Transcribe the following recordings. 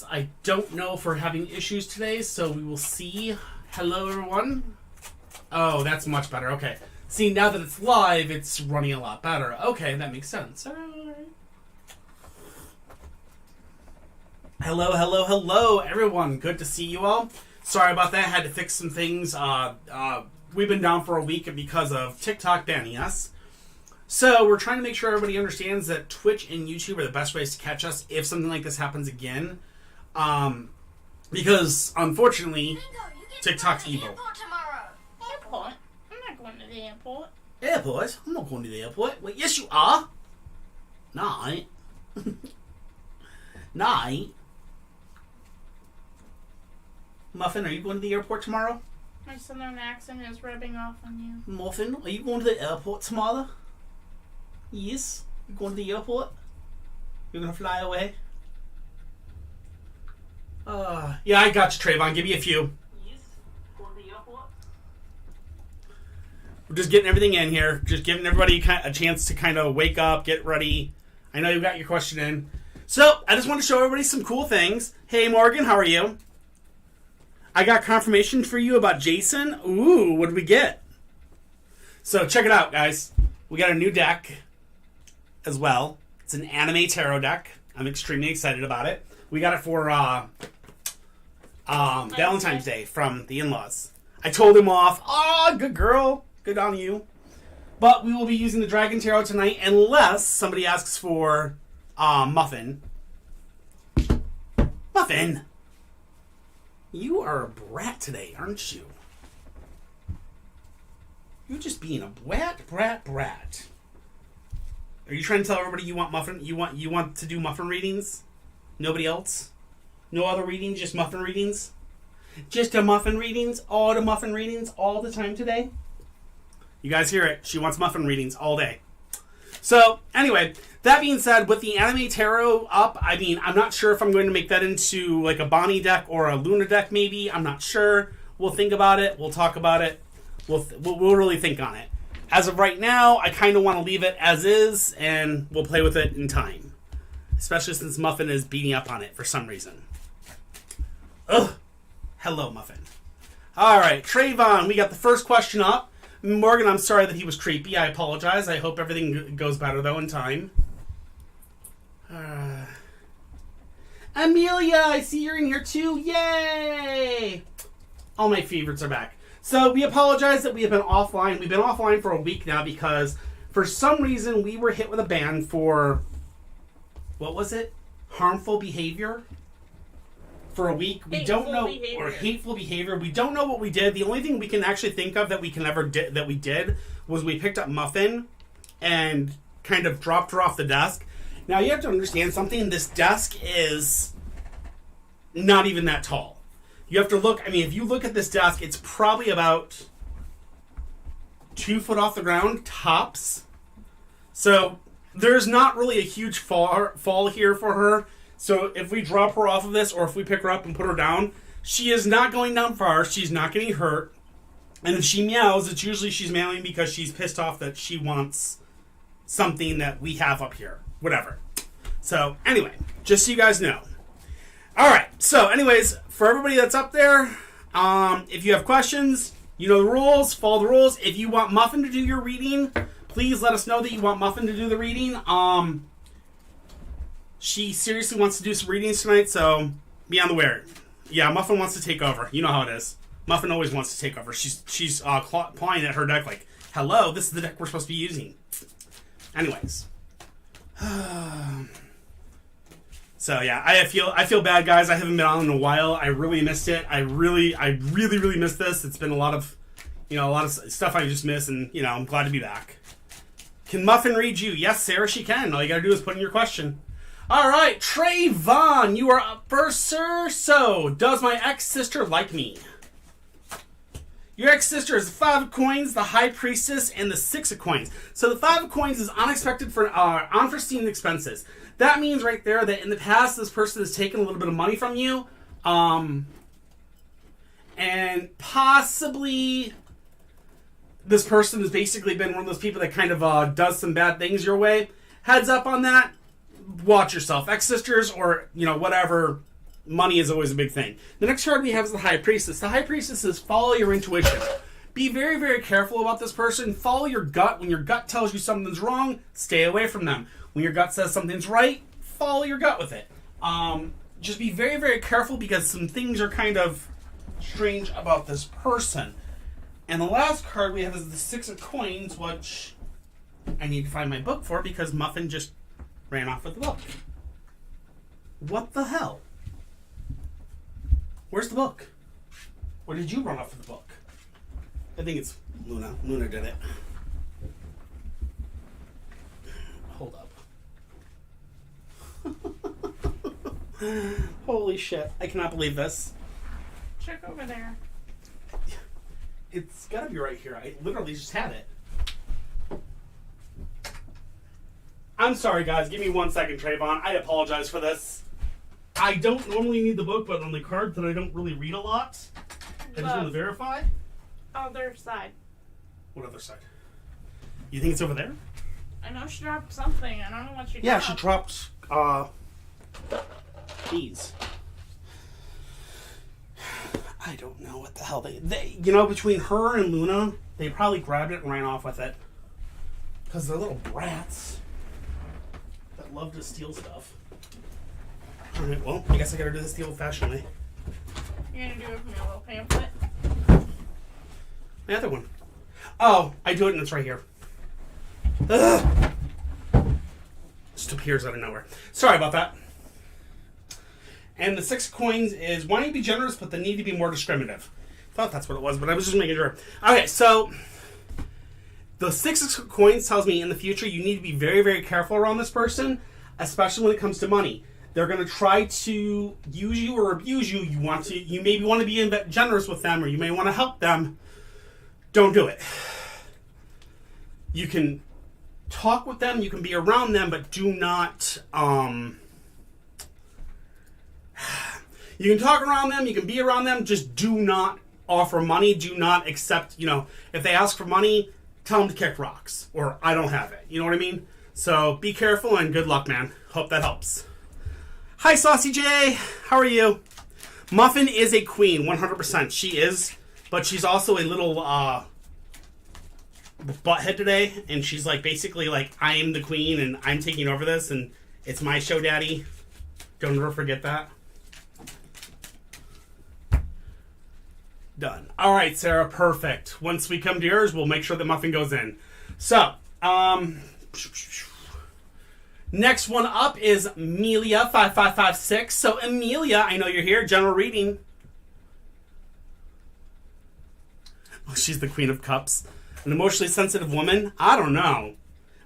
I don't know if we're having issues today, so we will see. Hello, everyone. Oh, that's much better. Okay. See, now that it's live, it's running a lot better. Okay, that makes sense. All right. Hello, everyone. Good to see you all. Sorry about that. I had to fix some things. We've been down for a week because of TikTok banning us. So we're trying to make sure everybody understands that Twitch and YouTube are the best ways to catch us if something like this happens again. Because, unfortunately, TikTok's evil. Airport? I'm not going to the airport. Airport? I'm not going to the airport. Wait, yes you are. Night. Night. Muffin, are you going to the airport tomorrow? My southern accent is rubbing off on you. Muffin, are you going to the airport tomorrow? Yes. You going to the airport? You're going to fly away? Yeah, I got you, Trayvon. Give me a few. Yes. Going to the airport? We're just getting everything in here. Just giving everybody a chance to kind of wake up, get ready. I know you got your question in. So, I just want to show everybody some cool things. Hey, Morgan, how are you? I got confirmation for you about Jason. Ooh, what did we get? So, check it out, guys. We got a new deck as well. It's an anime tarot deck. I'm extremely excited about it. We got it for Valentine's Day from the in-laws. I told him off. Oh, good girl. Good on you. But we will be using the Dragon Tarot tonight unless somebody asks for Muffin. Muffin! You are a brat today, aren't you? You're just being a brat. Are you trying to tell everybody you want Muffin? You want to do Muffin readings? Nobody else? No other readings, just Muffin readings? Just a Muffin readings? All the Muffin readings all the time today? You guys hear it. She wants Muffin readings all day. So, anyway, that being said, with the Anime Tarot up, I mean, I'm not sure if I'm going to make that into like a Bonnie deck or a Luna deck maybe. I'm not sure. We'll think about it. We'll talk about it. We'll really think on it. As of right now, I kind of want to leave it as is, and we'll play with it in time. Especially since Muffin is beating up on it for some reason. Ugh. Hello, Muffin. All right, Trayvon, we got the first question up. Morgan, I'm sorry that he was creepy. I apologize. I hope everything goes better, though, in time. Amelia, I see you're in here, too. Yay! All my favorites are back. So, we apologize that we have been offline. We've been offline for a week now because, for some reason, we were hit with a ban for... What was it? Harmful behavior? For a week. We don't know. Behavior. Or hateful behavior. We don't know what we did. The only thing we can actually think of that we did was we picked up Muffin and kind of dropped her off the desk. Now you have to understand something. This desk is not even that tall. You have to look. I mean, if you look at this desk, it's probably about 2 foot off the ground, tops. So there's not really a huge fall here for her. So if we drop her off of this, or if we pick her up and put her down, she is not going down far. She's not getting hurt. And if she meows, it's usually she's meowing because she's pissed off that she wants something that we have up here. Whatever. So anyway, just so you guys know. All right. So anyways, for everybody that's up there, if you have questions, you know the rules. Follow the rules. If you want Muffin to do your reading, please let us know that you want Muffin to do the reading. She seriously wants to do some readings tonight, so be on the wary. Yeah, Muffin wants to take over. You know how it is. Muffin always wants to take over. She's clawing at her deck like, hello, this is the deck we're supposed to be using. Anyways. So yeah, I feel bad, guys. I haven't been on in a while. I really missed it. I really missed this. It's been a lot of stuff I just missed, and I'm glad to be back. Can Muffin read you? Yes, Sarah, she can. All you gotta do is put in your question. All right, Trayvon, you are up first, sir. So, does my ex-sister like me? Your ex-sister is the 5 of coins, the high priestess, and the 6 of coins. So the 5 of coins is unexpected for unforeseen expenses. That means right there that in the past, this person has taken a little bit of money from you. And possibly this person has basically been one of those people that kind of does some bad things your way. Heads up on that. Watch yourself. Ex-sisters or, whatever money is always a big thing. The next card we have is the High Priestess. The High Priestess says follow your intuition. Be very, very careful about this person. Follow your gut. When your gut tells you something's wrong, stay away from them. When your gut says something's right, follow your gut with it. Just be very, very careful because some things are kind of strange about this person. And the last card we have is the Six of Coins, which I need to find my book for because Muffin just ran off with the book. What the hell? Where's the book? Or did you run off with the book? I think it's Luna. Luna did it. Hold up. Holy shit. I cannot believe this. Check over there. It's gotta be right here. I literally just had it. I'm sorry, guys. Give me 1 second, Trayvon. I apologize for this. I don't normally need the book, but on the card that I don't really read a lot, I just want to verify. Other side. What other side? You think it's over there? I know she dropped something. I don't know what she dropped. Yeah, she dropped, these. I don't know what the hell they between her and Luna, they probably grabbed it and ran off with it. Because they're little brats that love to steal stuff. Alright, well, I guess I gotta do this the old-fashioned way. You're gonna do it from your little pamphlet? The other one. Oh, I do it and it's right here. Ugh. Just appears out of nowhere. Sorry about that. And the Six of Coins is wanting to be generous, but the need to be more discriminative. Thought that's what it was, but I was just making sure. Okay, so the Six of Coins tells me in the future you need to be very, very careful around this person, especially when it comes to money. They're going to try to use you or abuse you. You maybe want to be generous with them, or you may want to help them. Don't do it. You can talk with them, you can be around them, but do not, you can talk around them, you can be around them, just do not offer money, do not accept, if they ask for money, tell them to kick rocks, or I don't have it, you know what I mean? So, be careful and good luck, man. Hope that helps. Hi, Saucy J, how are you? Muffin is a queen, 100%, she is, but she's also a little, butthead today, and she's like basically like I am the queen and I'm taking over this and it's my show, daddy. Don't ever forget that. Done. All right, Sarah, perfect. Once we come to yours, we'll make sure that Muffin goes in. So next one up is Amelia 5556. So Amelia, I know you're here. General reading. Oh, she's the Queen of Cups. An emotionally sensitive woman? I don't know.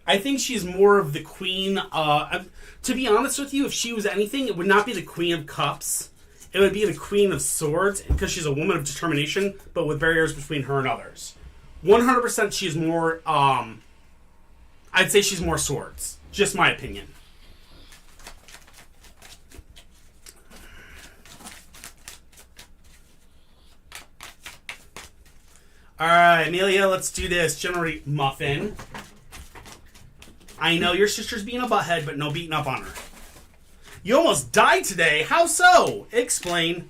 I think she's more of the queen. To be honest with you, if she was anything, it would not be the Queen of Cups. It would be the Queen of Swords, because she's a woman of determination, but with barriers between her and others. 100% she's more, I'd say she's more swords. Just my opinion. Alright, Amelia, let's do this. Generate Muffin. I know your sister's being a butthead, but no beating up on her. You almost died today. How so? Explain.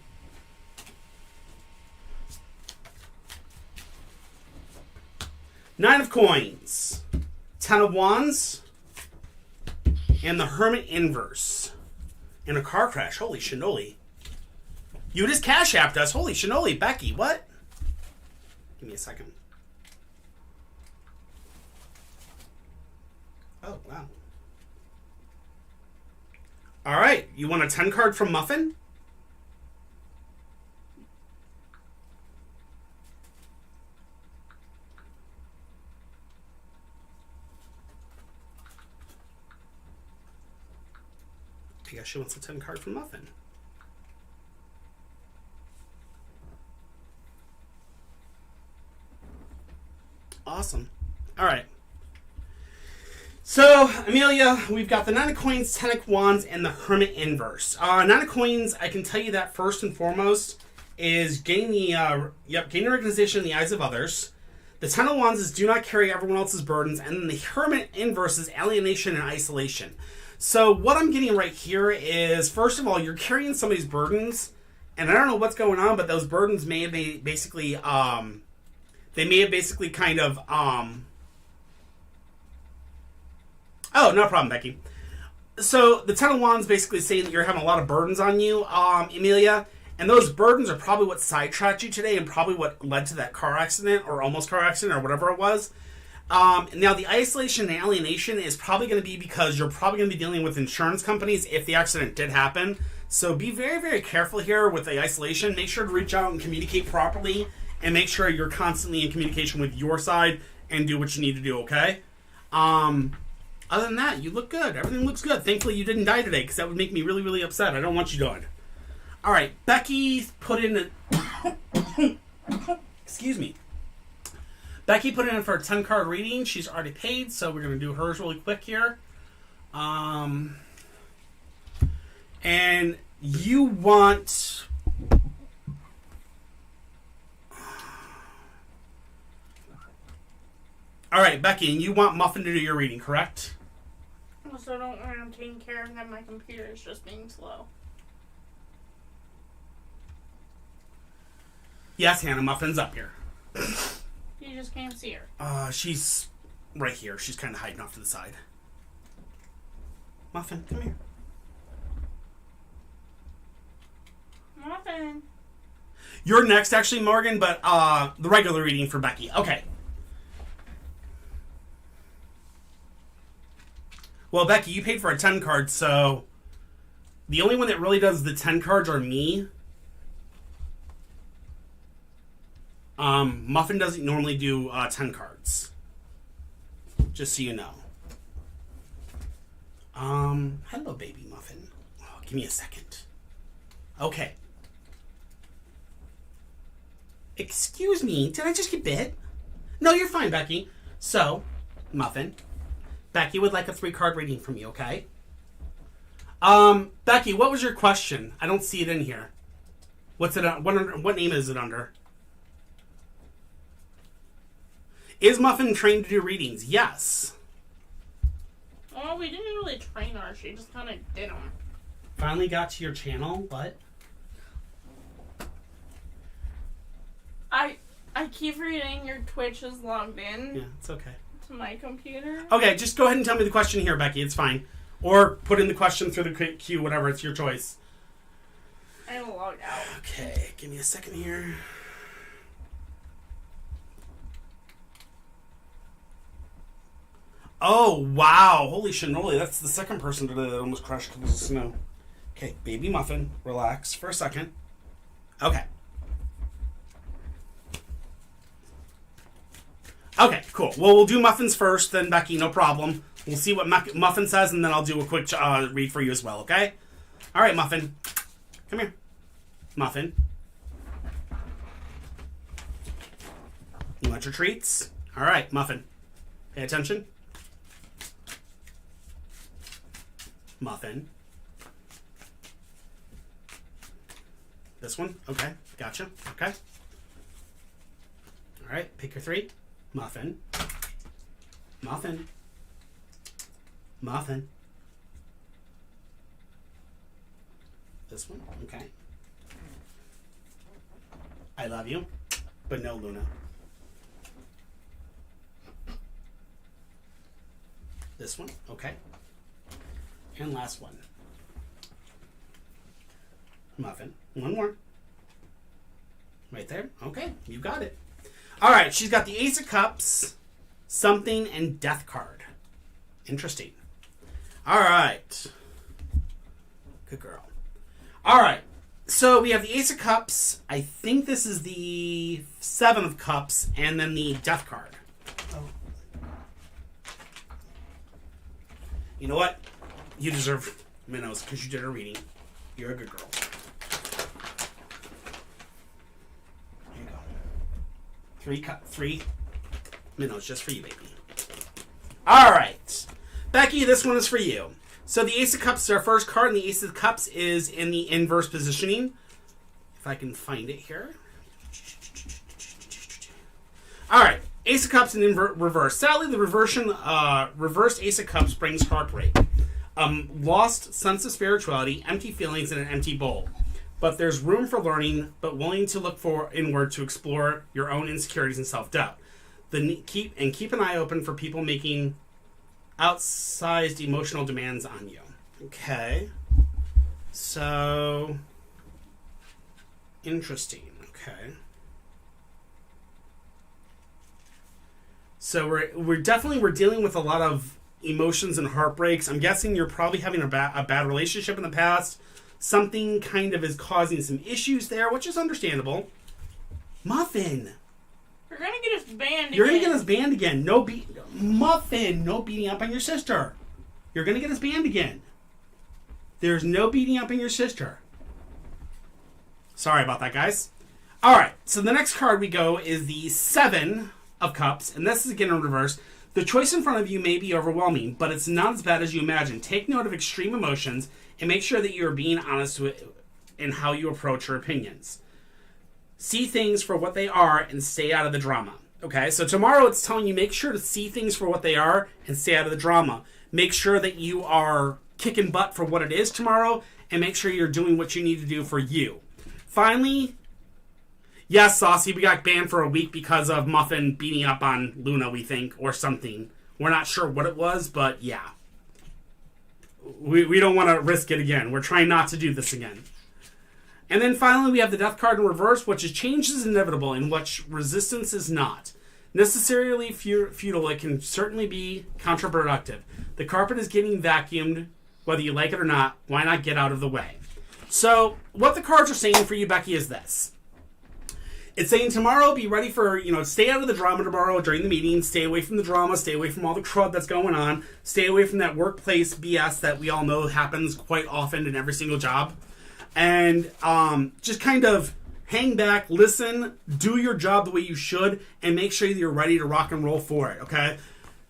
Nine of Coins. Ten of Wands. And the Hermit Inverse. In a car crash. Holy shinoli. You just cash apped us. Holy shinoli. Becky, what? Give me a second. Oh, wow. All right. You want a 10 card from Muffin? I guess she wants a 10 card from Muffin. Awesome. All right. So, Amelia, we've got the Nine of Coins, Ten of Wands, and the Hermit Inverse. Nine of Coins, I can tell you that first and foremost is gaining the gaining recognition in the eyes of others. The Ten of Wands is do not carry everyone else's burdens, and then the Hermit Inverse is alienation and isolation. So what I'm getting right here is, first of all, you're carrying somebody's burdens, and I don't know what's going on, but those burdens may have basically, they may have basically kind of, oh, no problem, Becky. So the Ten of Wands basically saying that you're having a lot of burdens on you, Emilia, and those burdens are probably what sidetracked you today and probably what led to that car accident or almost car accident or whatever it was. Now, the isolation and alienation is probably going to be because you're probably going to be dealing with insurance companies if the accident did happen. So be very, very careful here with the isolation. Make sure to reach out and communicate properly and make sure you're constantly in communication with your side and do what you need to do, okay? Other than that, you look good. Everything looks good. Thankfully, you didn't die today because that would make me really, really upset. I don't want you dying. All right, Becky put in a... Excuse me. Becky put in for a 10-card reading. She's already paid, so we're going to do hers really quick here. And you want... All right, Becky, and you want Muffin to do your reading, correct? So don't worry, I'm taking care of that. My computer is just being slow. Yes, Hannah, Muffin's up here. You just can't see her. She's right here. She's kind of hiding off to the side. Muffin, come here. Muffin. You're next, actually, Morgan, but the regular reading for Becky. Okay. Well, Becky, you paid for a 10 card, so the only one that really does the 10 cards are me. Muffin doesn't normally do 10 cards. Just so you know. Hello, baby Muffin. Oh, give me a second. Okay. Excuse me, did I just get bit? No, you're fine, Becky. So, Muffin, Becky would like a 3-card reading from you, okay? Becky, what was your question? I don't see it in here. What's it? What name is it under? Is Muffin trained to do readings? Yes. Oh, we didn't really train her. She just kind of did them. Finally got to your channel. What? I keep reading your Twitch is logged in. Yeah, it's okay. To my computer. Okay, just go ahead and tell me the question here, Becky. It's fine. Or put in the question through the queue, whatever. It's your choice. I will log out. Okay, give me a second here. Oh, wow. Holy cannoli. That's the second person today that almost crashed because of snow. Okay, baby Muffin, relax for a second. Okay. Okay, cool. Well, we'll do Muffins first, then Becky, no problem. We'll see what Muffin says, and then I'll do a quick read for you as well, okay? All right, Muffin. Come here. Muffin. You want your treats? All right, Muffin. Pay attention. Muffin. This one? Okay, gotcha. Okay. All right, pick your 3. Muffin. Muffin. Muffin. This one? Okay. I love you, but no Luna. This one? Okay. And last one. Muffin. One more. Right there? Okay, you got it. All right, she's got the Ace of Cups, something, and Death card. Interesting. All right. Good girl. All right. So we have the Ace of Cups. I think this is the 7 of Cups, and then the Death card. Oh. You know what? You deserve minnows because you did a reading. You're a good girl. Here you go. 3 minnows just for you, baby. All right. Becky, this one is for you. So the Ace of Cups is our first card, and the Ace of Cups is in the inverse positioning. If I can find it here. All right. Ace of Cups in reverse. Sadly, the reversed Ace of Cups brings heartbreak. lost sense of spirituality, empty feelings, and an empty bowl. But there's room for learning, but willing to look for inward to explore your own insecurities and self-doubt. Keep an eye open for people making outsized emotional demands on you. Okay. So interesting. Okay. So we're dealing with a lot of emotions and heartbreaks. I'm guessing you're probably having a bad relationship in the past. Something kind of is causing some issues there, which is understandable. Muffin, You're gonna get us banned. you're gonna get us banned again. Muffin, no beating up on your sister. You're gonna get us banned again. There's no beating up on your sister. Sorry about that, guys. All right, so the next card we go is the 7 of Cups, and this is again in reverse. The choice in front of you may be overwhelming, but it's not as bad as you imagine. Take note of extreme emotions and make sure that you are being honest in how you approach your opinions. See things for what they are and stay out of the drama. Okay, so tomorrow it's telling you make sure to see things for what they are and stay out of the drama. Make sure that you are kicking butt for what it is tomorrow and make sure you're doing what you need to do for you. Finally, yes, Saucy, we got banned for a week because of Muffin beating up on Luna, we think, or something. We're not sure what it was, but yeah. We don't want to risk it again. We're trying not to do this again. And then finally, we have the Death card in reverse, which is change is inevitable and which resistance is not. Necessarily futile, it can certainly be counterproductive. The carpet is getting vacuumed, whether you like it or not. Why not get out of the way? So, what the cards are saying for you, Becky, is this. It's saying tomorrow, be ready for, stay out of the drama tomorrow during the meeting. Stay away from the drama. Stay away from all the crud that's going on. Stay away from that workplace BS that we all know happens quite often in every single job. And just kind of hang back, listen, do your job the way you should, and make sure that you're ready to rock and roll for it, okay?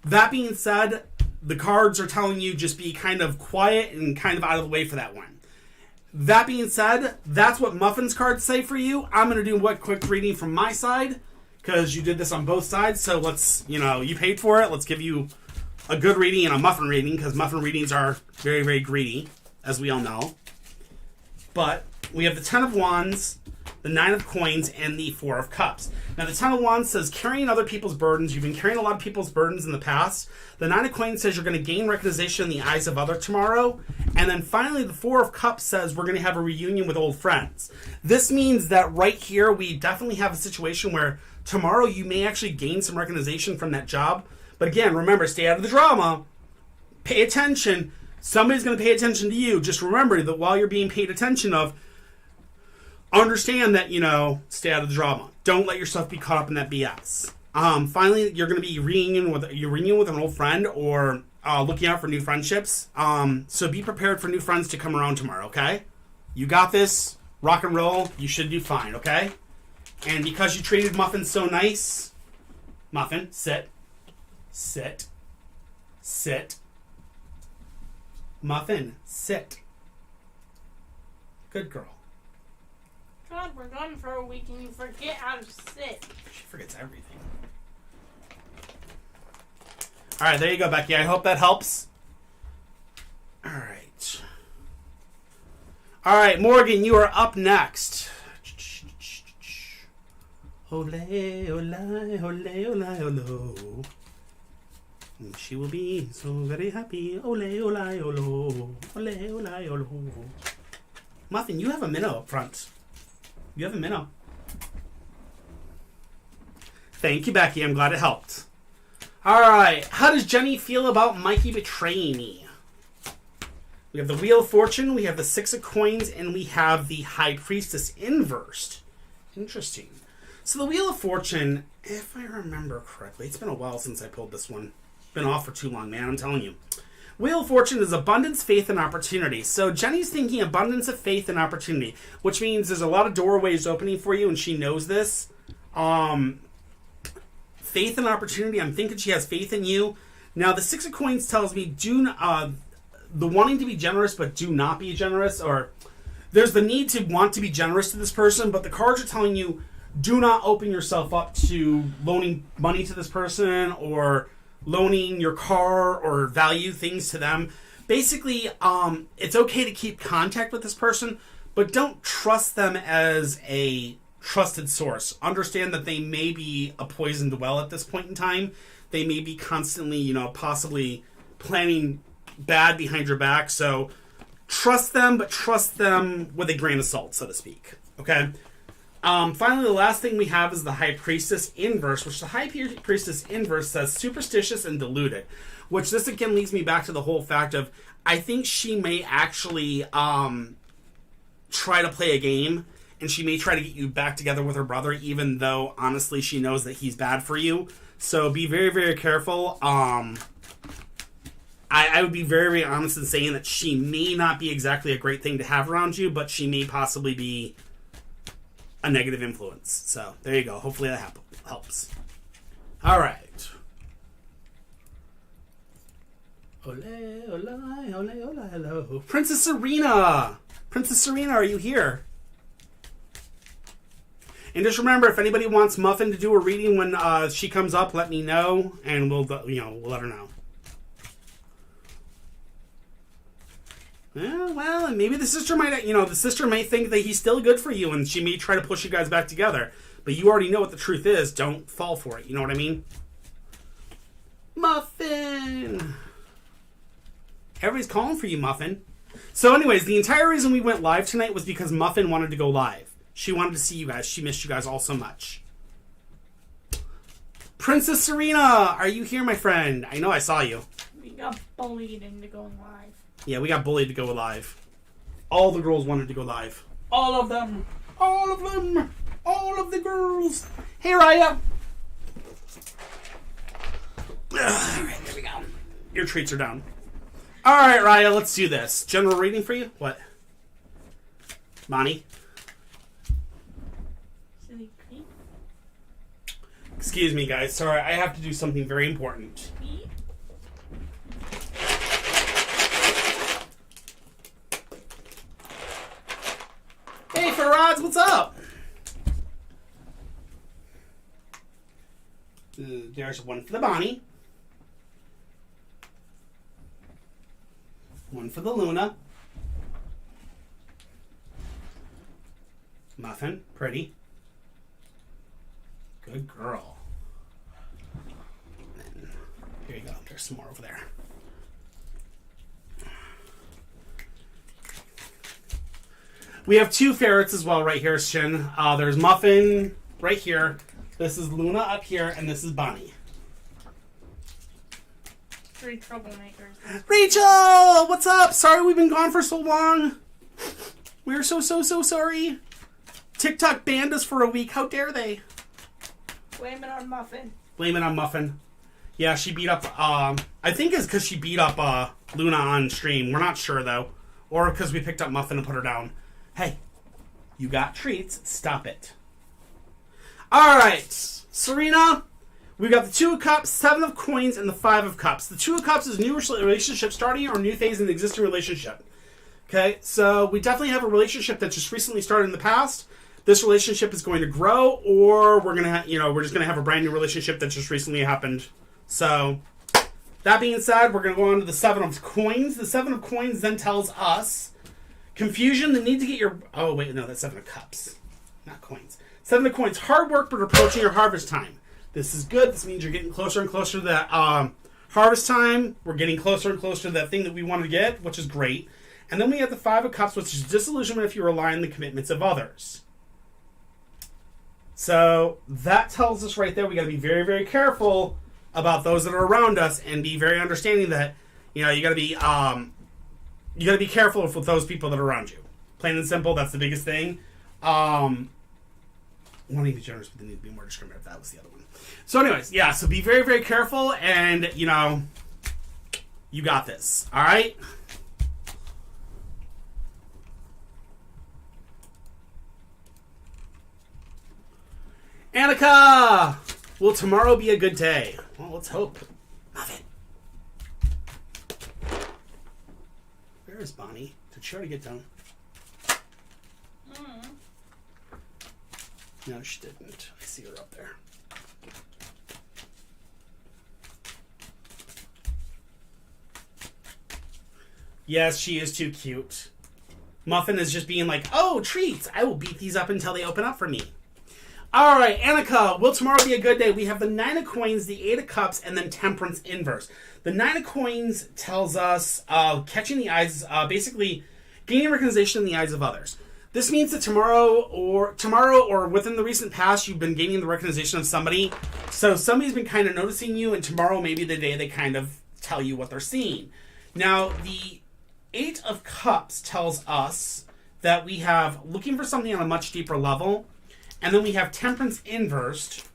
That being said, the cards are telling you just be kind of quiet and kind of out of the way for that one. That being said, that's what Muffin's cards say for you. I'm going to do a quick reading from my side because you did this on both sides. So let's, you paid for it. Let's give you a good reading and a Muffin reading because Muffin readings are very, very greedy, as we all know. But we have the 10 of Wands, the 9 of Coins, and the 4 of Cups. Now, the 10 of Wands says carrying other people's burdens. You've been carrying a lot of people's burdens in the past. The 9 of Coins says you're going to gain recognition in the eyes of others tomorrow. And then finally, the 4 of Cups says we're going to have a reunion with old friends. This means that right here, we definitely have a situation where tomorrow you may actually gain some recognition from that job. But again, remember, stay out of the drama. Pay attention. Somebody's going to pay attention to you. Just remember that while you're being paid attention of, understand that, stay out of the drama. Don't let yourself be caught up in that BS. Finally, you're going to be reunion with an old friend or looking out for new friendships. So be prepared for new friends to come around tomorrow, okay? You got this. Rock and roll. You should do fine, okay? And because you treated Muffin so nice, Muffin, sit. Sit. Sit. Muffin, sit. Good girl. God, we're gone for a week and you forget how to sit. She forgets everything. Alright, there you go, Becky. I hope that helps. Alright. Alright, Morgan, you are up next. Ole, ole, ole, ole, ole. She will be so very happy. Ole, ole, ole, ole, ole, ole. Muffin, you have a minnow up front. You have a minnow. Thank you, Becky. I'm glad it helped. Alright, how does Jenny feel about Mikey betraying me? We have the Wheel of Fortune, we have the 6 of Coins, and we have the High Priestess inversed. Interesting. So the Wheel of Fortune, if I remember correctly, it's been a while since I pulled this one. Been off for too long, man, I'm telling you. Wheel of Fortune is abundance, faith, and opportunity. So Jenny's thinking abundance of faith and opportunity, which means there's a lot of doorways opening for you, and she knows this. Faith and opportunity, I'm thinking she has faith in you. Now, the 6 of Coins tells me the wanting to be generous, but do not be generous, or there's the need to want to be generous to this person, but the cards are telling you do not open yourself up to loaning money to this person or loaning your car or value things to them. basically, it's okay to keep contact with this person, but don't trust them as a trusted source. Understand that they may be a poisoned well at this point in time. They may be constantly, possibly planning bad behind your back. So trust them, but trust them with a grain of salt, so to speak. Okay? Finally, the last thing we have is the High Priestess inverse, which the High Priestess inverse says superstitious and deluded. Which this again leads me back to the whole fact of, I think she may actually try to play a game, and she may try to get you back together with her brother, even though, honestly, she knows that he's bad for you. So be very, very careful. I would be very, very honest in saying that she may not be exactly a great thing to have around you, but she may possibly be a negative influence. So there you go. Hopefully that helps. All right. Ole, ole, ole, ole, hello. Princess Serena! Princess Serena, are you here? And just remember, if anybody wants Muffin to do a reading when she comes up, let me know, and we'll let her know. Yeah, well, and maybe the sister may think that he's still good for you, and she may try to push you guys back together. But you already know what the truth is. Don't fall for it. You know what I mean? Muffin! Everybody's calling for you, Muffin. So anyways, the entire reason we went live tonight was because Muffin wanted to go live. She wanted to see you guys. She missed you guys all so much. Princess Serena, are you here, my friend? I know I saw you. We got bullied into going live. Yeah, we got bullied to go live. All the girls wanted to go live. All of them. All of them. All of the girls. Hey, Raya. Alright, there we go. Your treats are down. Alright, Raya, let's do this. General reading for you? What? Bonnie? Silly creep. Excuse me, guys. Sorry, I have to do something very important. Me? Hey, Faraz, what's up? There's one for the Bonnie. One for the Luna. Muffin, pretty. Good girl. And here you go. There's some more over there. We have two ferrets as well right here, Shin. There's Muffin right here. This is Luna up here, and this is Bonnie. Three troublemakers. Rachel! What's up? Sorry we've been gone for so long. We're so sorry. TikTok banned us for a week. How dare they? Blame it on Muffin. Blame it on Muffin. Yeah, she beat up, I think it's because she beat up, Luna on stream. We're not sure, though. Or because we picked up Muffin and put her down. Hey, you got treats. Stop it. Alright, Serena, we got the 2 of Cups, 7 of Coins, and the 5 of Cups. The 2 of Cups is new relationship starting or new phase in the existing relationship. Okay, so we definitely have a relationship that just recently started in the past. This relationship is going to grow, or we're gonna, we're just gonna have a brand new relationship that just recently happened. So, that being said, we're gonna go on to the 7 of Coins. The 7 of Coins then tells us confusion, the need to get your... Oh, wait, no, that's 7 of Cups. Not Coins. 7 of Coins. Hard work, but approaching your harvest time. This is good. This means you're getting closer and closer to that harvest time. We're getting closer and closer to that thing that we want to get, which is great. And then we have the 5 of Cups, which is disillusionment if you rely on the commitments of others. So that tells us right there we got to be very, very careful about those that are around us and be very understanding that, you got to be careful with those people that are around you. Plain and simple, that's the biggest thing. Want to be generous, but they need to be more discriminative. That was the other one. So anyways, yeah, so be very, very careful and, you got this. All right? Annika! Will tomorrow be a good day? Well, let's hope. Love it. Where is Bonnie? Did she already get done? No, she didn't. I see her up there. Yes, she is too cute. Muffin is just being like, oh, treats. I will beat these up until they open up for me. All right, Annika, will tomorrow be a good day? We have the 9 of coins, the 8 of cups, and then temperance inverse. The 9 of coins tells us catching the eyes, basically gaining recognition in the eyes of others. This means that tomorrow or within the recent past, you've been gaining the recognition of somebody. So somebody's been kind of noticing you, and tomorrow may be the day they kind of tell you what they're seeing. Now, the 8 of cups tells us that we have looking for something on a much deeper level. And then we have temperance inversed,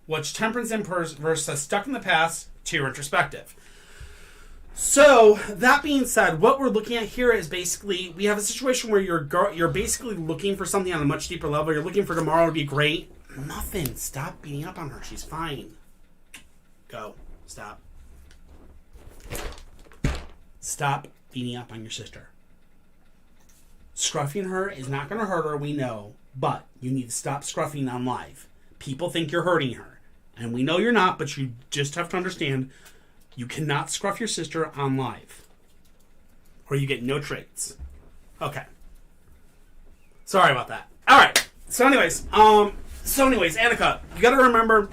which temperance inverse says stuck in the past to your introspective. So, that being said, what we're looking at here is basically, we have a situation where you're basically looking for something on a much deeper level. You're looking for tomorrow to be great. Muffin, stop beating up on her. She's fine. Go. Stop. Stop beating up on your sister. Scruffing her is not going to hurt her, we know. But you need to stop scruffing on live. People think you're hurting her. And we know you're not, but you just have to understand you cannot scruff your sister on live. Or you get no traits. Okay. Sorry about that. Alright. So anyways, Annika, you gotta remember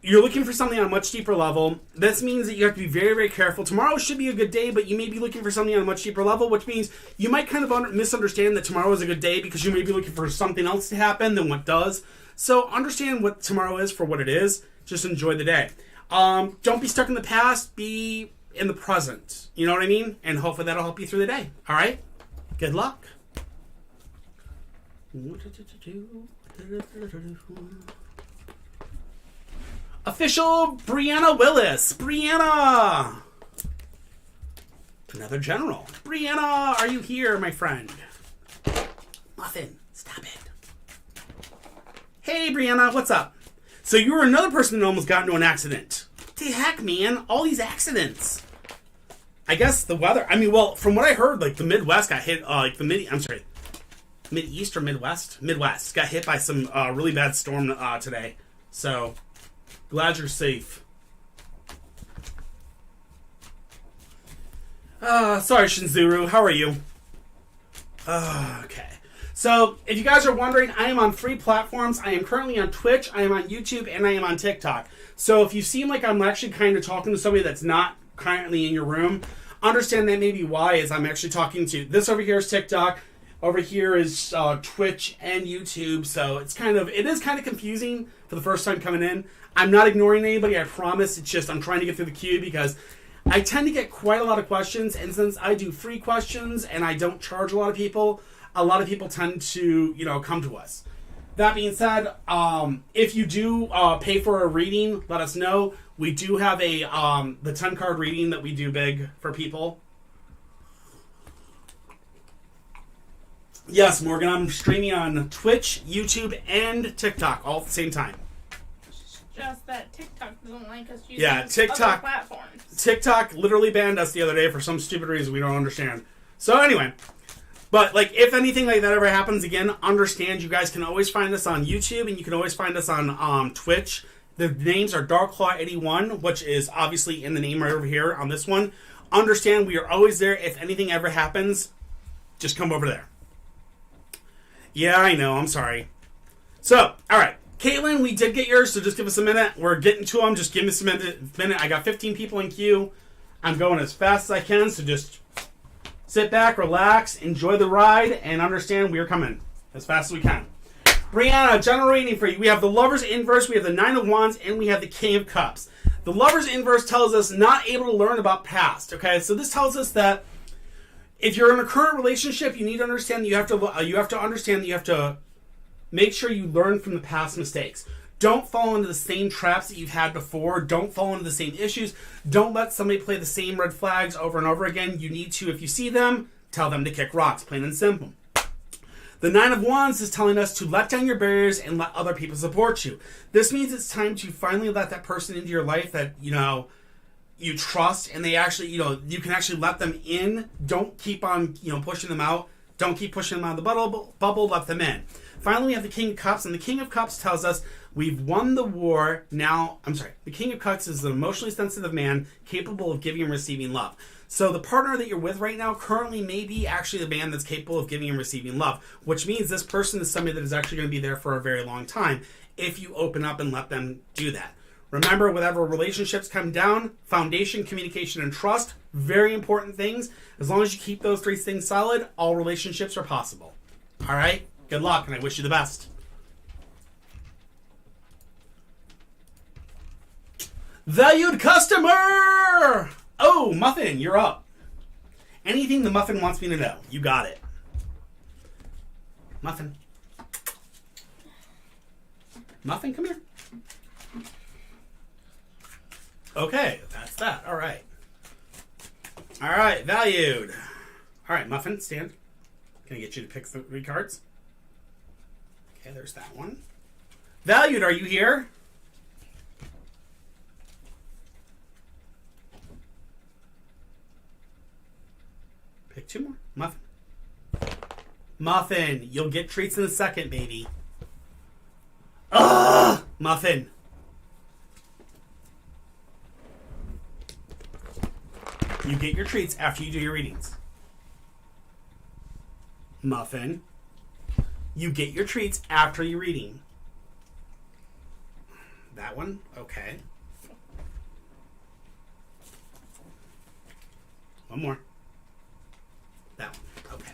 you're looking for something on a much deeper level. This means that you have to be very, very careful. Tomorrow should be a good day, but you may be looking for something on a much deeper level, which means you might kind of misunderstand that tomorrow is a good day because you may be looking for something else to happen than what does. So understand what tomorrow is for what it is. Just enjoy the day. Don't be stuck in the past. Be in the present. You know what I mean? And hopefully that'll help you through the day. All right? Good luck. Official Brianna Willis. Brianna! Another general. Brianna, are you here, my friend? Muffin, stop it. Hey, Brianna, what's up? So you were another person that almost got into an accident. What the heck, man? All these accidents. I guess the weather. I mean, well, from what I heard, like the Midwest got hit. Mid-East or Midwest? Midwest got hit by some really bad storm today. So glad you're safe. Sorry, Shinzuru. How are you? Okay. So, if you guys are wondering, I am on 3 platforms. I am currently on Twitch, I am on YouTube, and I am on TikTok. So, if you seem like I'm actually kind of talking to somebody that's not currently in your room, understand that may be why, is I'm actually talking to... This over here is TikTok. Over here is Twitch and YouTube. So, it is kind of confusing for the first time coming in. I'm not ignoring anybody, I promise. It's just I'm trying to get through the queue because I tend to get quite a lot of questions. And since I do free questions and I don't charge a lot of people tend to, come to us. That being said, if you do pay for a reading, let us know. We do have the 10 card reading that we do big for people. Yes, Morgan, I'm streaming on Twitch, YouTube, and TikTok all at the same time. Just that TikTok doesn't like us using other platforms. TikTok literally banned us the other day for some stupid reason we don't understand. So anyway, but if anything like that ever happens again, understand you guys can always find us on YouTube and you can always find us on Twitch. The names are Darklaw81, which is obviously in the name right over here on this one. Understand we are always there. If anything ever happens, just come over there. Yeah, I know. I'm sorry. So, all right. Caitlin, we did get yours, so just give us a minute. We're getting to them. Just give us a minute. I got 15 people in queue. I'm going as fast as I can, so just sit back, relax, enjoy the ride, and understand we are coming as fast as we can. Brianna, general reading for you. We have the Lover's Inverse, we have the 9 of Wands, and we have the King of Cups. The Lover's Inverse tells us not able to learn about past, okay? So this tells us that if you're in a current relationship, you need to understand that you have to make sure you learn from the past mistakes. Don't fall into the same traps that you've had before. Don't fall into the same issues. Don't let somebody play the same red flags over and over again. You need to, if you see them, tell them to kick rocks, plain and simple. The 9 of Wands is telling us to let down your barriers and let other people support you. This means it's time to finally let that person into your life that, you trust, and they actually, you can actually let them in. Don't keep on, pushing them out. Don't keep pushing them out of the bubble, let them in. Finally, we have the King of Cups, and the King of Cups tells us we've won the war. Now, the King of Cups is an emotionally sensitive man capable of giving and receiving love. So the partner that you're with right now currently may be actually the man that's capable of giving and receiving love, which means this person is somebody that is actually going to be there for a very long time if you open up and let them do that. Remember, whatever relationships come down, foundation, communication, and trust, very important things. As long as you keep those 3 things solid, all relationships are possible. All right? Good luck, and I wish you the best. Valued customer! Oh, Muffin, you're up. Anything the Muffin wants me to know, you got it. Muffin. Muffin, come here. Okay, that's that. All right. All right, valued. All right, Muffin, stand. Can I get you to pick 3 cards? Okay, there's that one. Valued, are you here? Pick 2 more. Muffin. Muffin, you'll get treats in a second, baby. Ugh! Muffin. You get your treats after you do your readings. Muffin. You get your treats after your reading. That one? Okay. One more. That one. Okay.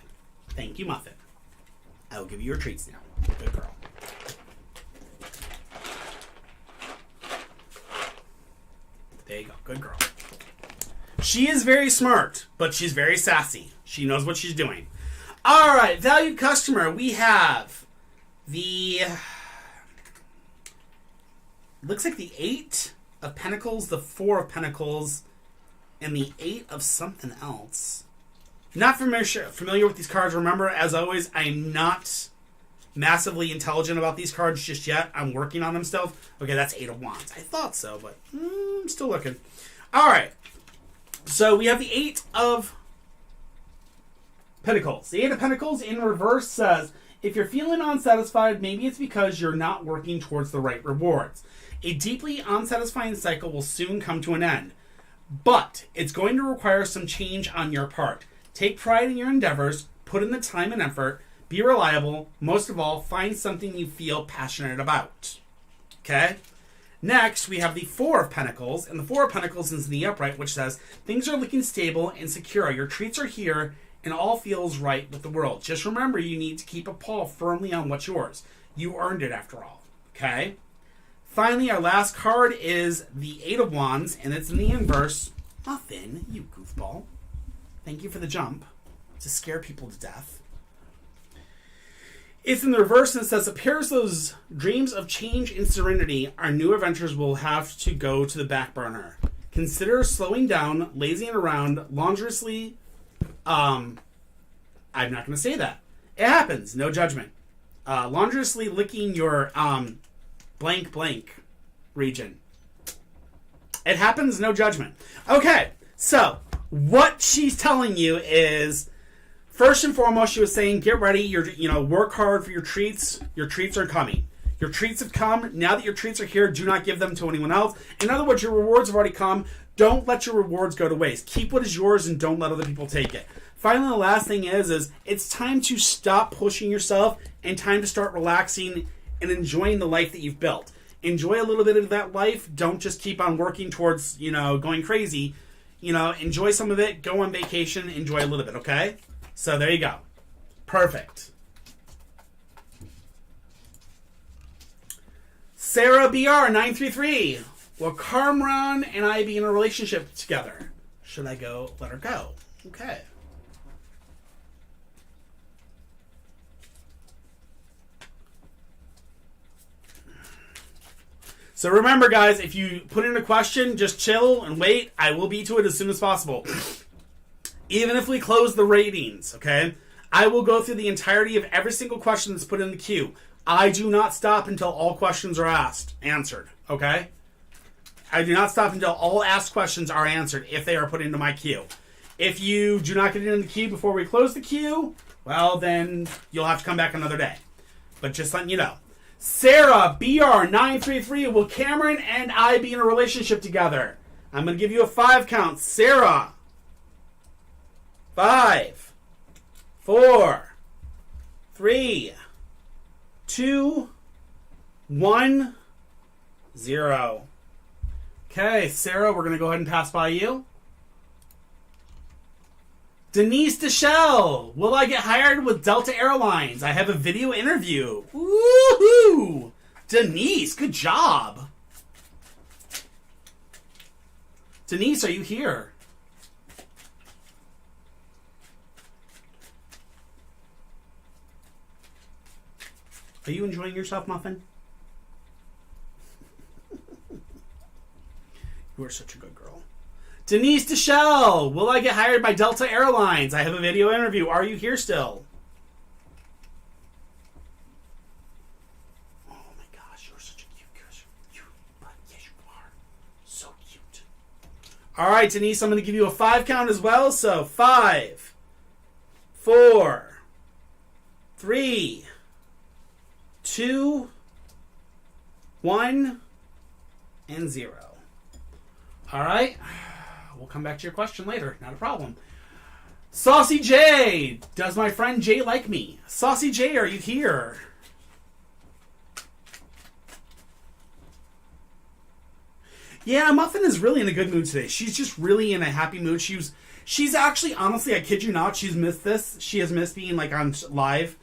Thank you, Muffin. I will give you your treats now. Good girl. There you go. Good girl. She is very smart, but she's very sassy. She knows what she's doing. All right, valued customer, we have the... looks like the 8 of Pentacles, the 4 of Pentacles, and the 8 of something else. Not familiar with these cards. Remember, as always, I'm not massively intelligent about these cards just yet. I'm working on them still. Okay, that's 8 of Wands. I thought so, but I'm still looking. All right. So we have the 8 of Pentacles. The 8 of Pentacles in reverse says, if you're feeling unsatisfied, maybe it's because you're not working towards the right rewards. A deeply unsatisfying cycle will soon come to an end, but it's going to require some change on your part. Take pride in your endeavors, put in the time and effort, be reliable, most of all, find something you feel passionate about. Okay? Next, we have the 4 of Pentacles, and the 4 of Pentacles is in the upright, which says, things are looking stable and secure. Your treats are here, and all feels right with the world. Just remember, you need to keep a paw firmly on what's yours. You earned it, after all. Okay? Finally, our last card is the 8 of Wands, and it's in the inverse. Muffin, you goofball. Thank you for the jump to scare people to death. It's in the reverse and it says, appears those dreams of change and serenity, our new adventures will have to go to the back burner. Consider slowing down, lazing around, laundrously. I'm not going to say that. It happens. No judgment. Laundrously licking your blank blank region. It happens. No judgment. Okay, so what she's telling you is, first and foremost, she was saying, get ready. Work hard for your treats. Your treats are coming. Your treats have come. Now that your treats are here, do not give them to anyone else. In other words, your rewards have already come. Don't let your rewards go to waste. Keep what is yours and don't let other people take it. Finally, the last thing is it's time to stop pushing yourself and time to start relaxing and enjoying the life that you've built. Enjoy a little bit of that life. Don't just keep on working towards, going crazy. Enjoy some of it. Go on vacation. Enjoy a little bit, okay? So there you go. Perfect. Sarah BR 933. Will Carmron and I be in a relationship together? Should I go let her go? Okay. So remember, guys, if you put in a question, just chill and wait. I will be to it as soon as possible. Even if we close the ratings, okay? I will go through the entirety of every single question that's put in the queue. I do not stop until all questions are answered, okay? I do not stop until all asked questions are answered if they are put into my queue. If you do not get into the queue before we close the queue, well, then you'll have to come back another day. But just letting you know. Sarah, BR933, will Cameron and I be in a relationship together? I'm going to give you a 5 count. Sarah. 5, 4, 3, 2, 1, 0. Okay, Sarah, we're going to go ahead and pass by you. Denise Deschelle, will I get hired with Delta Airlines? I have a video interview. Woohoo! Denise, good job. Denise, are you here? Are you enjoying yourself, Muffin? You are such a good girl. Denise Deschelle, will I get hired by Delta Airlines? I have a video interview. Are you here still? Oh my gosh, you're such a cute girl. Yes, you are. So cute. All right, Denise, I'm going to give you a 5 count as well. So 5, 4, 3, 2, 1, and 0. All right. We'll come back to your question later. Not a problem. Saucy J. Does my friend Jay like me? Saucy J, are you here? Yeah, Muffin is really in a good mood today. She's just really in a happy mood. She's actually, honestly, I kid you not, she's missed this. She has missed being like on live.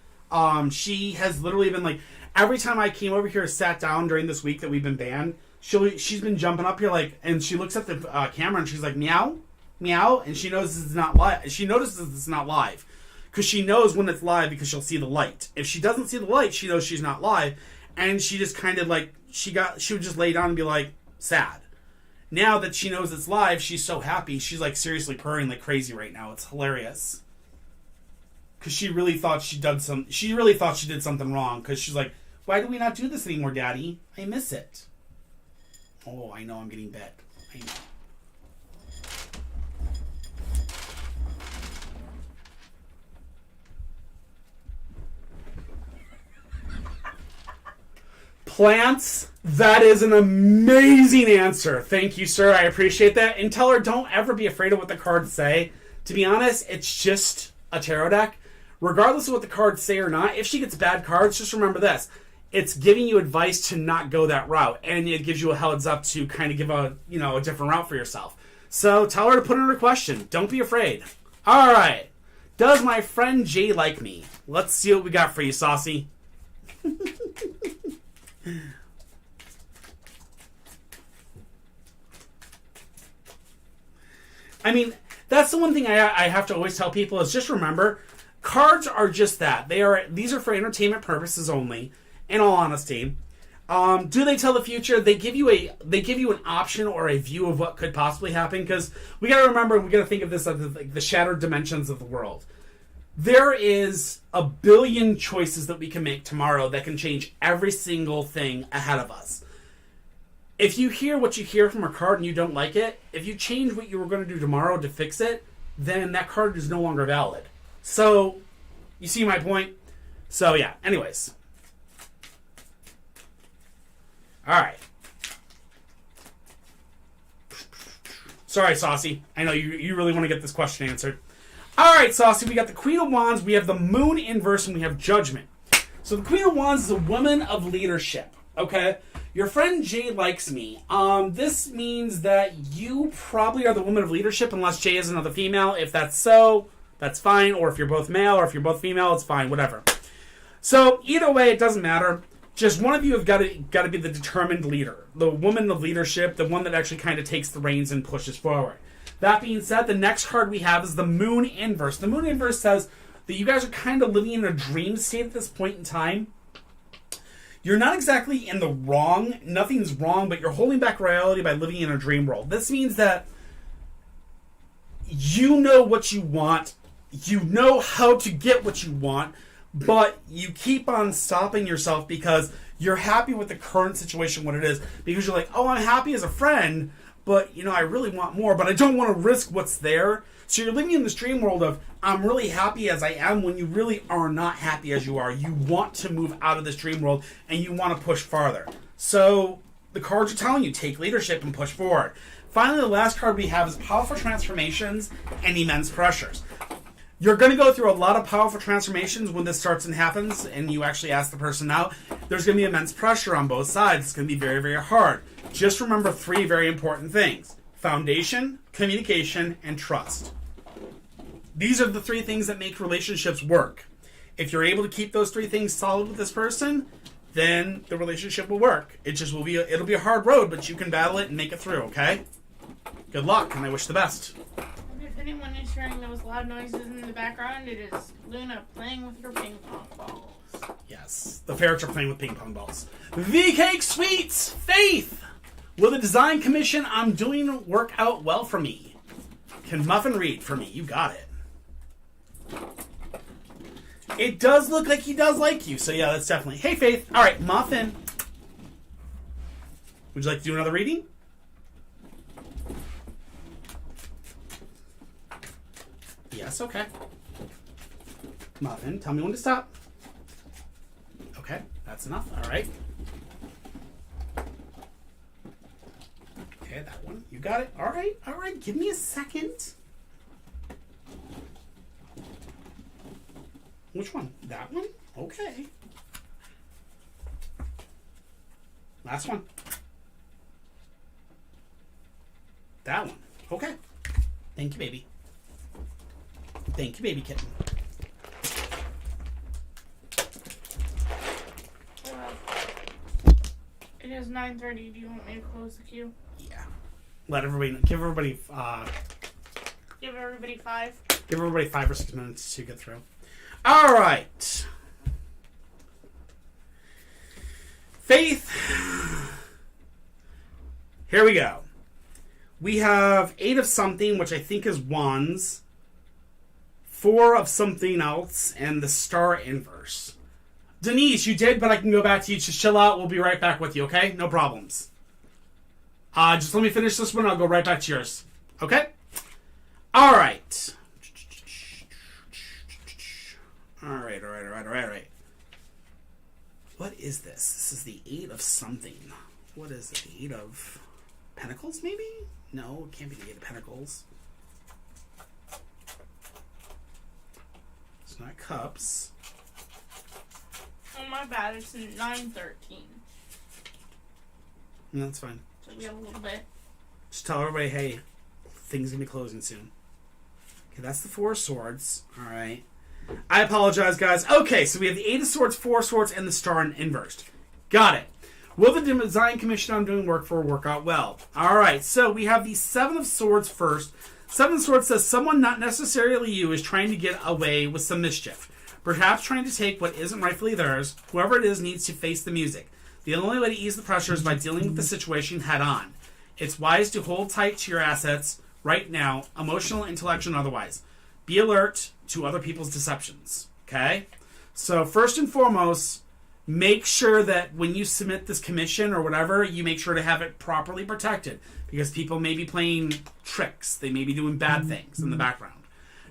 She has literally been like, every time I came over here, sat down during this week that we've been banned, she's been jumping up here like, and she looks at the camera and she's like, meow, meow, and she knows this is not live. She notices it's not live because she knows when it's live because she'll see the light. If she doesn't see the light, she knows she's not live, and she just kind of like she would just lay down and be like sad. Now that she knows it's live, she's so happy. She's like seriously purring like crazy right now. It's hilarious because she really thought she did something wrong because she's like, why do we not do this anymore, Daddy? I miss it. Oh, I know I'm getting bit. I know. Plants? That is an amazing answer. Thank you, sir. I appreciate that. And tell her, don't ever be afraid of what the cards say. To be honest, it's just a tarot deck. Regardless of what the cards say or not, if she gets bad cards, just remember this. It's giving you advice to not go that route, and it gives you a heads up to kind of give a different route for yourself. So tell her to put in her question. Don't be afraid. All right. Does my friend Jay like me? Let's see what we got for you, Saucy. I mean, that's the one thing I have to always tell people is just remember, cards are just that. These are for entertainment purposes only. In all honesty, do they tell the future? They give you an option or a view of what could possibly happen, because we got to remember, we got to think of this as the shattered dimensions of the world. There is a billion choices that we can make tomorrow that can change every single thing ahead of us. If you hear what you hear from a card and you don't like it, if you change what you were going to do tomorrow to fix it, then that card is no longer valid. So, you see my point? So yeah, anyways. Alright. Sorry, Saucy. I know you really want to get this question answered. Alright, Saucy, we got the Queen of Wands, we have the Moon inverse, and we have Judgment. So the Queen of Wands is a woman of leadership, okay? Your friend Jay likes me. This means that you probably are the woman of leadership unless Jay is another female. If that's so, that's fine. Or if you're both male or if you're both female, it's fine, whatever. So either way, it doesn't matter. Just one of you have got to be the determined leader, the woman of leadership, the one that actually kind of takes the reins and pushes forward. That being said, the next card we have is the Moon inverse. The Moon inverse says that you guys are kind of living in a dream state at this point in time. You're not exactly in the wrong, nothing's wrong, but you're holding back reality by living in a dream world. This means that you know what you want, you know how to get what you want, but you keep on stopping yourself because you're happy with the current situation, what it is, because you're like, oh, I'm happy as a friend, but, I really want more, but I don't want to risk what's there. So you're living in this dream world of, I'm really happy as I am, when you really are not happy as you are. You want to move out of this dream world, and you want to push farther. So the cards are telling you, take leadership and push forward. Finally, the last card we have is powerful transformations and immense pressures. You're going to go through a lot of powerful transformations when this starts and happens, and you actually ask the person out. There's going to be immense pressure on both sides. It's going to be very, very hard. Just remember 3 very important things: foundation, communication, and trust. These are the 3 things that make relationships work. If you're able to keep those 3 things solid with this person, then the relationship will work. It'll be a hard road, but you can battle it and make it through, okay? Good luck, and I wish the best. If anyone is hearing those loud noises in the background, it is Luna playing with her ping pong balls. Yes, the ferrets are playing with ping pong balls. V-Cake Sweets! Faith! Will the design commission I'm doing work out well for me? Can Muffin read for me? You got it. It does look like he does like you, so yeah, that's definitely... Hey, Faith. All right, Muffin. Would you like to do another reading? Yes, okay. Muffin, tell me when to stop. Okay, that's enough. All right. Okay, that one. You got it. All right. Give me a second. Which one? That one? Okay. Last one. That one. Okay. Thank you, baby. Thank you, baby kitten. It is 9:30. Do you want me to close the queue? Yeah. Give everybody Give everybody 5. Give everybody 5 or 6 minutes to get through. All right. Faith. Here we go. We have 8 of something, which I think is wands, 4 of something else, and the star inverse. Denise, you did, but I can go back to you. Just chill out. We'll be right back with you, okay? No problems. Just let me finish this one. I'll go right back to yours. Okay? All right. All right. What is this? This is the 8 of something. What is it? The 8 of Pentacles, maybe? No, it can't be the 8 of Pentacles. It's not Cups. Oh, my bad. It's 9:13. No, that's fine. So we have a little bit. Just tell everybody, hey, things gonna be closing soon. Okay, that's the 4 of Swords. All right. I apologize, guys. Okay, so we have the 8 of Swords, 4 of Swords, and the Star in inverse. Got it. Will the design commission I'm doing work out well? All right, so we have the 7 of Swords first. 7 of Swords says someone, not necessarily you, is trying to get away with some mischief. Perhaps trying to take what isn't rightfully theirs. Whoever it is needs to face the music. The only way to ease the pressure is by dealing with the situation head on. It's wise to hold tight to your assets right now, emotional, intellectual, and otherwise. Be alert to other people's deceptions. Okay? So first and foremost, make sure that when you submit this commission or whatever, you make sure to have it properly protected, because people may be playing tricks. They may be doing bad things in the background.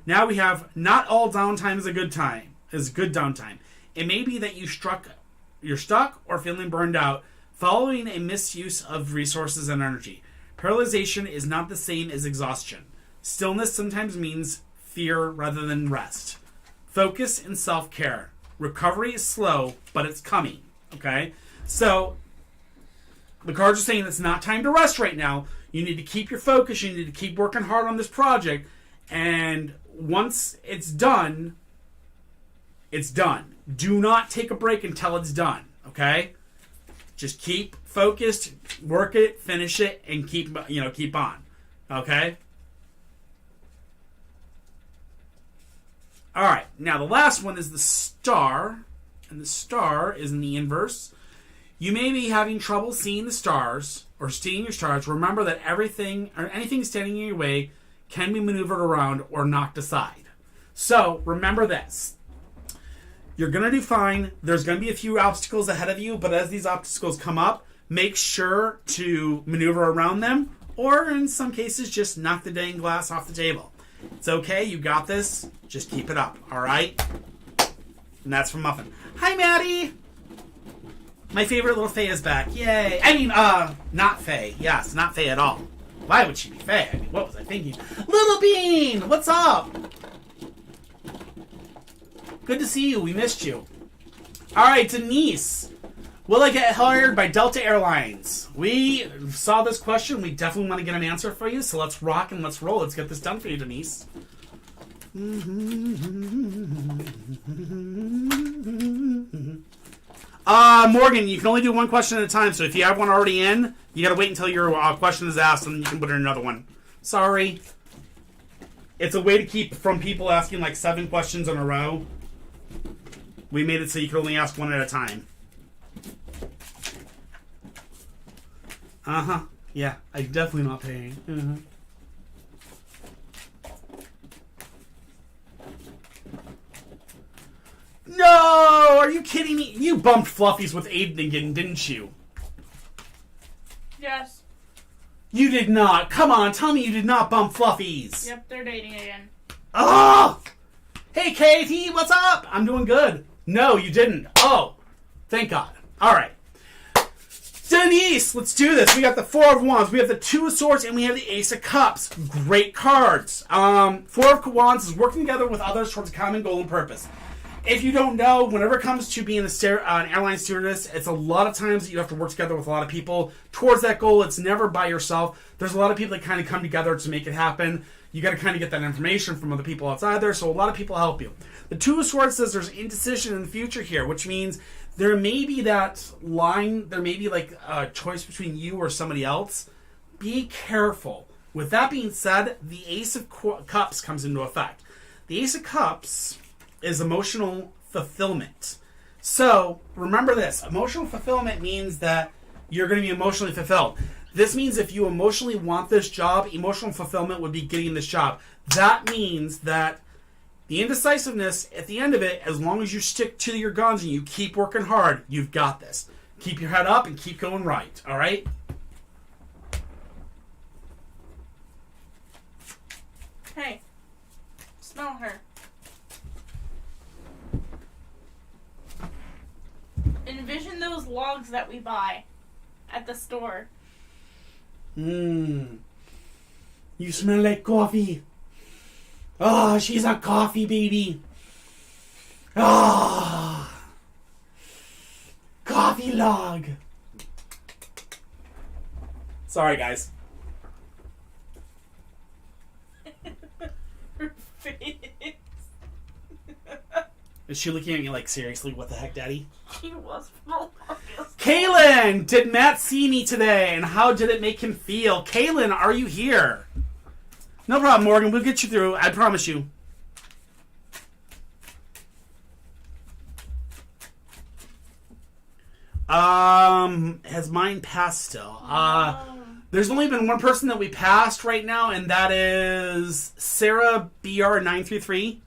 Now we have, not all downtime is a good time. Is good downtime. It may be that you're stuck or feeling burned out following a misuse of resources and energy. Paralyzation is not the same as exhaustion. Stillness sometimes means fear rather than rest. Focus and self-care. Recovery is slow, but it's coming. Okay? So, the cards are saying it's not time to rest right now. You need to keep your focus. You need to keep working hard on this project. And once it's done, it's done. Do not take a break until it's done. Okay? Just keep focused, work it, finish it, and keep on. Okay? All right. Now the last one is the Star, and the Star is in the inverse. You may be having trouble seeing the stars or seeing your stars. Remember that everything or anything standing in your way can be maneuvered around or knocked aside. So remember this. You're going to do fine. There's going to be a few obstacles ahead of you, but as these obstacles come up, make sure to maneuver around them, or in some cases, just knock the dang glass off the table. It's okay. You got this. Just keep it up. All right? And that's from Muffin. Hi, Maddie. My favorite little Faye is back. Yay. I mean, not Faye. Yes, not Faye at all. Why would she be Faye? I mean, what was I thinking? Little Bean, what's up? Good to see you. We missed you. All right, Denise. Will I get hired by Delta Airlines? We saw this question. We definitely want to get an answer for you. So let's rock and let's roll. Let's get this done for you, Denise. Morgan, you can only do one question at a time. So if you have one already in, you got to wait until your question is asked and then you can put in another one. Sorry. It's a way to keep from people asking like 7 questions in a row. We made it so you can only ask one at a time. Uh-huh. Yeah, I'm definitely not paying. Uh-huh. No! Are you kidding me? You bumped Fluffies with Aiden again, didn't you? Yes. You did not. Come on, tell me you did not bump Fluffies. Yep, they're dating again. Oh! Hey, Katie, what's up? I'm doing good. No, you didn't. Oh, thank God. All right. Denise, let's do this. We got the 4 of Wands, we have the 2 of Swords, and we have the Ace of Cups. Great cards. 4 of Wands is working together with others towards a common goal and purpose. If you don't know, whenever it comes to being an airline stewardess, it's a lot of times that you have to work together with a lot of people towards that goal. It's never by yourself. There's a lot of people that kind of come together to make it happen. You got to kind of get that information from other people outside there, so a lot of people help you. The 2 of Swords says there's indecision in the future here, which means there may be that line, there may be like a choice between you or somebody else. Be careful. With that being said, the Ace of Cups comes into effect. The Ace of Cups is emotional fulfillment. So, remember this. Emotional fulfillment means that you're going to be emotionally fulfilled. This means if you emotionally want this job, emotional fulfillment would be getting this job. That means that the indecisiveness, at the end of it, as long as you stick to your guns and you keep working hard, you've got this. Keep your head up and keep going right. All right? Hey, smell her. Envision those logs that we buy at the store. You smell like coffee. Oh, she's a coffee baby. Ah, coffee log. Sorry, guys. Her face. Is she looking at me like, seriously, what the heck, Daddy? She was hilarious. Kaylin, did Matt see me today, and how did it make him feel? Kaylin, are you here? No problem, Morgan. We'll get you through. I promise you. Has mine passed still? There's only been one person that we passed right now, and that is Sarah BR933.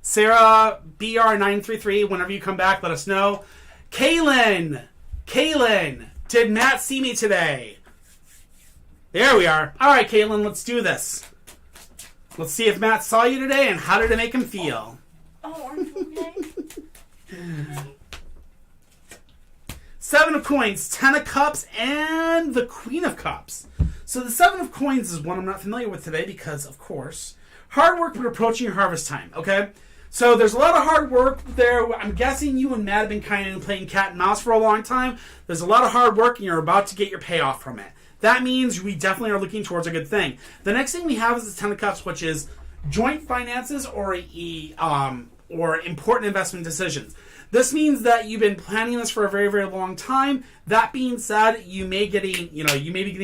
Sarah BR933. Whenever you come back, let us know. Kaylin, did Matt see me today? There we are. All right, Kaylin, let's do this. Let's see if Matt saw you today and how did it make him feel. Oh, are you okay? 7 of Coins, 10 of Cups, and the Queen of Cups. So the 7 of Coins is one I'm not familiar with today because, of course, hard work but approaching your harvest time, okay? So there's a lot of hard work there. I'm guessing you and Matt have been kind of playing cat and mouse for a long time. There's a lot of hard work and you're about to get your payoff from it. That means we definitely are looking towards a good thing. The next thing we have is the 10 of Cups, which is joint finances or important investment decisions. This means that you've been planning this for a very, very long time. That being said, you may be getting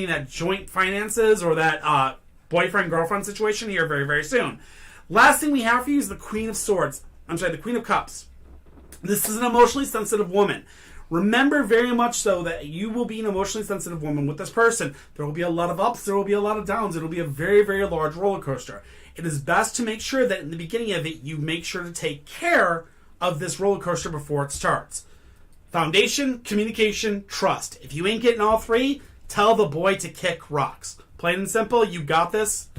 that joint finances or that boyfriend-girlfriend situation here very, very soon. Last thing we have for you is the Queen of Swords. The Queen of Cups. This is an emotionally sensitive woman. Remember very much so that you will be an emotionally sensitive woman with this person. There will be a lot of ups, there will be a lot of downs. It will be a very, very large roller coaster. It is best to make sure that in the beginning of it, you make sure to take care of this roller coaster before it starts. Foundation, communication, trust. If you ain't getting all 3, tell the boy to kick rocks. Plain and simple, you got this.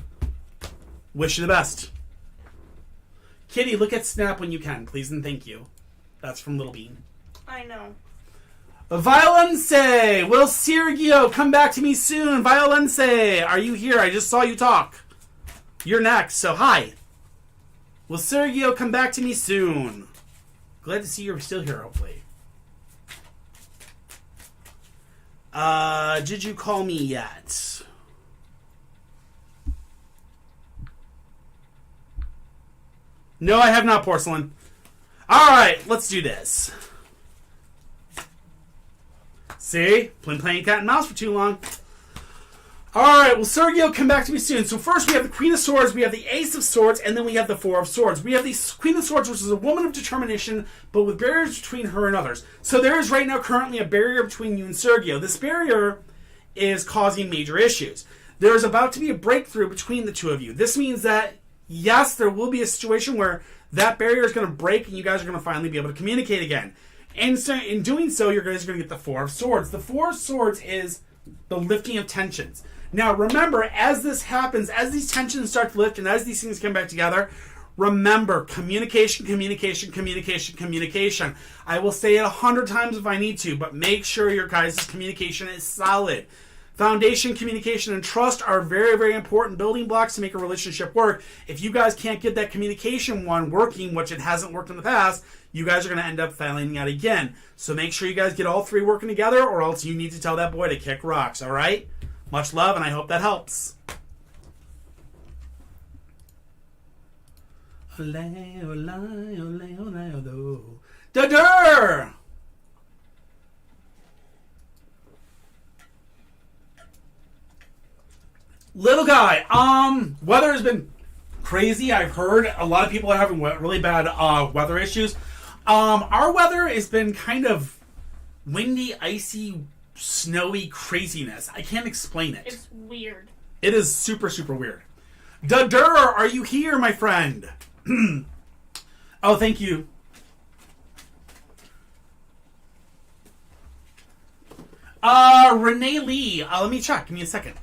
Wish you the best. Kitty, look at Snap when you can, please and thank you. That's from Little Bean. I know. Violence! Will Sergio come back to me soon? Violence! Are you here? I just saw you talk. You're next, so hi. Will Sergio come back to me soon? Glad to see you're still here, hopefully. Did you call me yet? No, I have not, Porcelain. Alright, let's do this. See? Been playing cat and mouse for too long. Alright, well, Sergio, come back to me soon. So first we have the Queen of Swords, we have the Ace of Swords, and then we have the Four of Swords. We have the Queen of Swords, which is a woman of determination, but with barriers between her and others. So there is right now currently a barrier between you and Sergio. This barrier is causing major issues. There is about to be a breakthrough between the two of you. This means that, yes, there will be a situation where that barrier is going to break and you guys are going to finally be able to communicate again. And so in doing so, you guys are going to get the Four of Swords. The Four of Swords is the lifting of tensions. Now, remember, as this happens, as these tensions start to lift and as these things come back together, remember, communication, communication, communication, communication. I will say it 100 times if I need to, but make sure your guys' communication is solid. Foundation, communication, and trust are very, very important building blocks to make a relationship work. If you guys can't get that communication one working, which it hasn't worked in the past, you guys are going to end up failing out again. So make sure you guys get all three working together, or else you need to tell that boy to kick rocks, all right? Much love, and I hope that helps. Da-dur! Little guy, weather has been crazy. I've heard a lot of people are having really bad weather issues. Our weather has been kind of windy, icy, snowy craziness. I can't explain it. It's weird. It is super, super weird. Dadur, are you here, my friend? Oh, thank you. Renee Lee. Let me check. Give me a second.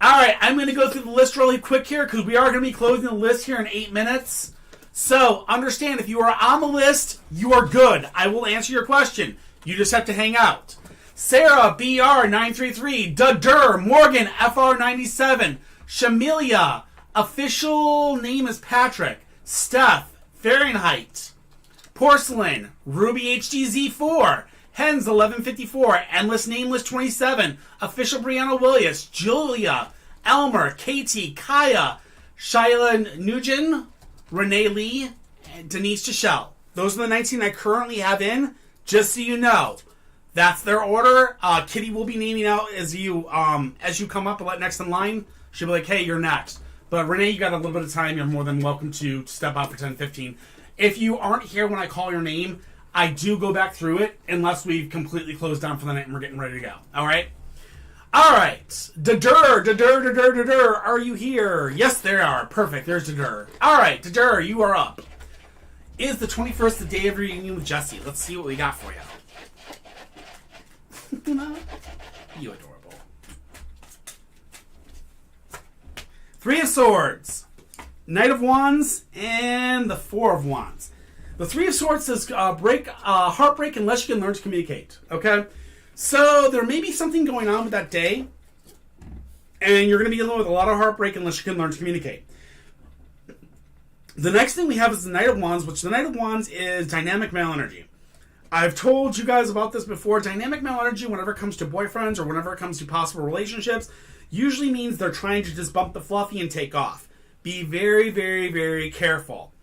Alright, I'm going to go through the list really quick here because we are going to be closing the list here in 8 minutes. So, understand, if you are on the list, you are good. I will answer your question. You just have to hang out. Sarah, BR933, Dadur, Morgan, FR97, Shamilia, official name is Patrick, Steph, Fahrenheit, Porcelain, Ruby HDZ4, Hens 1154, Endless Nameless 27, official Brianna Williams, Julia, Elmer, Katie, Kaya, Shyla Nugent, Renee Lee, and Denise Tichelle. Those are the 19 I currently have in, just so you know. That's their order. Kitty will be naming out as you come up next in line. She'll be like, hey, you're next. But Renee, you got a little bit of time. You're more than welcome to step out for 10-15. If you aren't here when I call your name, I do go back through it unless we've completely closed down for the night and we're getting ready to go. All right? All right. Dadur, are you here? Yes, there are. Perfect. There's Dadur. All right, Dadur, you are up. Is the 21st the day of reunion with Jesse? Let's see what we got for you. You adorable. Three of Swords, Knight of Wands, and the Four of Wands. The Three of Swords says heartbreak unless you can learn to communicate. Okay? So there may be something going on with that day, and you're going to be dealing with a lot of heartbreak unless you can learn to communicate. The next thing we have is the Knight of Wands, which the Knight of Wands is dynamic male energy. I've told you guys about this before. Dynamic male energy, whenever it comes to boyfriends or whenever it comes to possible relationships, usually means they're trying to just bump the fluffy and take off. Be very, very, very careful.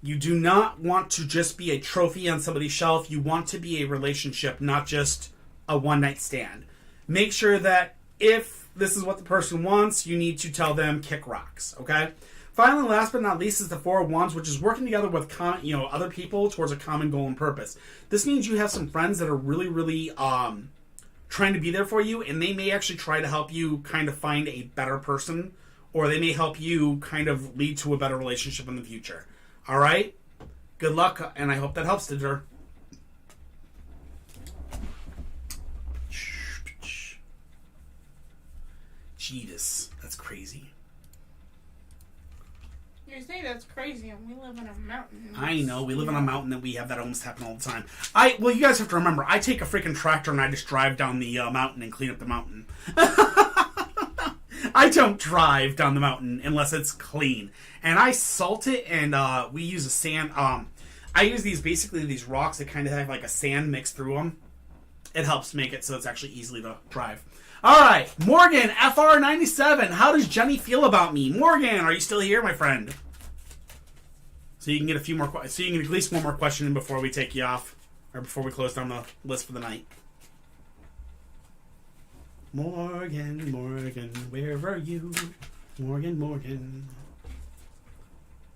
You do not want to just be a trophy on somebody's shelf. You want to be a relationship, not just a one-night stand. Make sure that if this is what the person wants, you need to tell them kick rocks, okay? Finally, last but not least, is the Four of Wands, which is working together with other people towards a common goal and purpose. This means you have some friends that are really, really trying to be there for you, and they may actually try to help you kind of find a better person, or they may help you kind of lead to a better relationship in the future. All right? Good luck, and I hope that helps, Dadur. Jesus, that's crazy. You say that's crazy, and we live in a mountain. I know, we live on a mountain and we have that almost happen all the time. Well, you guys have to remember, I take a freaking tractor and I just drive down the mountain and clean up the mountain. I don't drive down the mountain unless it's clean. And I salt it, and we use a sand. I use these rocks that kind of have like a sand mixed through them. It helps make it so it's actually easily to drive. All right, Morgan, FR97. How does Jenny feel about me? Morgan, are you still here, my friend? So you can get a few more. So you can get at least one more question in before we take you off, or before we close down the list for the night. Morgan, Morgan, where are you? Morgan, Morgan.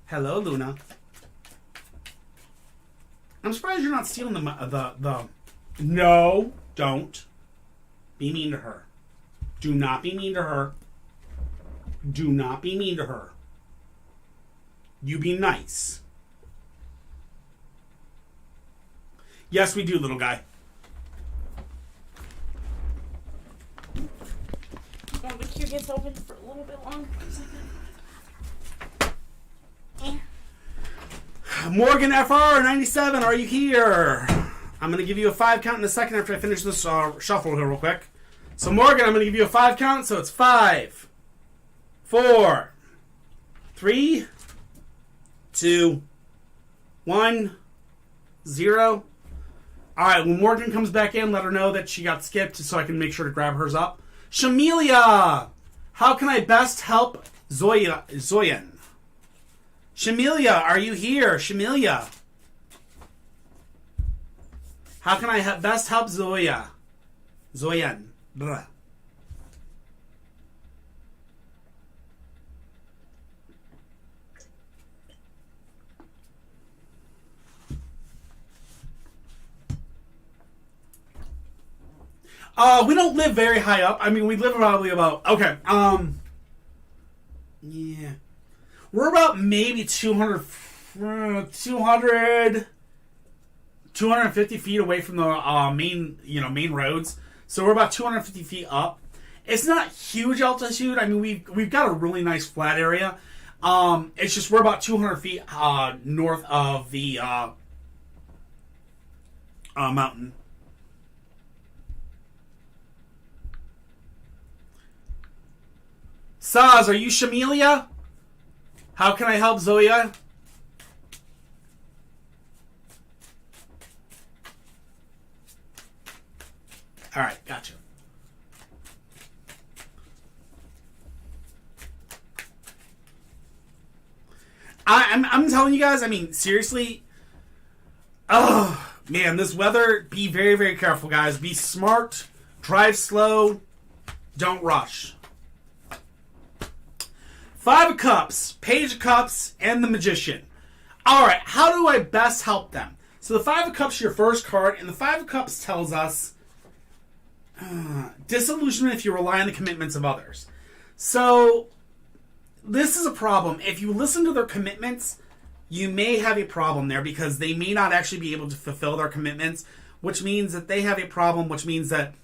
Hello, Luna. I'm surprised you're not stealing the. No, don't be mean to her. Do not be mean to her. Do not be mean to her. You be nice. Yes, we do, little guy. While the queue gets open for a little bit longer. Morgan FR97, are you here? I'm going to give you a 5 count in a second after I finish this shuffle here real quick. So Morgan, I'm going to give you a 5 count, so it's 5, 4, 3, 2, 1, 0. Alright, when Morgan comes back in, let her know that she got skipped so I can make sure to grab hers up. Shamelia! How can I best help Zoyan? Shamelia, are you here? Shamelia. How can I best help Zoyan? Blah. We don't live very high up. I mean, we live probably about... Okay, yeah. We're about maybe 250 feet away from the main roads. So we're about 250 feet up. It's not huge altitude. I mean, we've got a really nice flat area. It's just we're about 200 feet north of the mountain. Saz, are you Shamelia? How can I help Zoya? All right, gotcha. I'm telling you guys, I mean, seriously. Oh, man, this weather, be very, very careful, guys. Be smart, drive slow, don't rush. 5 of Cups, Page of Cups, and the Magician. Alright, how do I best help them? So the 5 of Cups is your first card, and the 5 of Cups tells us disillusionment if you rely on the commitments of others. So, this is a problem. If you listen to their commitments, you may have a problem there because they may not actually be able to fulfill their commitments, which means that they have a problem, which means that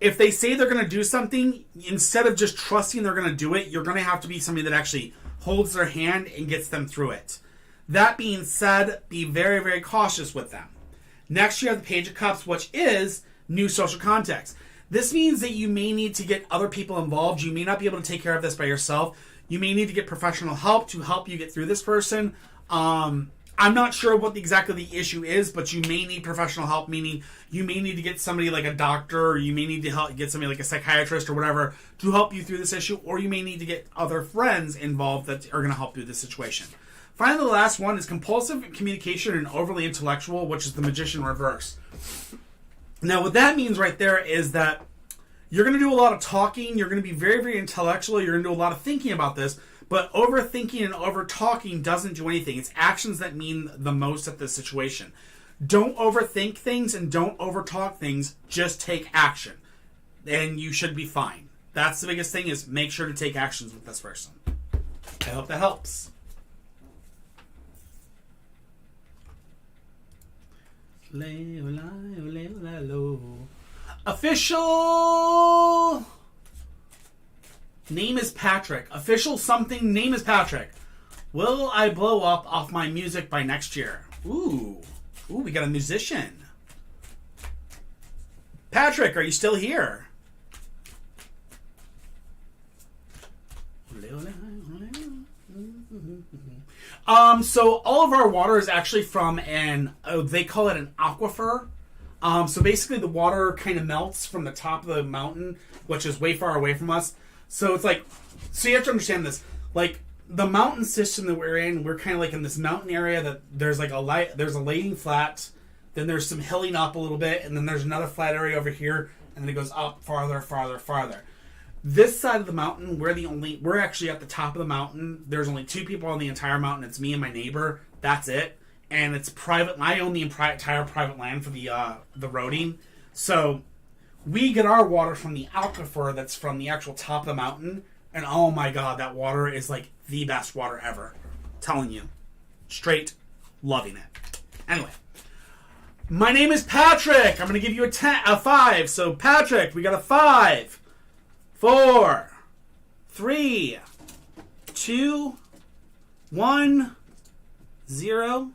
if they say they're going to do something, instead of just trusting they're going to do it, you're going to have to be somebody that actually holds their hand and gets them through it. That being said, be very, very cautious with them. Next, you have the Page of Cups, which is new social context. This means that you may need to get other people involved. You may not be able to take care of this by yourself. You may need to get professional help to help you get through this person. I'm not sure what exactly the issue is, but you may need professional help, meaning you may need to get somebody like a doctor, or you may need to get somebody like a psychiatrist or whatever to help you through this issue, or you may need to get other friends involved that are going to help you with this situation. Finally, the last one is compulsive communication and overly intellectual, which is the Magician reverse. Now, what that means right there is that you're going to do a lot of talking, you're going to be very, very intellectual, you're going to do a lot of thinking about this, but overthinking and over-talking doesn't do anything. It's actions that mean the most at this situation. Don't overthink things and don't overtalk things. Just take action. And you should be fine. That's the biggest thing, is make sure to take actions with this person. I hope that helps. Official Name is Patrick. Official something. Name is Patrick. Will I blow up off my music by next year? Ooh. Ooh, we got a musician. Patrick, are you still here? So all of our water is actually from they call it an aquifer. So basically the water kind of melts from the top of the mountain, which is way far away from us. So it's like, so you have to understand this. Like, the mountain system that we're in, we're kind of like in this mountain area that there's like there's a laying flat, then there's some hilling up a little bit, and then there's another flat area over here, and then it goes up farther, farther, farther. This side of the mountain, we're actually at the top of the mountain. There's only 2 people on the entire mountain. It's me and my neighbor. That's it. And it's private. I own the entire private land for the roading. So we get our water from the aquifer that's from the actual top of the mountain. And oh my God, that water is like the best water ever. Telling you. Straight loving it. Anyway. My name is Patrick. I'm going to give you a 5. So Patrick, we got a 5. 4, 3, 2, 1, 0.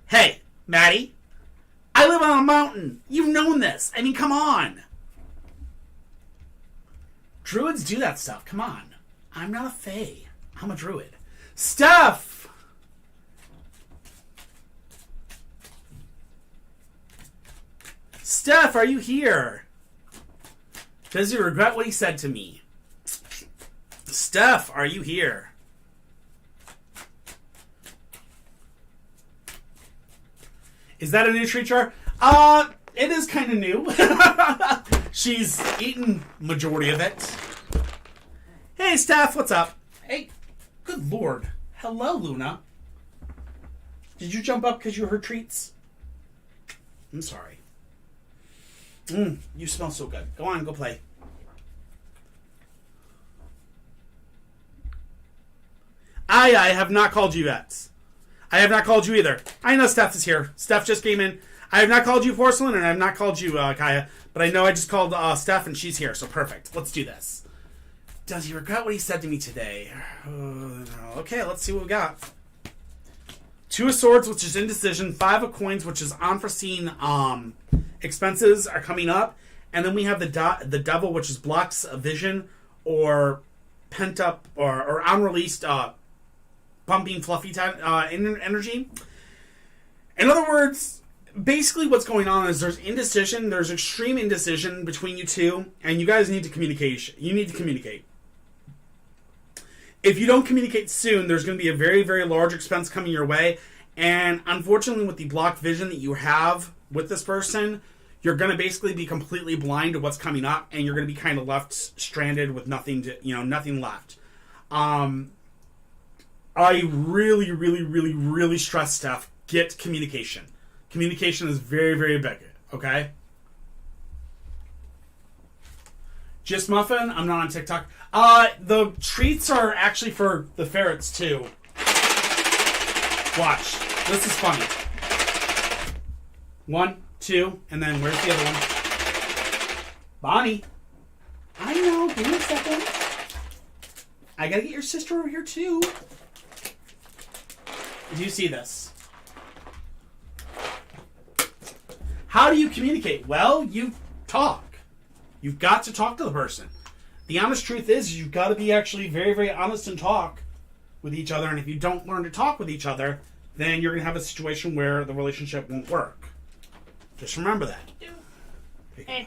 Hey, Maddie. I live on a mountain. You've known this. I mean, come on. Druids do that stuff. Come on. I'm not a fae. I'm a druid. Steph! Steph, are you here? Does he regret what he said to me? Steph, are you here? Is that a new treacher? It is kind of new. She's eaten majority of it. Hey, Steph, what's up? Hey, good lord. Hello, Luna. Did you jump up because you heard treats? I'm sorry. You smell so good. Go on, go play. I have not called you yet. I have not called you either. I know Steph is here. Steph just came in. I have not called you Porcelain, and I have not called you Kaya, but I know I just called Steph, and she's here, so perfect. Let's do this. Does he regret what he said to me today? Okay, let's see what we got. 2 of Swords, which is indecision. 5 of Coins, which is unforeseen expenses are coming up. And then we have the Devil, which is blocks a vision or pent up or unreleased pumping fluffy energy. In other words, basically what's going on is there's indecision, there's extreme indecision between you two, and you guys need to communicate. You need to communicate. If you don't communicate soon, there's going to be a very, very large expense coming your way. And unfortunately, with the blocked vision that you have with this person, you're going to basically be completely blind to what's coming up, and you're going to be kind of left stranded with nothing nothing left. I really, really, really, really stress stuff. Get communication. Communication is very, very big. Okay? Just Muffin, I'm not on TikTok. The treats are actually for the ferrets, too. Watch. This is funny. 1, 2, and then where's the other one? Bonnie. I know. Give me a second. I gotta get your sister over here, too. Do you see this? How do you communicate? Well, you talk. You've got to talk to the person. The honest truth is you've got to be actually very, very honest and talk with each other. And if you don't learn to talk with each other, then you're going to have a situation where the relationship won't work. Just remember that. Hey.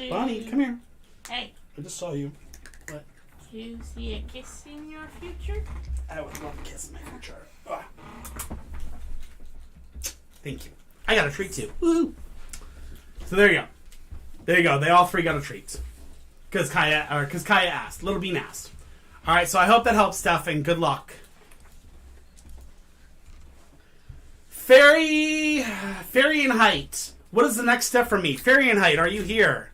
Bonnie, come here. Hey. I just saw you. What? Do you see a kiss in your future? I would love a kiss in my future. Ah. Thank you. I got a treat too. Woo! So there you go. There you go. They all 3 got a treat. Because Kaya asked. Little Bean asked. Alright, so I hope that helps, Steph, and good luck. Fairy in Height. What is the next step for me? Fairy in Height, are you here?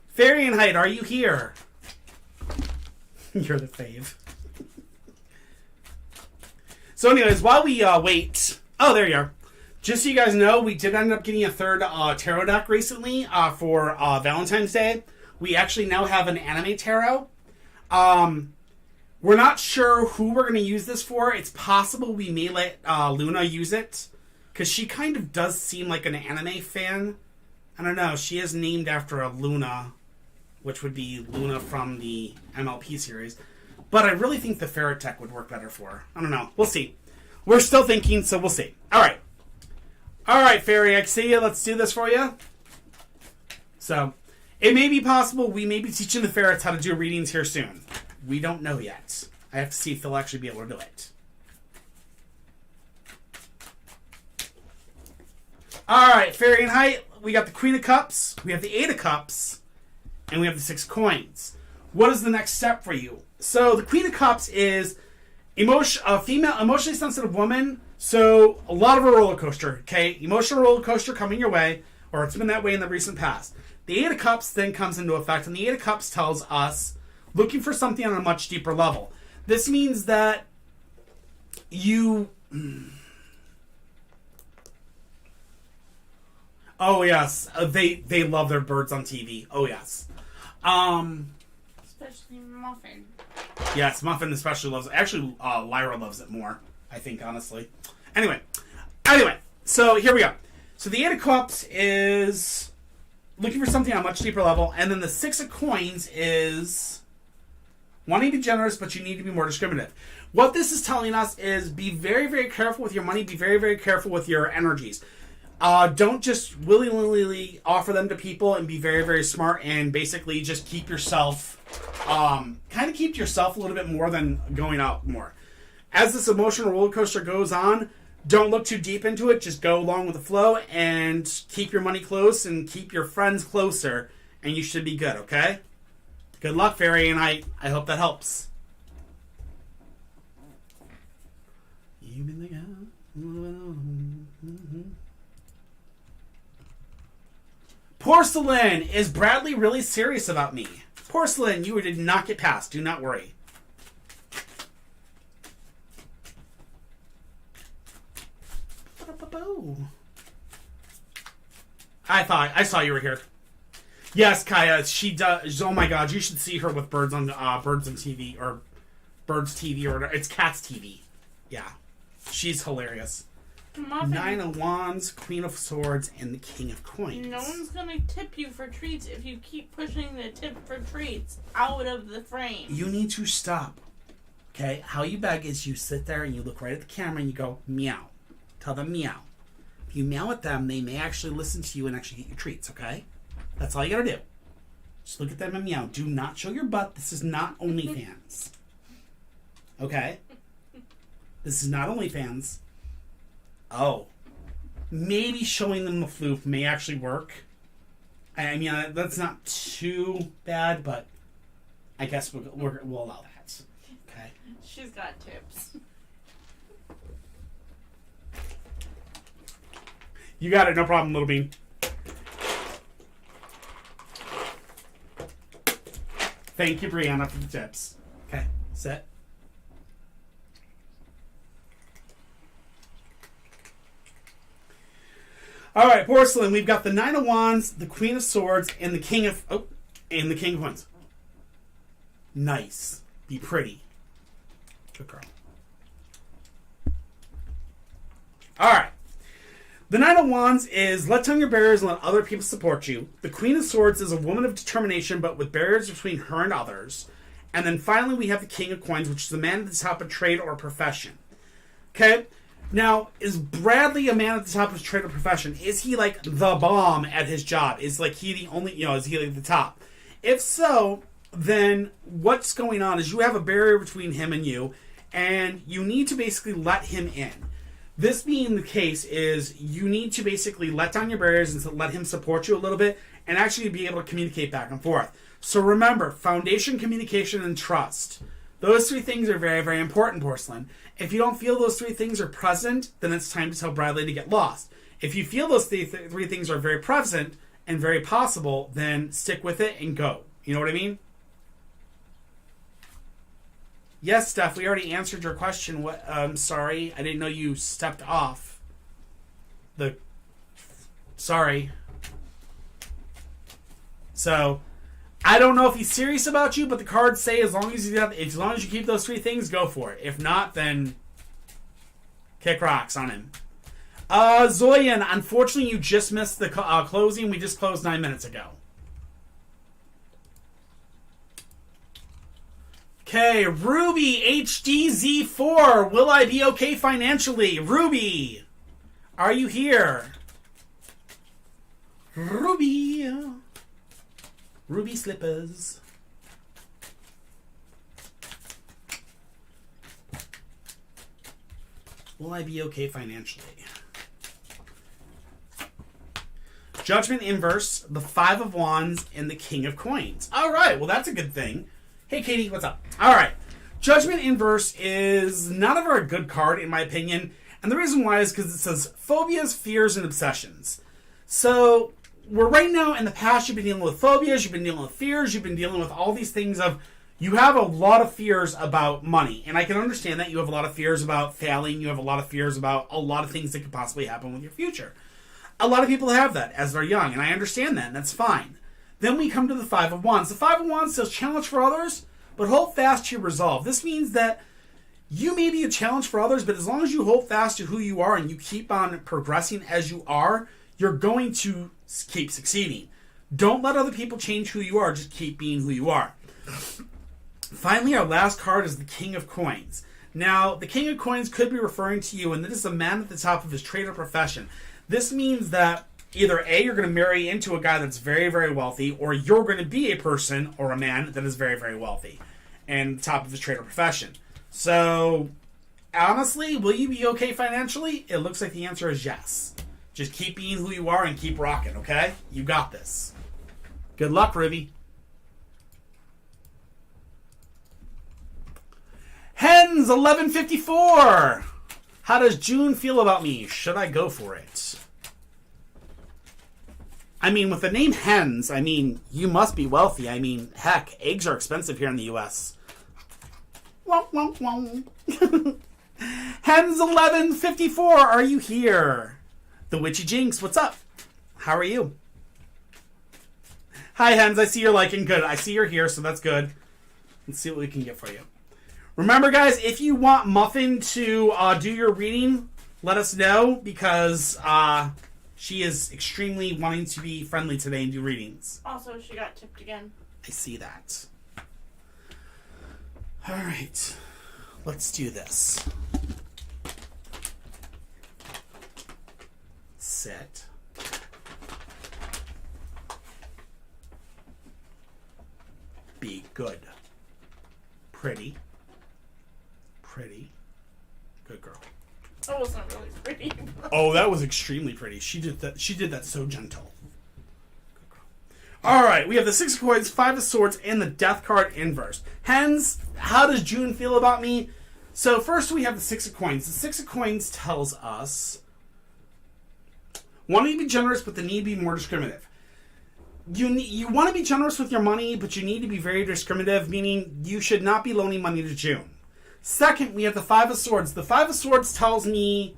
Fairy in Height, are you here? You're the fave. So anyways, while we wait... Oh, there you are. Just so you guys know, we did end up getting a third tarot deck recently for Valentine's Day. We actually now have an anime tarot. We're not sure who we're going to use this for. It's possible we may let Luna use it, because she kind of does seem like an anime fan. I don't know. She is named after a Luna, which would be Luna from the MLP series. But I really think the ferret tech would work better for her. I don't know. We'll see. We're still thinking, so we'll see. All right. All right, Fairy, I see you. Let's do this for you. So, it may be possible we may be teaching the ferrets how to do readings here soon. We don't know yet. I have to see if they'll actually be able to do it. All right, Fairy and Height. We got the Queen of Cups, we have the Eight of Cups, and we have the Six of Coins. What is the next step for you? So the Queen of Cups is a female, emotionally sensitive woman. So a lot of a roller coaster, okay? Emotional roller coaster coming your way, or it's been that way in the recent past. The Eight of Cups then comes into effect, and the Eight of Cups tells us looking for something on a much deeper level. This means that you... Oh, yes. They love their birds on TV. Oh, yes. Especially Muffin. Yes, Muffin especially loves it. Actually, Lyra loves it more, I think, honestly. Anyway, so here we go. So the Eight of Cups is looking for something on a much deeper level, and then the Six of Coins is wanting to be generous, but you need to be more discriminative. What this is telling us is be very, very careful with your money. Be very, very careful with your energies. Don't just willy-nilly offer them to people, and be very, very smart, and basically just keep yourself, keep yourself a little bit more than going out more. As this emotional roller coaster goes on, don't look too deep into it. Just go along with the flow and keep your money close and keep your friends closer, and you should be good, okay? Good luck, Fairy, and I hope that helps. You've been the guy. Porcelain, is Bradley really serious about me? Porcelain, you did not get past. Do not worry. I saw you were here. Yes, Kaya, she does. Oh my God, you should see her with birds on TV or Birds TV or it's Cats TV. Yeah, she's hilarious. Muffin. Nine of Wands, Queen of Swords, and the King of Coins. No one's gonna tip you for treats if you keep pushing the tip for treats out of the frame. You need to stop. Okay? How you beg is you sit there and you look right at the camera and you go, meow. Tell them meow. If you meow at them, they may actually listen to you and actually get your treats, okay? That's all you gotta do. Just look at them and meow. Do not show your butt. This is not OnlyFans. Okay? This is not OnlyFans. Oh. Maybe showing them the floof may actually work. I mean, that's not too bad, but I guess we'll allow that. Okay? She's got tips. You got it. No problem, Little Bean. Thank you, Brianna, for the tips. Okay, sit. All right, Porcelain. We've got the Nine of Wands, the Queen of Swords, and the King of Coins. Nice. Be pretty. Good girl. All right. The Nine of Wands is let down your barriers and let other people support you. The Queen of Swords is a woman of determination, but with barriers between her and others. And then finally, we have the King of Coins, which is the man at the top of trade or profession. Okay. Now, is Bradley a man at the top of his trade or profession? Is he like the bomb at his job? Is like he the only, is he like the top? If so, then what's going on is you have a barrier between him and you need to basically let him in. This being the case is you need to basically let down your barriers and to let him support you a little bit and actually be able to communicate back and forth. So remember, foundation, communication, and trust. Those three things are very, very important, Porcelain. If you don't feel those three things are present, then it's time to tell Bradley to get lost. If you feel those three things are very present and very possible, then stick with it and go. You know what I mean? Yes, Steph, we already answered your question. I'm sorry. I didn't know you stepped off. Sorry. So, I don't know if he's serious about you, but the cards say as long as you keep those 3 things, go for it. If not, then kick rocks on him. Zoyan, unfortunately, you just missed the closing. We just closed 9 minutes ago. Okay, Ruby HDZ4. Will I be okay financially? Ruby, are you here? Ruby slippers. Will I be okay financially? Judgment inverse, the 5 of Wands, and the King of Coins. All right, well, that's a good thing. Hey, Katie, what's up? All right. Judgment inverse is not a very good card, in my opinion. And the reason why is because it says phobias, fears, and obsessions. So, we're right now in the past, you've been dealing with phobias, you've been dealing with fears, you've been dealing with all these things of, you have a lot of fears about money. And I can understand that you have a lot of fears about failing, you have a lot of fears about a lot of things that could possibly happen with your future. A lot of people have that as they're young, and I understand that, and that's fine. Then we come to the 5 of Wands. The 5 of Wands says challenge for others, but hold fast to your resolve. This means that you may be a challenge for others, but as long as you hold fast to who you are and you keep on progressing as you are, you're going to keep succeeding. Don't let other people change who you are. Just keep being who you are. Finally, our last card is the King of Coins. Now, the King of Coins could be referring to you, and this is a man at the top of his trade or profession. This means that either A, you're going to marry into a guy that's very, very wealthy, or you're going to be a person or a man that is very, very wealthy and top of his trade or profession. So, honestly, will you be okay financially? It looks like the answer is yes. Just keep being who you are and keep rocking, okay? You got this. Good luck, Ruby. Hens 1154. How does June feel about me? Should I go for it? I mean, with the name Hens, I mean, you must be wealthy. I mean, heck, eggs are expensive here in the U.S. Womp, womp, womp. Hens 1154, are you here? The Witchy Jinx, what's up? How are you? Hi, Hens, I see you're liking. Good, I see you're here, so that's good. Let's see what we can get for you. Remember, guys, if you want Muffin to do your reading, let us know, because she is extremely wanting to be friendly today and do readings. Also, she got tipped again. I see that. All right. Let's do this. Sit. Be good. Pretty. Pretty. Good girl. That wasn't really pretty. Oh, that was extremely pretty. She did that so gentle. Good girl. All right, we have the 6 of Coins, 5 of Swords, and the Death card inverse. Hens, how does June feel about me? So first we have the 6 of Coins. The 6 of Coins tells us wanting to be generous, but the need to be more discriminative. You want to be generous with your money, but you need to be very discriminative, meaning you should not be loaning money to June. Second, we have the 5 of Swords. The 5 of Swords tells me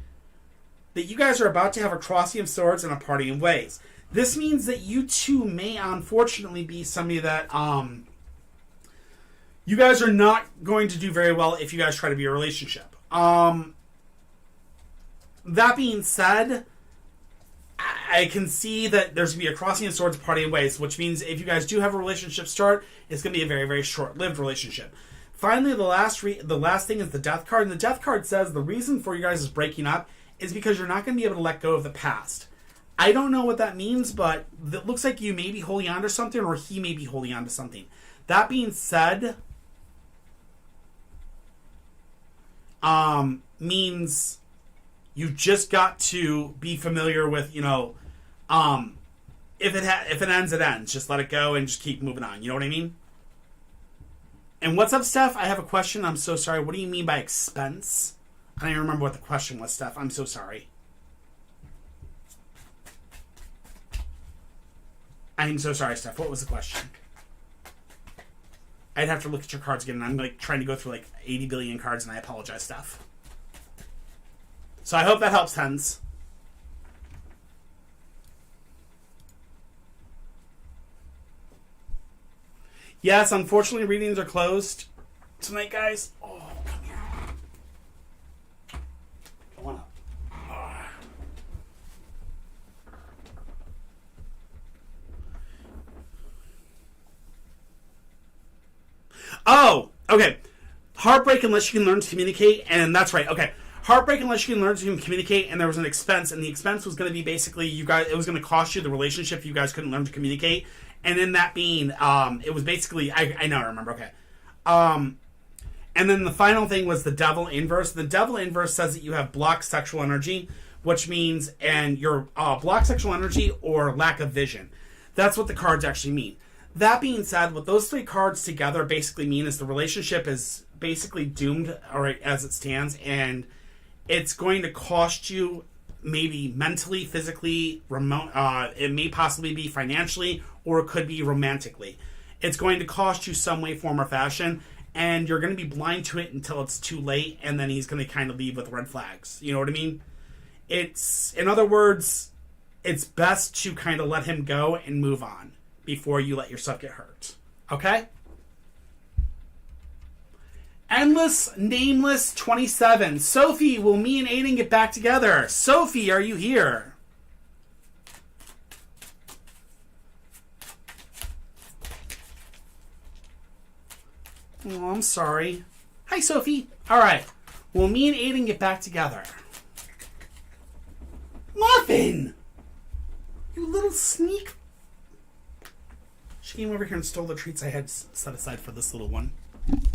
that you guys are about to have a crossing of swords and a parting of ways. This means that you two may unfortunately be somebody that you guys are not going to do very well if you guys try to be a relationship. That being said, I can see that there's going to be a crossing of swords, parting of ways, which means if you guys do have a relationship start, it's going to be a very, very short-lived relationship. Finally, the last thing is the Death card. And the Death card says the reason for you guys breaking up is because you're not going to be able to let go of the past. I don't know what that means, but it looks like you may be holding on to something, or he may be holding on to something. That being said, means you've just got to be familiar with, if it ends, it ends. Just let it go and just keep moving on. You know what I mean? And what's up, Steph? I have a question. I'm so sorry. What do you mean by expense? I don't even remember what the question was, Steph. I'm so sorry. I'm so sorry, Steph. What was the question? I'd have to look at your cards again, and I'm trying to go through 80 billion cards, and I apologize, Steph. So I hope that helps, Hens. Yes, unfortunately, readings are closed tonight, guys. Oh, come here. Come on up. Oh, okay. Heartbreak unless you can learn to communicate, and that's right. Okay, heartbreak unless you can learn to communicate, and there was an expense, and the expense was going to be basically you guys. It was going to cost you the relationship if you guys couldn't learn to communicate, and in that being, it was basically I know I remember. Okay, and then the final thing was the devil inverse. The devil inverse says that you have blocked sexual energy, which means and your blocked sexual energy or lack of vision. That's what the cards actually mean. That being said, what those three cards together basically mean is the relationship is basically doomed, all right, as it stands, and it's going to cost you maybe mentally, physically, it may possibly be financially, or it could be romantically. It's going to cost you some way, form, or fashion, and you're going to be blind to it until it's too late, and then he's going to kind of leave with red flags. You know what I mean? It's, in other words, it's best to kind of let him go and move on before you let yourself get hurt. Okay? Endless Nameless 27. Sophie, will me and Aiden get back together? Sophie, are you here? Oh, I'm sorry. Hi, Sophie. All right. Will me and Aiden get back together? Muffin! You little sneak. She came over here and stole the treats I had set aside for this little one.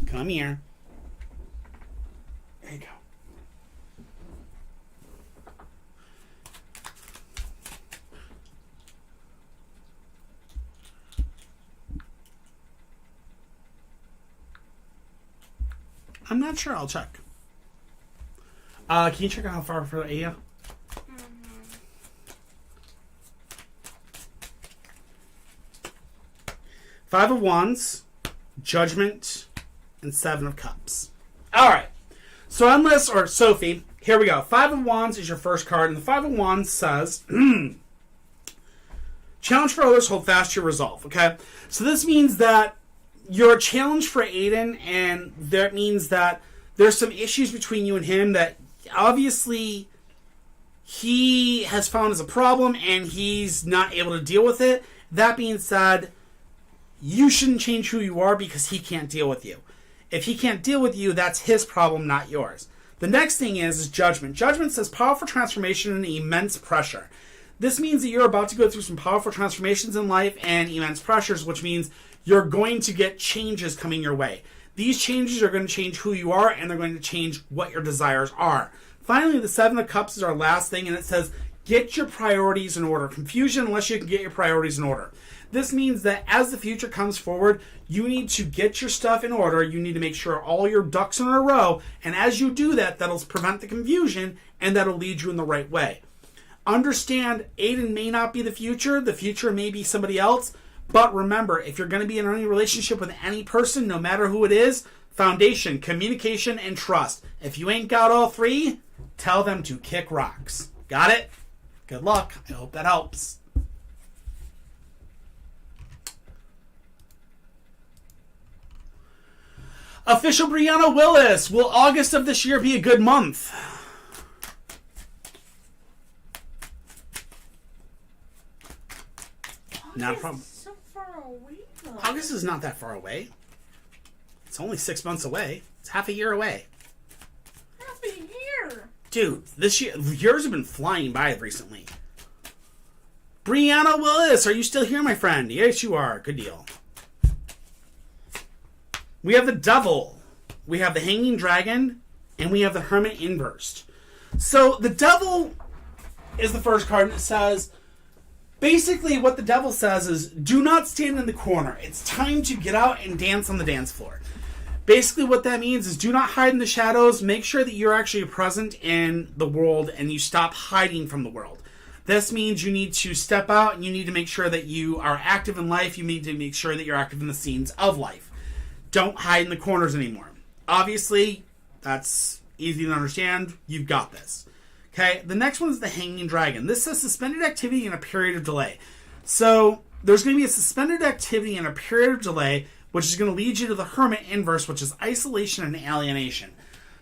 Come here. There you go. I'm not sure. I'll check. Can you check out how far for Aya? Five of Wands, Judgment, and Seven of Cups. All right. So unless, or Sophie, here we go. Five of Wands is your first card, and the Five of Wands says, challenge for others, hold fast to your resolve, okay? So this means that you're a challenge for Aiden, and that means that there's some issues between you and him that obviously he has found as a problem, and he's not able to deal with it. That being said, you shouldn't change who you are because he can't deal with you. If he can't deal with you, that's his problem, not yours. The next thing is judgment. Judgment says powerful transformation and immense pressure. This means that you're about to go through some powerful transformations in life and immense pressures, which means you're going to get changes coming your way. These changes are going to change who you are, and they're going to change what your desires are. Finally, the Seven of Cups is our last thing, and it says, get your priorities in order. Confusion unless you can get your priorities in order. This means that as the future comes forward, you need to get your stuff in order. You need to make sure all your ducks are in a row. And as you do that, that'll prevent the confusion and that'll lead you in the right way. Understand, Aiden may not be the future. The future may be somebody else. But remember, if you're going to be in any relationship with any person, no matter who it is, foundation, communication, and trust. If you ain't got all three, tell them to kick rocks. Got it? Good luck. I hope that helps. Official Brianna Willis. Will August of this year be a good month? Not a problem. So far away, though. August is not that far away. It's only 6 months away. It's half a year away. Half a year. Dude, this years have been flying by recently. Brianna Willis, are you still here, my friend? Yes, you are. Good deal. We have the Devil, we have the Hanging Dragon, and we have the Hermit inversed. So the Devil is the first card, and it says, basically what the Devil says is, do not stand in the corner. It's time to get out and dance on the dance floor. Basically what that means is do not hide in the shadows. Make sure that you're actually present in the world and you stop hiding from the world. This means you need to step out and you need to make sure that you are active in life. You need to make sure that you're active in the scenes of life. Don't hide in the corners anymore. Obviously, that's easy to understand. You've got this. Okay, the next one is the Hanging Dragon. This says suspended activity in a period of delay. So there's going to be a suspended activity in a period of delay, which is going to lead you to the Hermit inverse, which is isolation and alienation.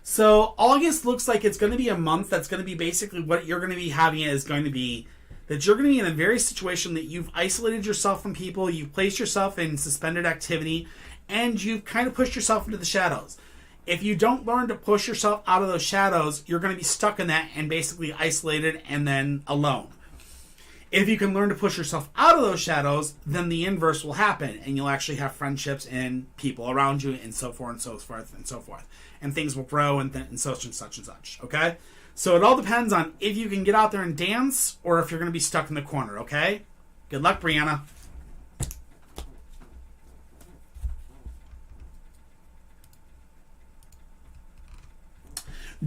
So August looks like it's going to be a month that's going to be basically what you're going to be having is going to be that you're going to be in a very situation that you've isolated yourself from people, you've placed yourself in suspended activity, and you've kind of pushed yourself into the shadows. If you don't learn to push yourself out of those shadows, you're going to be stuck in that and basically isolated and then alone. If you can learn to push yourself out of those shadows, then the inverse will happen, and you'll actually have friendships and people around you, and so forth and so forth and so forth. And things will grow and such and such and such, okay? So it all depends on if you can get out there and dance or if you're going to be stuck in the corner, okay? Good luck, Brianna.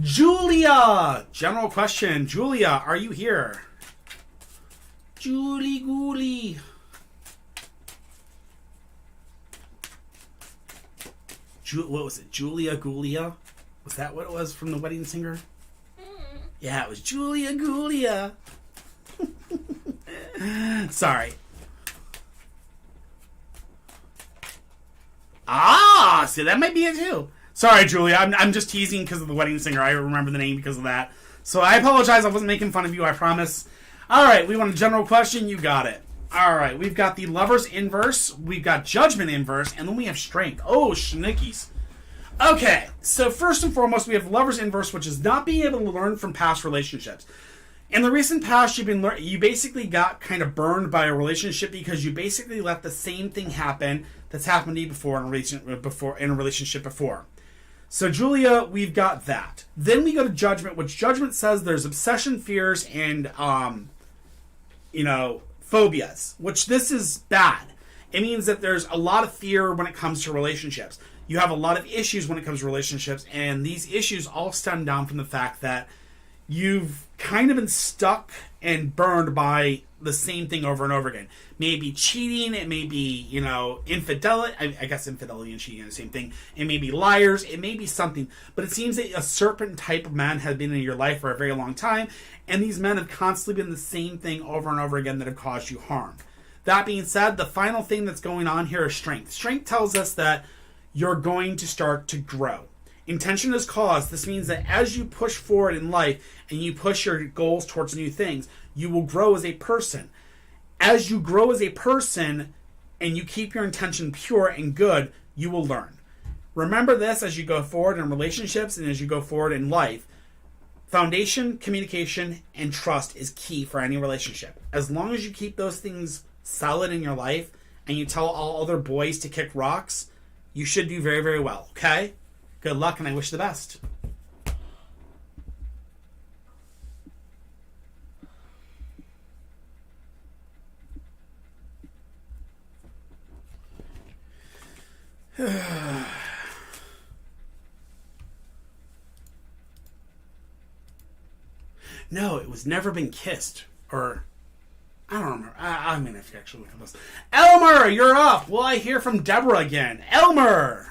Julia! General question. Julia, are you here? Julie Goolie. What was it? Julia Gulia? Was that what it was from The Wedding Singer? Yeah, it was Julia Gulia. Sorry. Ah, see, that might be it too. Sorry, Julia. I'm just teasing because of The Wedding Singer. I remember the name because of that. So I apologize. I wasn't making fun of you, I promise. All right, we want a general question. You got it. All right, we've got the Lover's inverse. We've got Judgment inverse. And then we have Strength. Oh, schnickies. Okay, so first and foremost, we have Lover's inverse, which is not being able to learn from past relationships. In the recent past, you basically got kind of burned by a relationship because you basically let the same thing happen that's happened to you before in a relationship before. So, Julia, we've got that. Then we go to Judgment, which Judgment says there's obsession, fears, and, phobias, which this is bad. It means that there's a lot of fear when it comes to relationships. You have a lot of issues when it comes to relationships, and these issues all stem down from the fact that you've kind of been stuck and burned by the same thing over and over again. Maybe cheating, it may be, infidelity. I guess infidelity and cheating are the same thing. It may be liars, it may be something. But it seems that a certain type of man has been in your life for a very long time, and these men have constantly been the same thing over and over again that have caused you harm. That being said, the final thing that's going on here is Strength. Strength tells us that you're going to start to grow. Intention is cause. This means that as you push forward in life and you push your goals towards new things, you will grow as a person. As you grow as a person and you keep your intention pure and good, you will learn. Remember this as you go forward in relationships and as you go forward in life. Foundation, communication, and trust is key for any relationship. As long as you keep those things solid in your life and you tell all other boys to kick rocks, you should do very, very well, okay? Good luck, and I wish the best. No, it was Never Been Kissed. Or, I don't remember. I'm going to have to actually look at this. Elmer, you're up. Will I hear from Deborah again? Elmer!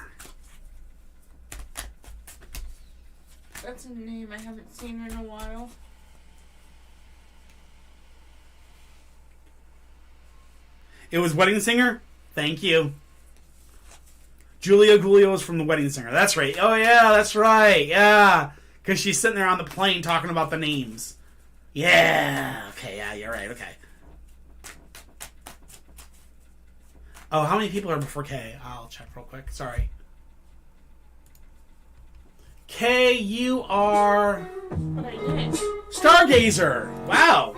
That's a name I haven't seen in a while. It was Wedding Singer? Thank you. Julia Gulia was from The Wedding Singer. That's right. Oh, yeah, that's right. Yeah. Because she's sitting there on the plane talking about the names. Yeah. Okay, yeah, you're right. Okay. Oh, how many people are before K? I'll check real quick. Sorry. K, you are... But I did. Stargazer. Wow.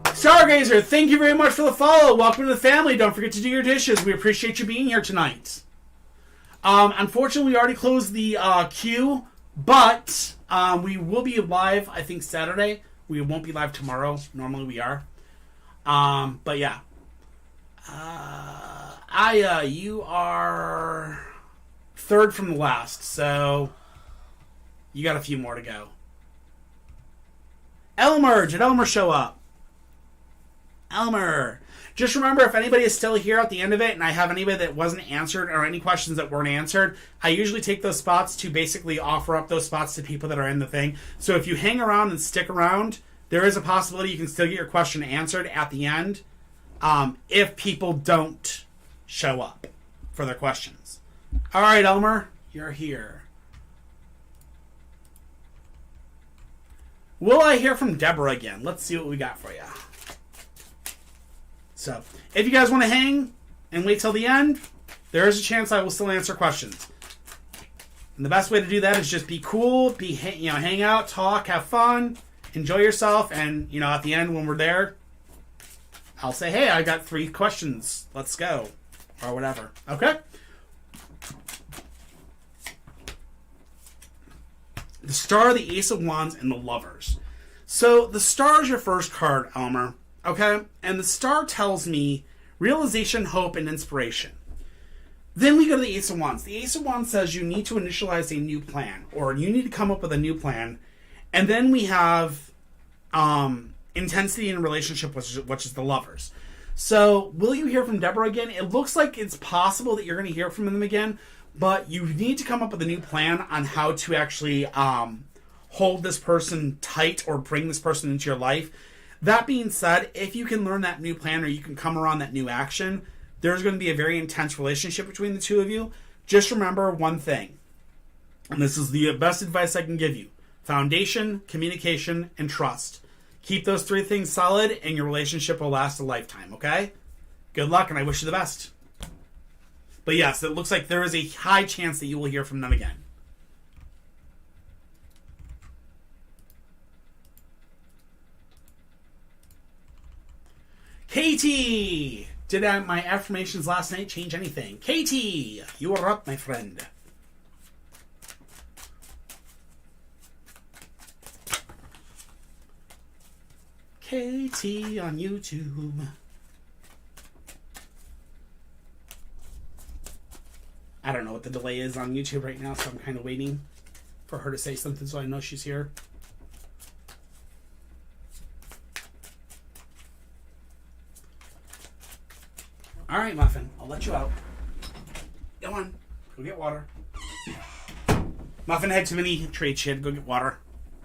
Stargazer, thank you very much for the follow. Welcome to the family. Don't forget to do your dishes. We appreciate you being here tonight. Unfortunately, we already closed the queue, but we will be live, I think, Saturday. We won't be live tomorrow. Normally we are. But yeah. Aya, you are third from the last, so you got a few more to go. Elmer, did Elmer show up? Elmer. Just remember, if anybody is still here at the end of it and I have anybody that wasn't answered or any questions that weren't answered, I usually take those spots to basically offer up those spots to people that are in the thing. So if you hang around and stick around, there is a possibility you can still get your question answered at the end if people don't show up for their questions. All right, Elmer, you're here. Will I hear from Deborah again? Let's see what we got for you. So, if you guys want to hang and wait till the end, there is a chance I will still answer questions. And the best way to do that is just be cool, hang out, talk, have fun, enjoy yourself, and at the end when we're there, I'll say, hey, I got 3 questions. Let's go. Or whatever. Okay? The Star, the Ace of Wands, and the Lovers. So, the Star is your first card, Elmer. Okay? And the Star tells me realization, hope, and inspiration. Then we go to the Ace of Wands. The Ace of Wands says you need to initialize a new plan, or you need to come up with a new plan. And then we have intensity in a relationship, which is the Lovers. So, will you hear from Deborah again? It looks like it's possible that you're going to hear from them again, but you need to come up with a new plan on how to actually hold this person tight or bring this person into your life. That being said, if you can learn that new plan or you can come around that new action, there's going to be a very intense relationship between the two of you. Just remember one thing, and this is the best advice I can give you. Foundation, communication, and trust. Keep those 3 things solid, and your relationship will last a lifetime, okay? Good luck, and I wish you the best. But yes, it looks like there is a high chance that you will hear from them again. Katie! Did my affirmations last night change anything? Katie! You are up, my friend. Katie on YouTube. I don't know what the delay is on YouTube right now, so I'm kind of waiting for her to say something so I know she's here. All right, Muffin, I'll let you out. Come on, go get water. Muffin had too many treats. She had to go get water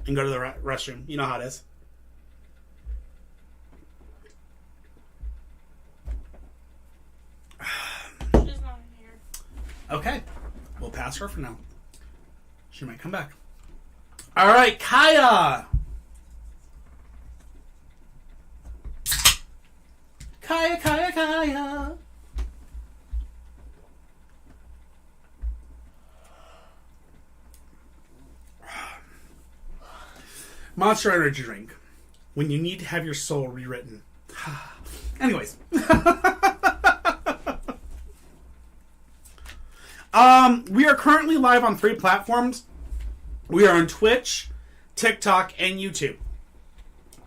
and go to the restroom. You know how it is. She's not here. Okay, we'll pass her for now. She might come back. All right, Kaya. Kaya. Monster Energy drink. When you need to have your soul rewritten. Anyways. We are currently live on 3 platforms. We are on Twitch, TikTok, and YouTube.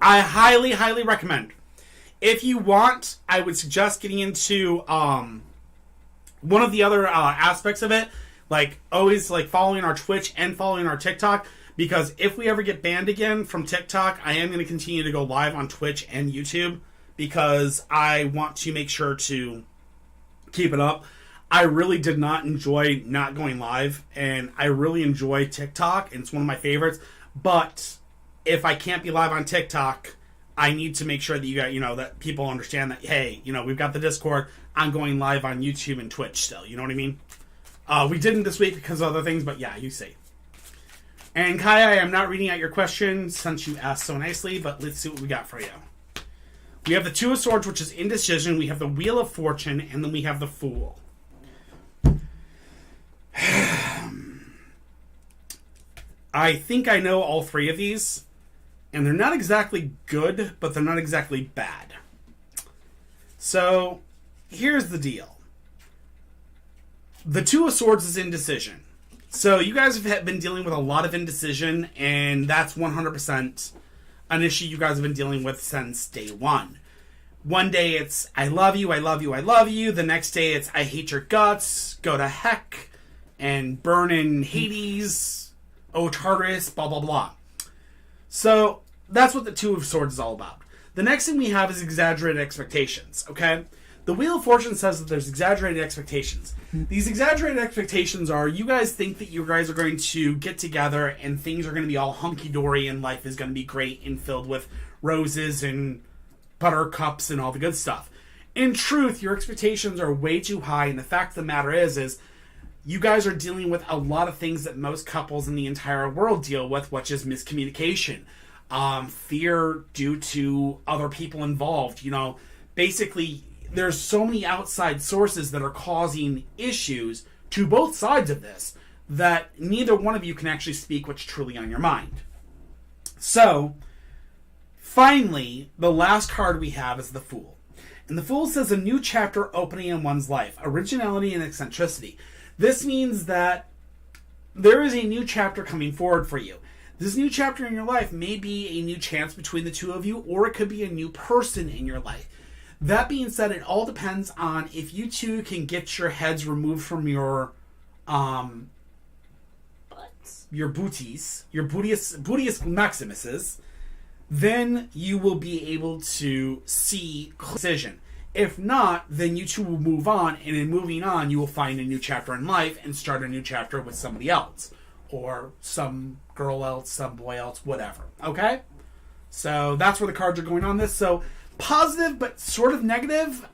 I highly, highly recommend. If you want, I would suggest getting into one of the other aspects of it, like always like following our Twitch and following our TikTok, because if we ever get banned again from TikTok, I am going to continue to go live on Twitch and YouTube because I want to make sure to keep it up. I really did not enjoy not going live, and I really enjoy TikTok, and it's one of my favorites, but if I can't be live on TikTok, I need to make sure that you got, that people understand that, hey, we've got the Discord. I'm going live on YouTube and Twitch still. You know what I mean? We didn't this week because of other things, but yeah, you see. And Kaya, I am not reading out your question since you asked so nicely, but let's see what we got for you. We have the Two of Swords, which is indecision. We have the Wheel of Fortune, and then we have the Fool. I think I know all 3 of these. And they're not exactly good, but they're not exactly bad. So, here's the deal. The Two of Swords is indecision. So, you guys have been dealing with a lot of indecision, and that's 100% an issue you guys have been dealing with since day one. One day it's, I love you, I love you, I love you. The next day it's, I hate your guts, go to heck, and burn in Hades, oh Tartarus, blah, blah, blah. So, that's what the Two of Swords is all about. The next thing we have is exaggerated expectations, okay? The Wheel of Fortune says that there's exaggerated expectations. These exaggerated expectations are, you guys think that you guys are going to get together and things are going to be all hunky-dory and life is going to be great and filled with roses and buttercups and all the good stuff. In truth, your expectations are way too high, and the fact of the matter is you guys are dealing with a lot of things that most couples in the entire world deal with, which is miscommunication, fear due to other people involved. Basically, there's so many outside sources that are causing issues to both sides of this that neither one of you can actually speak what's truly on your mind. So, finally, the last card we have is the Fool. And the Fool says a new chapter opening in one's life, originality and eccentricity. This means that there is a new chapter coming forward for you. This new chapter in your life may be a new chance between the two of you, or it could be a new person in your life. That being said, it all depends on if you two can get your heads removed from your booties, your bootius maximuses, then you will be able to see decision. If not, then you two will move on, and in moving on, you will find a new chapter in life and start a new chapter with somebody else. Or some girl else, some boy else, whatever. Okay? So that's where the cards are going on this. So positive, but sort of negative.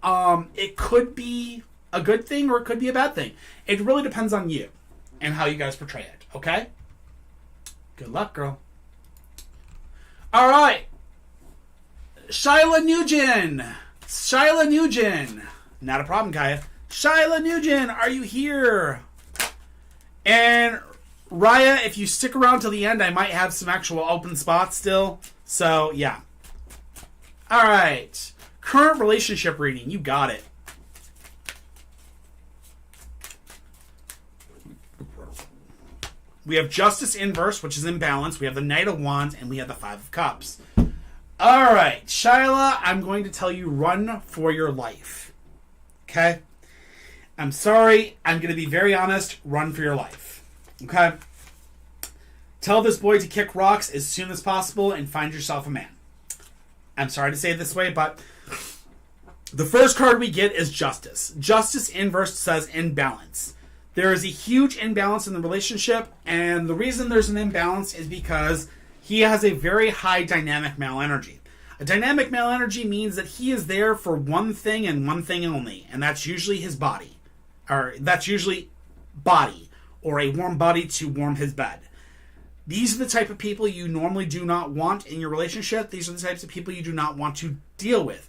It could be a good thing or it could be a bad thing. It really depends on you and how you guys portray it. Okay? Good luck, girl. All right. Shyla Nugent. Not a problem, Kaya. Shyla Nugent, are you here? And Raya, if you stick around till the end, I might have some actual open spots still. So, yeah. All right. Current relationship reading. You got it. We have Justice inverse, which is imbalance. We have the Knight of Wands, and we have the Five of Cups. All right, Shyla, I'm going to tell you, run for your life. Okay? I'm sorry. I'm going to be very honest. Run for your life. Okay? Tell this boy to kick rocks as soon as possible and find yourself a man. I'm sorry to say it this way, but the first card we get is Justice. Justice inverse says imbalance. There is a huge imbalance in the relationship, and the reason there's an imbalance is because he has a very high dynamic male energy. A dynamic male energy means that he is there for one thing and one thing only, and that's usually his body. Or that's usually body, or a warm body to warm his bed. These are the type of people you normally do not want in your relationship. These are the types of people you do not want to deal with.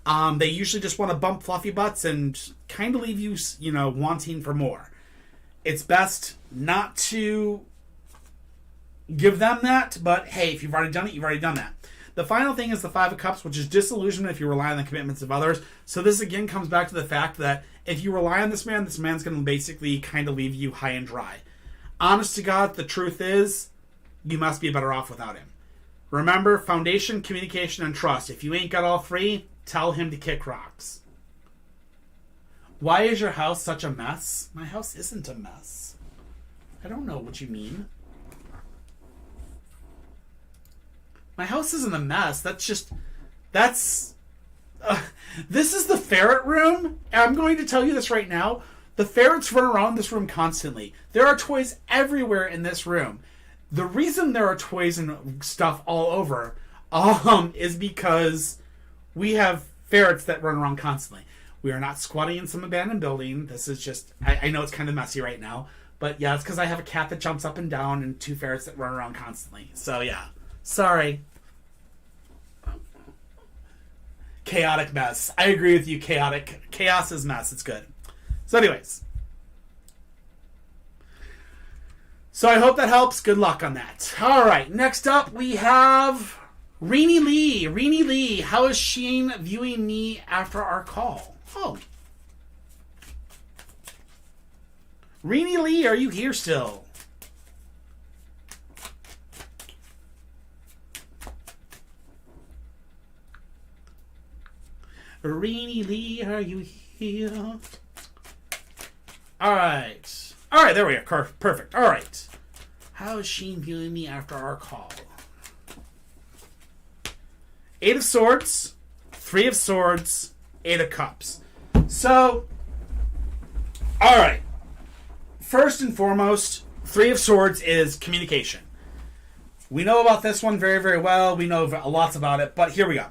They usually just want to bump fluffy butts and kind of leave you, wanting for more. It's best not to give them that, but hey, if you've already done it, you've already done that. The final thing is the Five of Cups, which is disillusionment if you rely on the commitments of others. So this again comes back to the fact that if you rely on this man's going to basically kind of leave you high and dry. Honest to God, the truth is, you must be better off without him. Remember, foundation, communication, and trust. If you ain't got all three, tell him to kick rocks. Why is your house such a mess? My house isn't a mess. I don't know what you mean. My house isn't a mess. This is the ferret room. I'm going to tell you this right now. The ferrets run around this room constantly. There are toys everywhere in this room. The reason there are toys and stuff all over is because we have ferrets that run around constantly. We are not squatting in some abandoned building. This is just... I know it's kind of messy right now. But yeah, it's because I have a cat that jumps up and down and two ferrets that run around constantly. So yeah. Sorry. Chaotic mess. I agree with you, chaotic. Chaos is mess. It's good. So anyways. So I hope that helps. Good luck on that. All right. Next up, we have Reenie Lee. Reenie Lee, how is Sheen viewing me after our call? Oh. Reenie Lee, are you here still? Reenie Lee, are you here? All right. All right, there we are. Perfect. All right. How is Sheen viewing me after our call? Eight of Swords, Three of Swords, Eight of Cups. So, all right. First and foremost, Three of Swords is communication. We know about this one very, very well. We know lots about it, but here we go.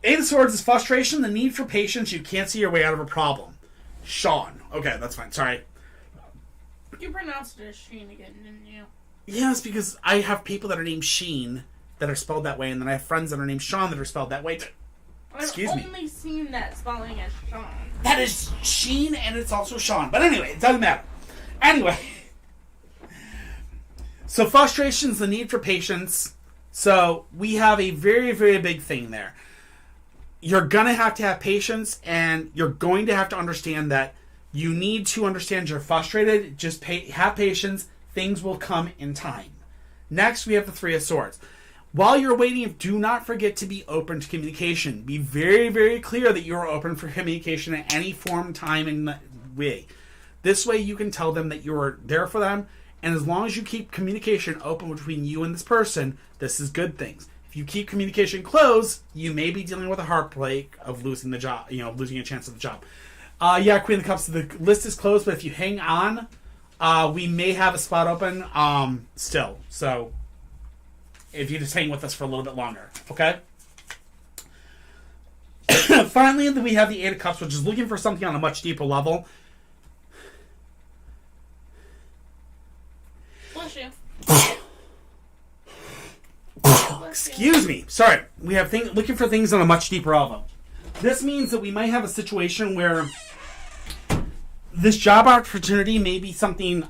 Eight of Swords is frustration, the need for patience. You can't see your way out of a problem. Sean. Okay, that's fine. Sorry. You pronounced it as Sheen again, didn't you? Yes, because I have people that are named Sheen that are spelled that way, and then I have friends that are named Sean that are spelled that way. Excuse me. I've only seen that spelling as Sean. That is Sheen, and it's also Sean. But anyway, it doesn't matter. Anyway. So frustration is the need for patience. So we have a very, very big thing there. You're going to have patience, and you're going to have to understand that you need to understand you're frustrated. Just have patience. Things will come in time. Next, we have the Three of Swords. While you're waiting, do not forget to be open to communication. Be very, very clear that you are open for communication at any form, time, and way. This way you can tell them that you are there for them, and as long as you keep communication open between you and this person, this is good things. If you keep communication closed, you may be dealing with a heartbreak of losing the job, losing a chance at the job. Queen of Cups, the list is closed, but if you hang on, we may have a spot open still. So if you just hang with us for a little bit longer, okay? Finally, we have the Eight of Cups, which is looking for something on a much deeper level. Bless you. Excuse me. Sorry. We have looking for things on a much deeper level. This means that we might have a situation where this job opportunity may be something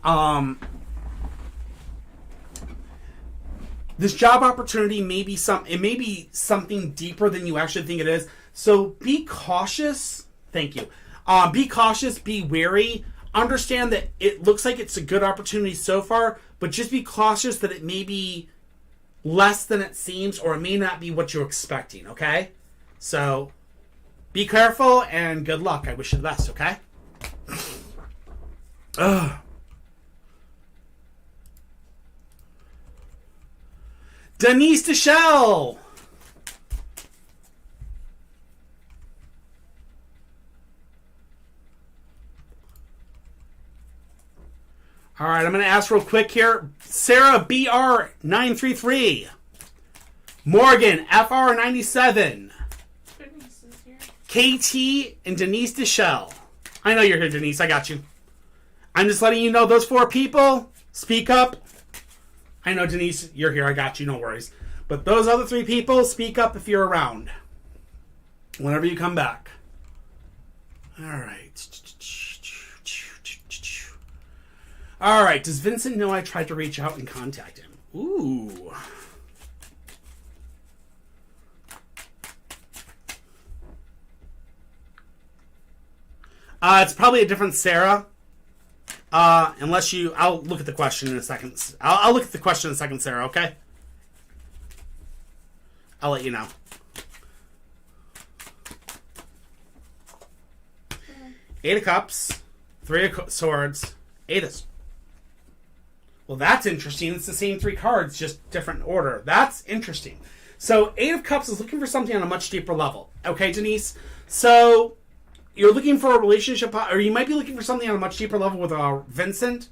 this job opportunity may be something deeper than you actually think it is. So be cautious. Thank you. Be cautious, be wary. Understand that it looks like it's a good opportunity so far, but just be cautious that it may be less than it seems, or it may not be what you're expecting, okay? So be careful and good luck. I wish you the best, okay? Ugh. Denise DeShell. All right, I'm going to ask real quick here. Sarah BR933. Morgan FR97. Denise is here. KT and Denise DeShell. I know you're here, Denise. I got you. I'm just letting you know those four people. Speak up. I know, Denise, you're here. I got you. No worries. But those other three people, speak up if you're around. Whenever you come back. All right. All right. Does Vincent know I tried to reach out and contact him? Ooh. It's probably a different Sarah. Unless you... I'll look at the question in a second. I'll look at the question in a second, Sarah, okay? I'll let you know. Eight of Cups. Three of Swords. Eight of... Well, that's interesting. It's the same three cards, just different order. That's interesting. So, Eight of Cups is looking for something on a much deeper level. Okay, Denise? So... You're looking for a relationship, or you might be looking for something on a much deeper level with Vincent.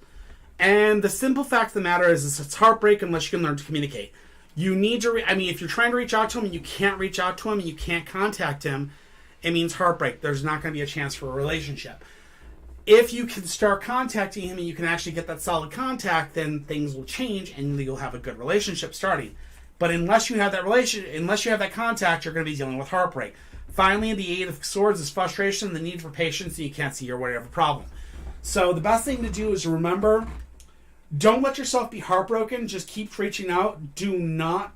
And the simple fact of the matter is it's heartbreak unless you can learn to communicate. You need to, if you're trying to reach out to him and you can't reach out to him and you can't contact him, it means heartbreak. There's not going to be a chance for a relationship. If you can start contacting him and you can actually get that solid contact, then things will change and you'll have a good relationship starting. But unless you have that contact, you're going to be dealing with heartbreak. Finally, the Eight of Swords is frustration, the need for patience, and you can't see your way out of a problem. So the best thing to do is remember, don't let yourself be heartbroken. Just keep reaching out. Don't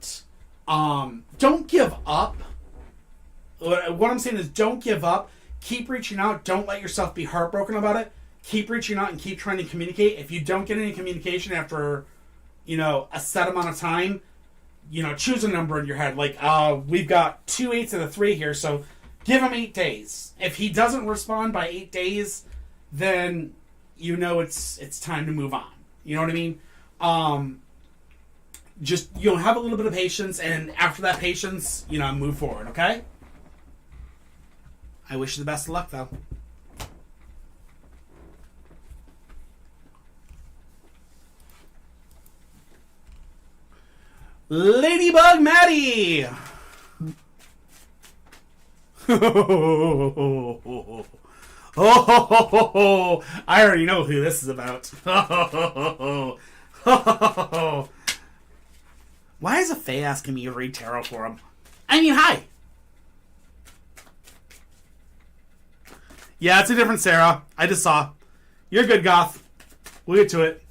give up. What I'm saying is don't give up. Keep reaching out. Don't let yourself be heartbroken about it. Keep reaching out and keep trying to communicate. If you don't get any communication after, a set amount of time, choose a number in your head. Like, we've got 2 8s and a 3 here, so give him 8 days. If he doesn't respond by 8 days, then it's time to move on. You know what I mean? Just, have a little bit of patience, and after that patience, move forward, okay? I wish you the best of luck, though. Ladybug Maddie! Oh, ho, ho, ho, ho. I already know who this is about. Oh, ho, ho, ho, ho. Ho, ho, ho, ho. Why is a Fae asking me to read tarot for him? I mean, hi. Yeah, it's a different Sarah. I just saw. You're good, Goth. We'll get to it.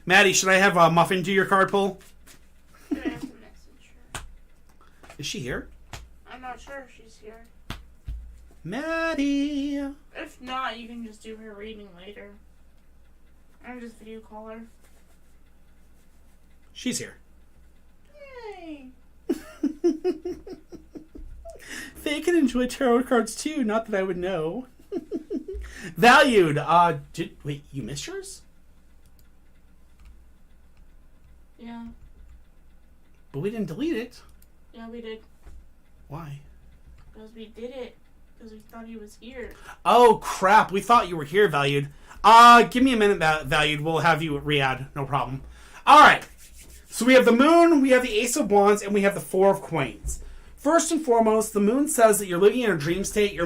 Maddie, should I have a muffin do your card pull? Can I have the message her? Is she here? I'm not sure if she's here. Maddie. If not, you can just do her reading later. Or just video call her. She's here. Yay! They can enjoy tarot cards too, not that I would know. Valued. Wait, you missed yours? Yeah. But we didn't delete it. Yeah, we did. Why? Because we did it. Because we thought he was here. Oh, crap. We thought you were here, Valued. Give me a minute, Valued. We'll have you re-add. No problem. All right. So we have the Moon, we have the Ace of Wands, and we have the Four of Coins. First and foremost, the Moon says that you're living in a dream state.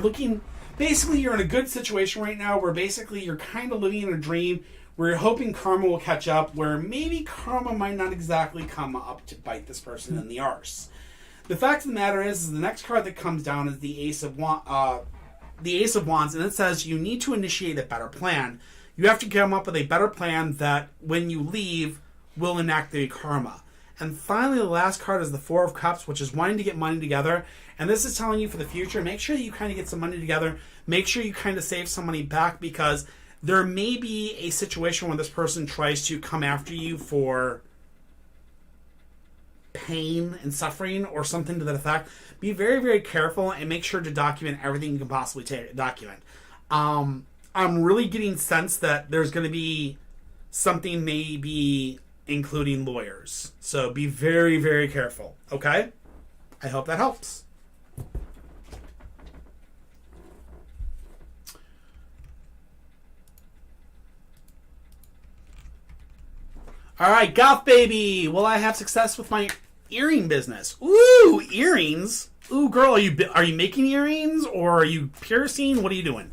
Basically, you're in a good situation right now where basically you're kind of living in a dream where you're hoping karma will catch up, where maybe karma might not exactly come up to bite this person in the arse. The fact of the matter is the next card that comes down is the Ace of Wands, and it says you need to initiate a better plan. You have to come up with a better plan that when you leave will enact the karma. And finally, the last card is the Four of Cups, which is wanting to get money together. And this is telling you for the future, make sure that you kind of get some money together. Make sure you kind of save some money back, because there may be a situation where this person tries to come after you for pain and suffering or something to that effect. Be very, very careful and make sure to document everything you can possibly document. I'm really getting sense that there's going to be something maybe including lawyers. So be very, very careful. Okay? I hope that helps. All right, Goth Baby. Will I have success with my earring business? Ooh, earrings. Ooh, girl, are you making earrings or are you piercing? What are you doing?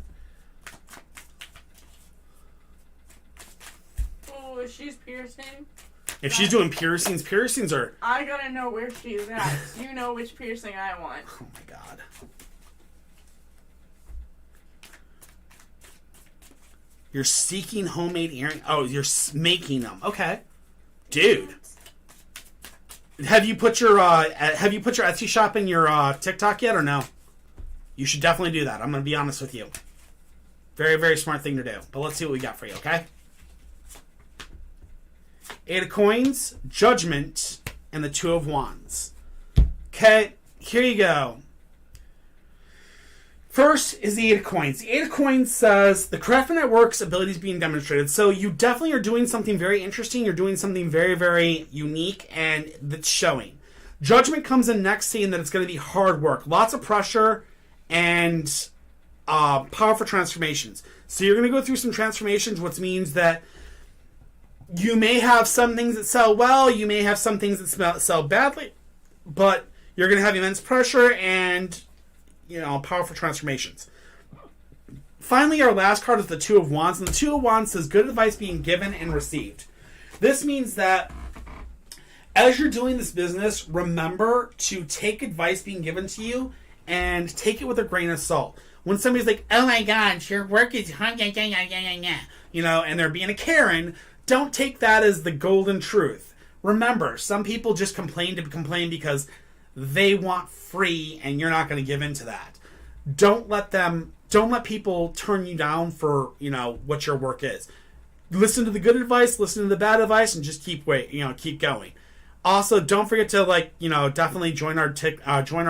Oh, if she's piercing. If she's doing piercings are... I gotta know where she's at. You know which piercing I want. Oh my god. You're seeking homemade earrings. Oh, you're making them. Okay. Dude. Have you put your Etsy shop in your TikTok yet or no? You should definitely do that. I'm going to be honest with you. Very, very smart thing to do. But let's see what we got for you, okay? Eight of Coins, Judgment, and the Two of Wands. Okay, here you go. First is the Eight of Coins. The Eight of Coins says the Craftsman at Work's ability is being demonstrated. So you definitely are doing something very interesting. You're doing something very, very unique, and that's showing. Judgment comes in next, saying that it's going to be hard work. Lots of pressure and powerful transformations. So you're going to go through some transformations, which means that you may have some things that sell well, you may have some things that sell badly, but you're going to have immense pressure and, powerful transformations. Finally, our last card is the Two of Wands, and the Two of Wands says good advice being given and received. This means that as you're doing this business, remember to take advice being given to you and take it with a grain of salt. When somebody's like, oh my gosh, your work is and they're being a Karen, don't take that as the golden truth. Remember, some people just complain to complain because they want free and you're not going to give in to that. Don't let people turn you down for, what your work is. Listen to the good advice, listen to the bad advice, and just keep going. Also, don't forget to definitely join our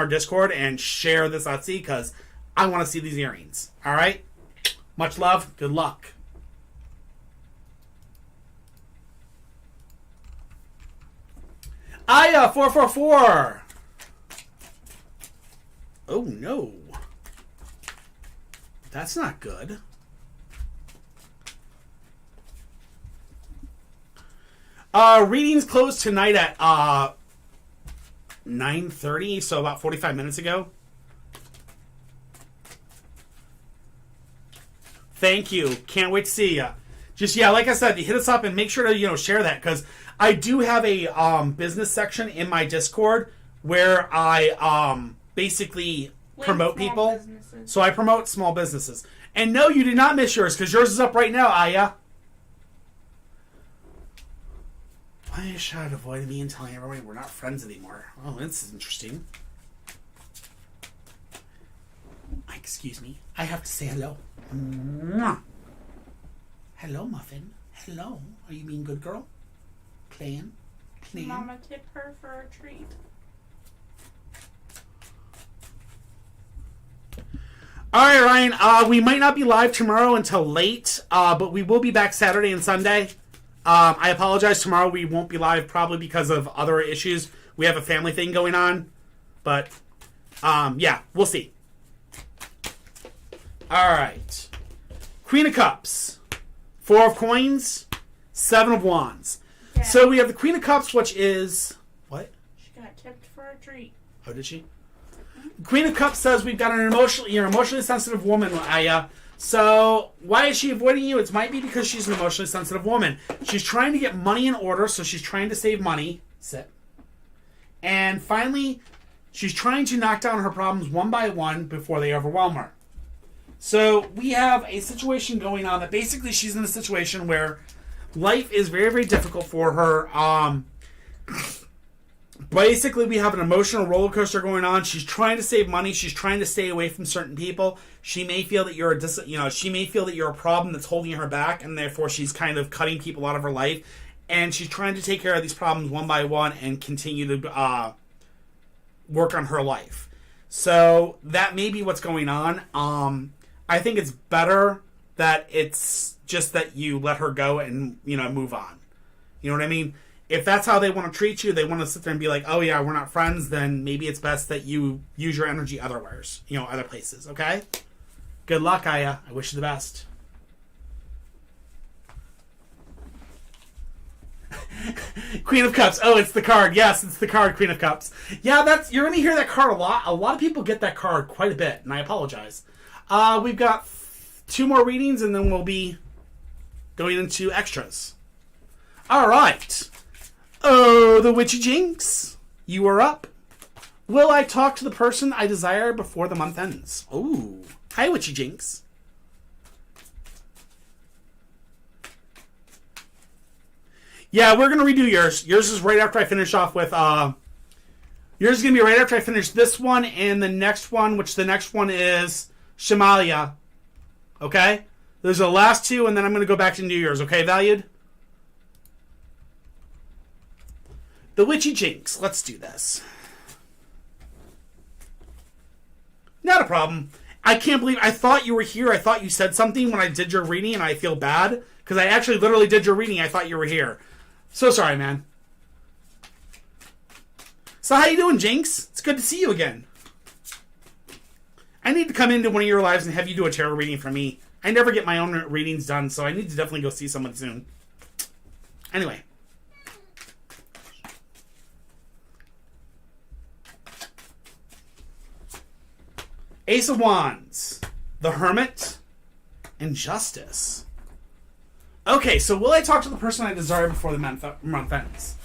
Discord and share this Etsy because I want to see these earrings. All right? Much love. Good luck. Aya 444. Oh no. That's not good. Readings closed tonight at 9:30, so about 45 minutes ago. Thank you. Can't wait to see ya. Just, yeah, like I said, hit us up and make sure to, share that, because I do have a business section in my Discord where I basically promote people. Businesses. So I promote small businesses. And no, you did not miss yours, because yours is up right now, Aya. Why should I avoid me and telling everybody we're not friends anymore? Oh, this is interesting. Excuse me. I have to say hello. Mwah. Hello, Muffin. Hello. Are you being good girl? Playing? Mama tip her for a treat. All right, Ryan. We might not be live tomorrow until late, but we will be back Saturday and Sunday. I apologize. Tomorrow we won't be live, probably because of other issues. We have a family thing going on, but yeah, we'll see. All right. Queen of Cups, 4 of Coins, 7 of Wands. Yeah. So we have the Queen of Cups, which is what? She got tipped for a treat. Oh, did she? Queen of Cups says we've got you're an emotionally sensitive woman, Aya. So why is she avoiding you? It might be because she's an emotionally sensitive woman. She's trying to get money in order, so she's trying to save money. Sit. And finally, she's trying to knock down her problems one by one before they overwhelm her. So we have a situation going on that basically she's in a situation where life is very, very difficult for her. Basically, we have an emotional roller coaster going on. She's trying to save money. She's trying to stay away from certain people. She may feel that she may feel that you're a problem that's holding her back, and therefore she's kind of cutting people out of her life. And she's trying to take care of these problems one by one and continue to work on her life. So that may be what's going on. I think it's better that it's just that you let her go and move on. You know what I mean? If that's how they want to treat you, they want to sit there and be like, oh yeah, we're not friends, then maybe it's best that you use your energy otherwise, other places, okay? Good luck, Aya. I wish you the best. Queen of Cups. Oh, it's the card. Yes, it's the card, Queen of Cups. Yeah, you're going to hear that card a lot. A lot of people get that card quite a bit, and I apologize. We've got 2 more readings, and then we'll be going into extras. All right. Oh, the Witchy Jinx. You are up. Will I talk to the person I desire before the month ends? Oh, hi, Witchy Jinx. Yeah, we're going to redo yours. Yours is right after I finish off with... yours is going to be right after I finish this one and the next one, which the next one is Shamalia. Okay? Those are the last 2, and then I'm going to go back to New Year's. Okay, valued? The Witchy Jinx. Let's do this. Not a problem. I can't believe... I thought you were here. I thought you said something when I did your reading, and I feel bad. Because I actually literally did your reading. I thought you were here. So sorry, man. So how you doing, Jinx? It's good to see you again. I need to come into one of your lives and have you do a tarot reading for me. I never get my own readings done, so I need to definitely go see someone soon. Anyway. Ace of Wands, the Hermit, and Justice. Okay, so will I talk to the person I desire before the month ends?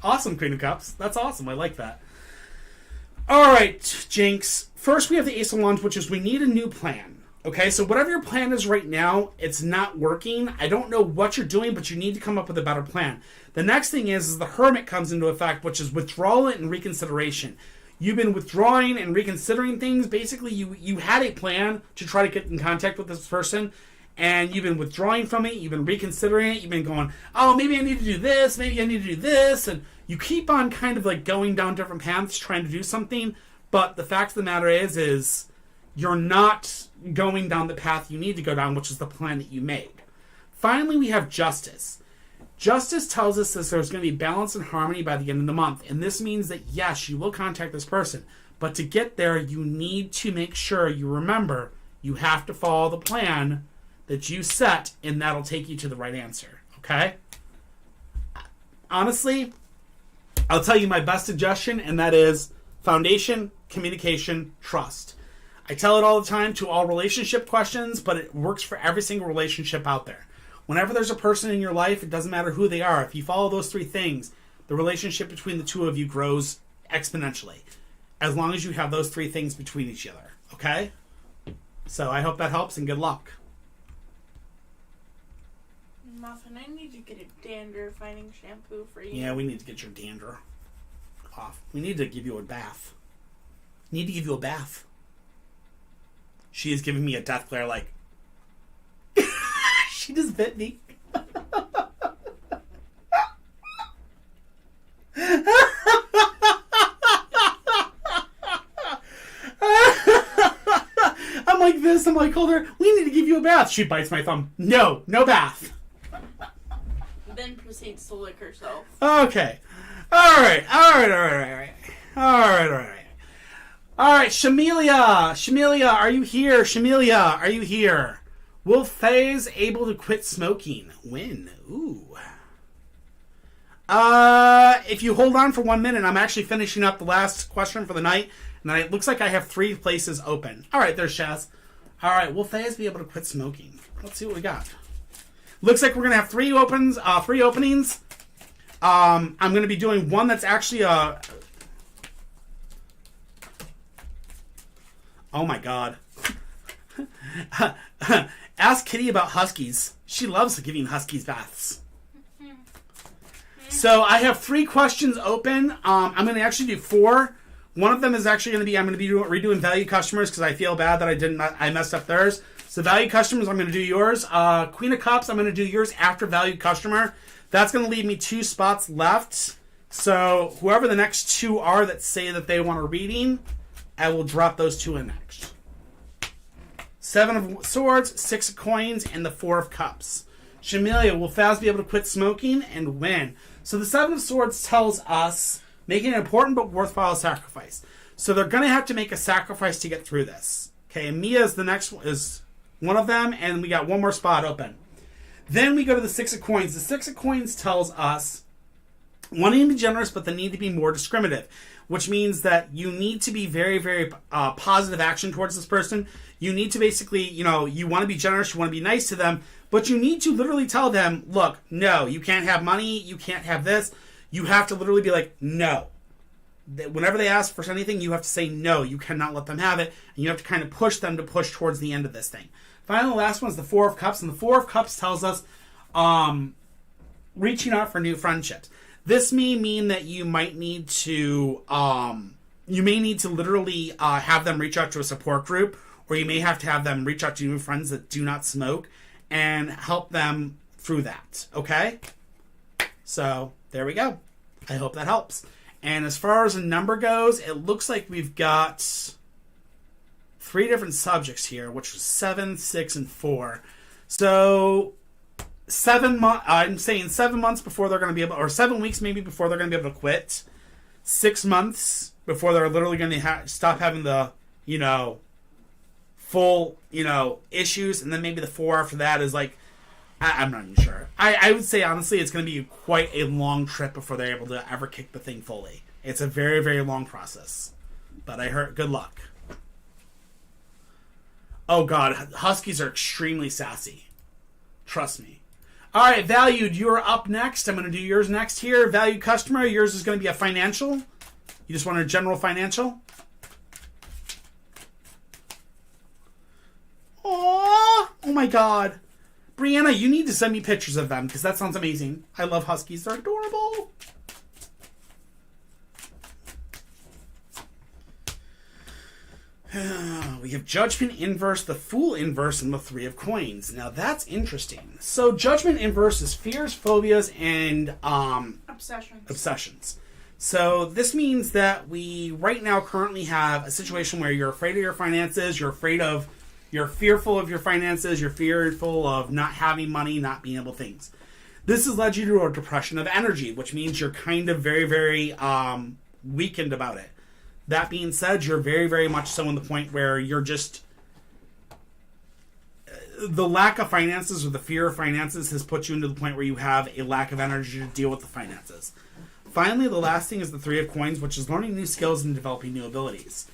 Awesome, Queen of Cups. That's awesome. I like that. All right, Jinx. First, we have the Ace of Wands, which is we need a new plan. Okay, so whatever your plan is right now, it's not working. I don't know what you're doing, but you need to come up with a better plan. The next thing is the Hermit comes into effect, which is withdrawal and reconsideration. You've been withdrawing and reconsidering things. Basically, you had a plan to try to get in contact with this person, and you've been withdrawing from it. You've been reconsidering it. You've been going, oh, maybe I need to do this. Maybe I need to do this. And you keep on kind of like going down different paths trying to do something. But the fact of the matter is you're not going down the path you need to go down, which is the plan that you made. Finally, we have Justice. Justice tells us that there's going to be balance and harmony by the end of the month. And this means that, yes, you will contact this person. But to get there, you need to make sure you remember you have to follow the plan that you set, and that'll take you to the right answer. Okay? Honestly, I'll tell you my best suggestion, and that is foundation, communication, trust. I tell it all the time to all relationship questions, but it works for every single relationship out there. Whenever there's a person in your life, it doesn't matter who they are. If you follow those 3 things, the relationship between the two of you grows exponentially. As long as you have those 3 things between each other. Okay? So I hope that helps, and good luck. Muffin, I need to get a dander fighting shampoo for you. Yeah, we need to get your dander off. We need to give you a bath. Need to give you a bath. She is giving me a death glare like... She just bit me. I'm like this. I'm like, hold her. We need to give you a bath. She bites my thumb. No bath. Then proceeds to lick herself. Okay. All right. All right, Shamelia, are you here? Shamelia, are you here? Will Faze able to quit smoking? When? Ooh. If you hold on for 1 minute, I'm actually finishing up the last question for the night, and then it looks like I have 3 places open. All right, there's Shaz. All right, will Faze be able to quit smoking? Let's see what we got. Looks like we're gonna have 3 openings. I'm gonna be doing one that's actually Oh my god. Ask Kitty about huskies. She loves giving huskies baths. So I have 3 questions open. I'm going to actually do 4. One of them is actually going to be, I'm going to be redoing value customers because I feel bad that I messed up theirs. So value customers, I'm going to do yours. Queen of Cups, I'm going to do yours after value customer. That's going to leave me 2 spots left. So whoever the next 2 are that say that they want a reading, I will drop those 2 in next. 7 of Swords, 6 of Coins, and the 4 of Cups. Shamelia, will Faz be able to quit smoking and when? So the 7 of Swords tells us making an important but worthwhile sacrifice. So they're going to have to make a sacrifice to get through this. Okay, and Mia is the next is one of them, and we got 1 more spot open. Then we go to the 6 of Coins. The 6 of Coins tells us wanting to be generous, but the need to be more discriminative, which means that you need to be very, very positive action towards this person. You need to basically, you want to be generous, you want to be nice to them, but you need to literally tell them, look, no, you can't have money, you can't have this. You have to literally be like, no. Whenever they ask for anything, you have to say no. You cannot let them have it, and you have to kind of push them to push towards the end of this thing. Finally, the last one is the 4 of Cups, and the 4 of Cups tells us reaching out for new friendships. This may mean that you might need to, literally have them reach out to a support group, or you may have to have them reach out to new friends that do not smoke and help them through that. Okay? So, there we go. I hope that helps. And as far as the number goes, it looks like we've got 3 different subjects here, which is 7, 6, and 4. So 7 months. I'm saying 7 months before they're going to be able, or 7 weeks maybe before they're going to be able to quit. 6 months before they're literally going to stop having the, full, issues, and then maybe the 4 after that is like, I'm not even sure. I would say, honestly, it's going to be quite a long trip before they're able to ever kick the thing fully. It's a very, very long process. But I heard, good luck. Oh, God. Huskies are extremely sassy. Trust me. All right, Valued, you're up next. I'm going to do yours next here. Valued customer, yours is going to be a financial. You just want a general financial? Aww. Oh, my God. Brianna, you need to send me pictures of them because that sounds amazing. I love huskies. They're adorable. We have Judgment Inverse, the Fool Inverse, and the 3 of Coins. Now that's interesting. So Judgment Inverse is fears, phobias, and obsessions. So this means that we right now currently have a situation where you're afraid of your finances, you're fearful of your finances, you're fearful of not having money, not being able to things. This has led you to a depression of energy, which means you're kind of very, very weakened about it. That being said, you're very, very much so in the point where you're just... the lack of finances or the fear of finances has put you into the point where you have a lack of energy to deal with the finances. Finally, the last thing is the 3 of Coins, which is learning new skills and developing new abilities.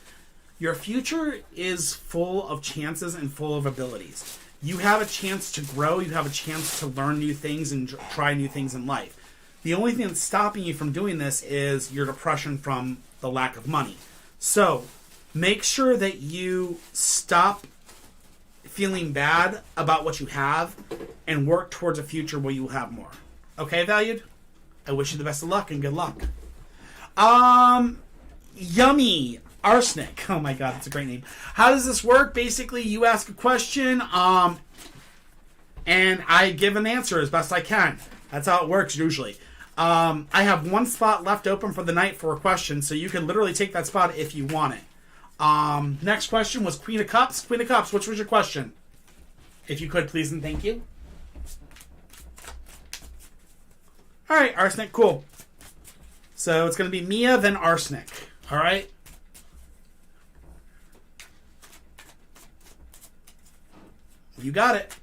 Your future is full of chances and full of abilities. You have a chance to grow. You have a chance to learn new things and try new things in life. The only thing that's stopping you from doing this is your depression from the lack of money. So make sure that you stop feeling bad about what you have and work towards a future where you will have more. Okay, valued? I wish you the best of luck and good luck. Yummy Arsenic. Oh my god, that's a great name. How does this work? Basically, you ask a question, and I give an answer as best I can. That's how it works usually. I have one spot left open for the night for a question, so you can literally take that spot if you want it. Next question was Queen of Cups. Queen of Cups, which was your question? If you could, please and thank you. Alright, Arsenic, cool. So it's going to be Mia, then Arsenic. Alright? You got it.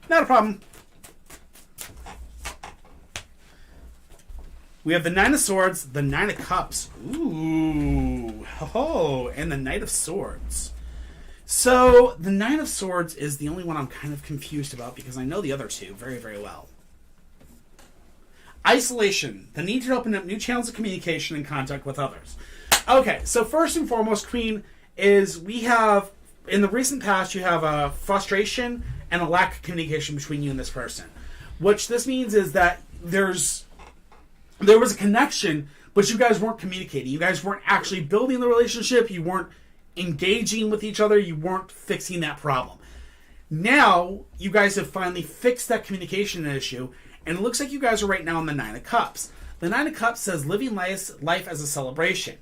Not a problem. We have the Nine of Swords, the Nine of Cups. Ooh. Ho-ho. And the Knight of Swords. So, the Nine of Swords is the only one I'm kind of confused about because I know the other two very, very well. Isolation. The need to open up new channels of communication and contact with others. Okay, so first and foremost, Queen, is we have, in the recent past, you have a frustration and a lack of communication between you and this person. Which this means is that there was a connection, but you guys weren't communicating. You guys weren't actually building the relationship. You weren't engaging with each other. You weren't fixing that problem. Now, you guys have finally fixed that communication issue, and it looks like you guys are right now on the Nine of Cups. The Nine of Cups says living life as a celebration.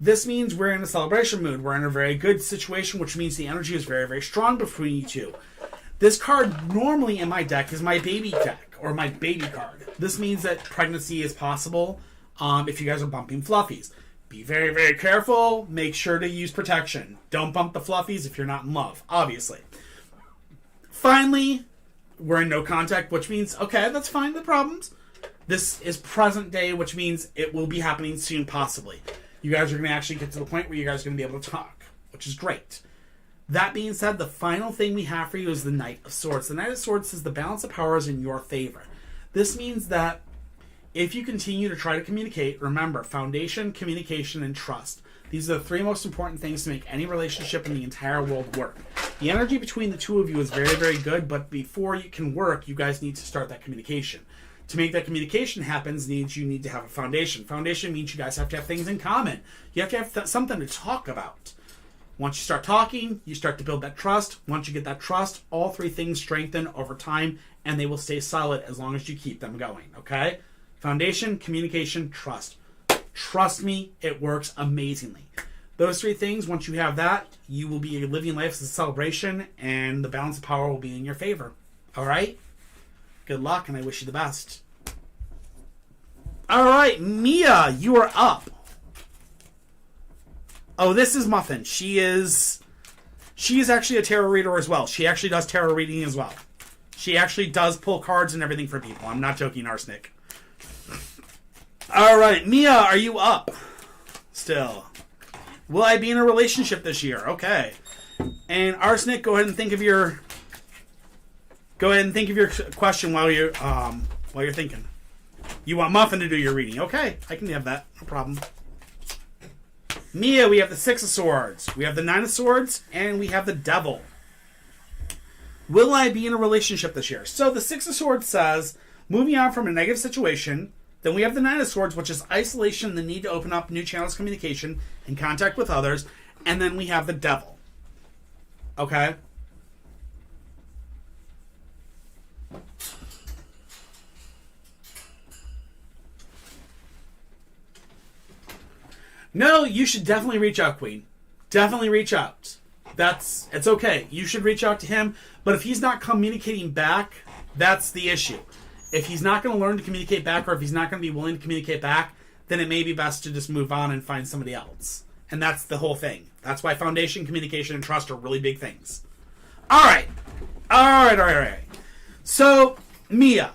This means we're in a celebration mood. We're in a very good situation, which means the energy is very, very strong between you two. This card normally in my deck is my baby deck, or my baby card. This means that pregnancy is possible if you guys are bumping fluffies. Be very, very careful. Make sure to use protection. Don't bump the fluffies if you're not in love, obviously. Finally, we're in no contact, which means, okay, that's fine, the problems. This is present day, which means it will be happening soon, possibly. You guys are going to actually get to the point where you guys are going to be able to talk, which is great. That being said, the final thing we have for you is the Knight of Swords. The Knight of Swords says the balance of power is in your favor. This means that if you continue to try to communicate, remember, foundation, communication, and trust. These are the three most important things to make any relationship in the entire world work. The energy between the two of you is very, very good, but before you can work, you guys need to start that communication. To make that communication happen, you need to have a foundation. Foundation means you guys have to have things in common. You have to have something to talk about. Once you start talking, you start to build that trust. Once you get that trust, all three things strengthen over time, and they will stay solid as long as you keep them going, okay? Foundation, communication, trust. Trust me, it works amazingly. Those three things, once you have that, you will be living life as a celebration, and the balance of power will be in your favor. All right? Good luck, and I wish you the best. All right, Mia, you are up. Oh, this is Muffin. She is actually a tarot reader as well. She actually does tarot reading as well. She actually does pull cards and everything for people. I'm not joking, Arsenic. All right, Mia, are you up? Still. Will I be in a relationship this year? Okay. And Arsenic, go ahead and think of your question while you're thinking. You want Muffin to do your reading? Okay, I can have that. No problem. Mia, we have the Six of Swords, we have the Nine of Swords, and we have the Devil. Will I be in a relationship this year? So the Six of Swords says, moving on from a negative situation. Then we have the Nine of Swords, which is isolation, the need to open up new channels of communication and contact with others. And then we have the Devil. Okay? No, you should definitely reach out, Queen. Definitely reach out. It's okay. You should reach out to him. But if he's not communicating back, that's the issue. If he's not going to learn to communicate back, or if he's not going to be willing to communicate back, then it may be best to just move on and find somebody else. And that's the whole thing. That's why foundation, communication, and trust are really big things. All right. So, Mia,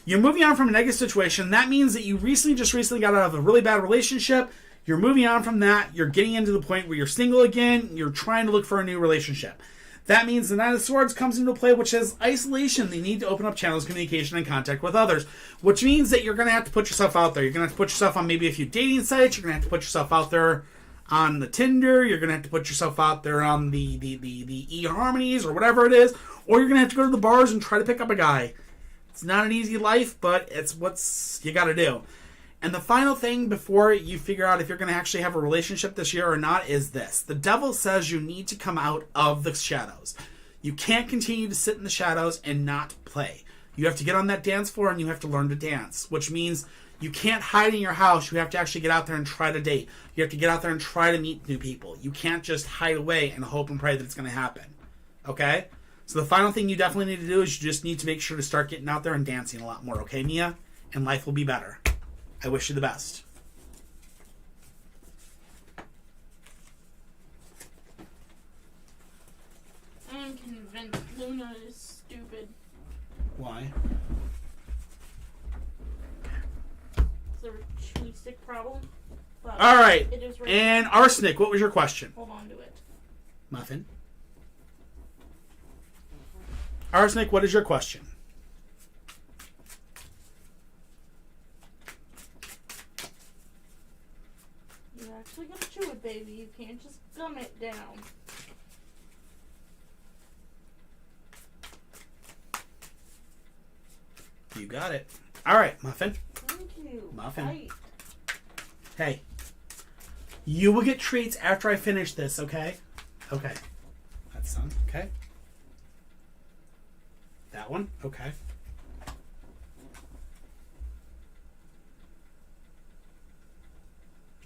You're moving on from a negative situation. That means that you recently got out of a really bad relationship. You're moving on from that. You're getting into the point where you're single again. You're trying to look for a new relationship. That means the Knight of Swords comes into play, which is isolation. They need to open up channels of communication and contact with others, which means that you're going to have to put yourself out there. You're going to have to put yourself on maybe a few dating sites. You're going to have to put yourself out there on the Tinder. You're going to have to put yourself out there on the eHarmonies or whatever it is. Or you're going to have to go to the bars and try to pick up a guy. It's not an easy life, but it's what you got to do. And the final thing before you figure out if you're going to actually have a relationship this year or not is this. The devil says you need to come out of the shadows. You can't continue to sit in the shadows and not play. You have to get on that dance floor and you have to learn to dance, which means you can't hide in your house. You have to actually get out there and try to date. You have to get out there and try to meet new people. You can't just hide away and hope and pray that it's going to happen. Okay? So the final thing you definitely need to do is you just need to make sure to start getting out there and dancing a lot more. Okay, Mia? And life will be better. I wish you the best. I'm convinced Luna is stupid. Why? It's a cheese stick problem. But All right. it is right. And Arsenic, what was your question? Hold on to it. Muffin? Arsenic, what is your question? You're actually gonna chew it, baby. You can't just gum it down. You got it. All right, Muffin. Thank you. Muffin. Right. Hey. You will get treats after I finish this, okay? Okay. That's some. Okay. That one. Okay.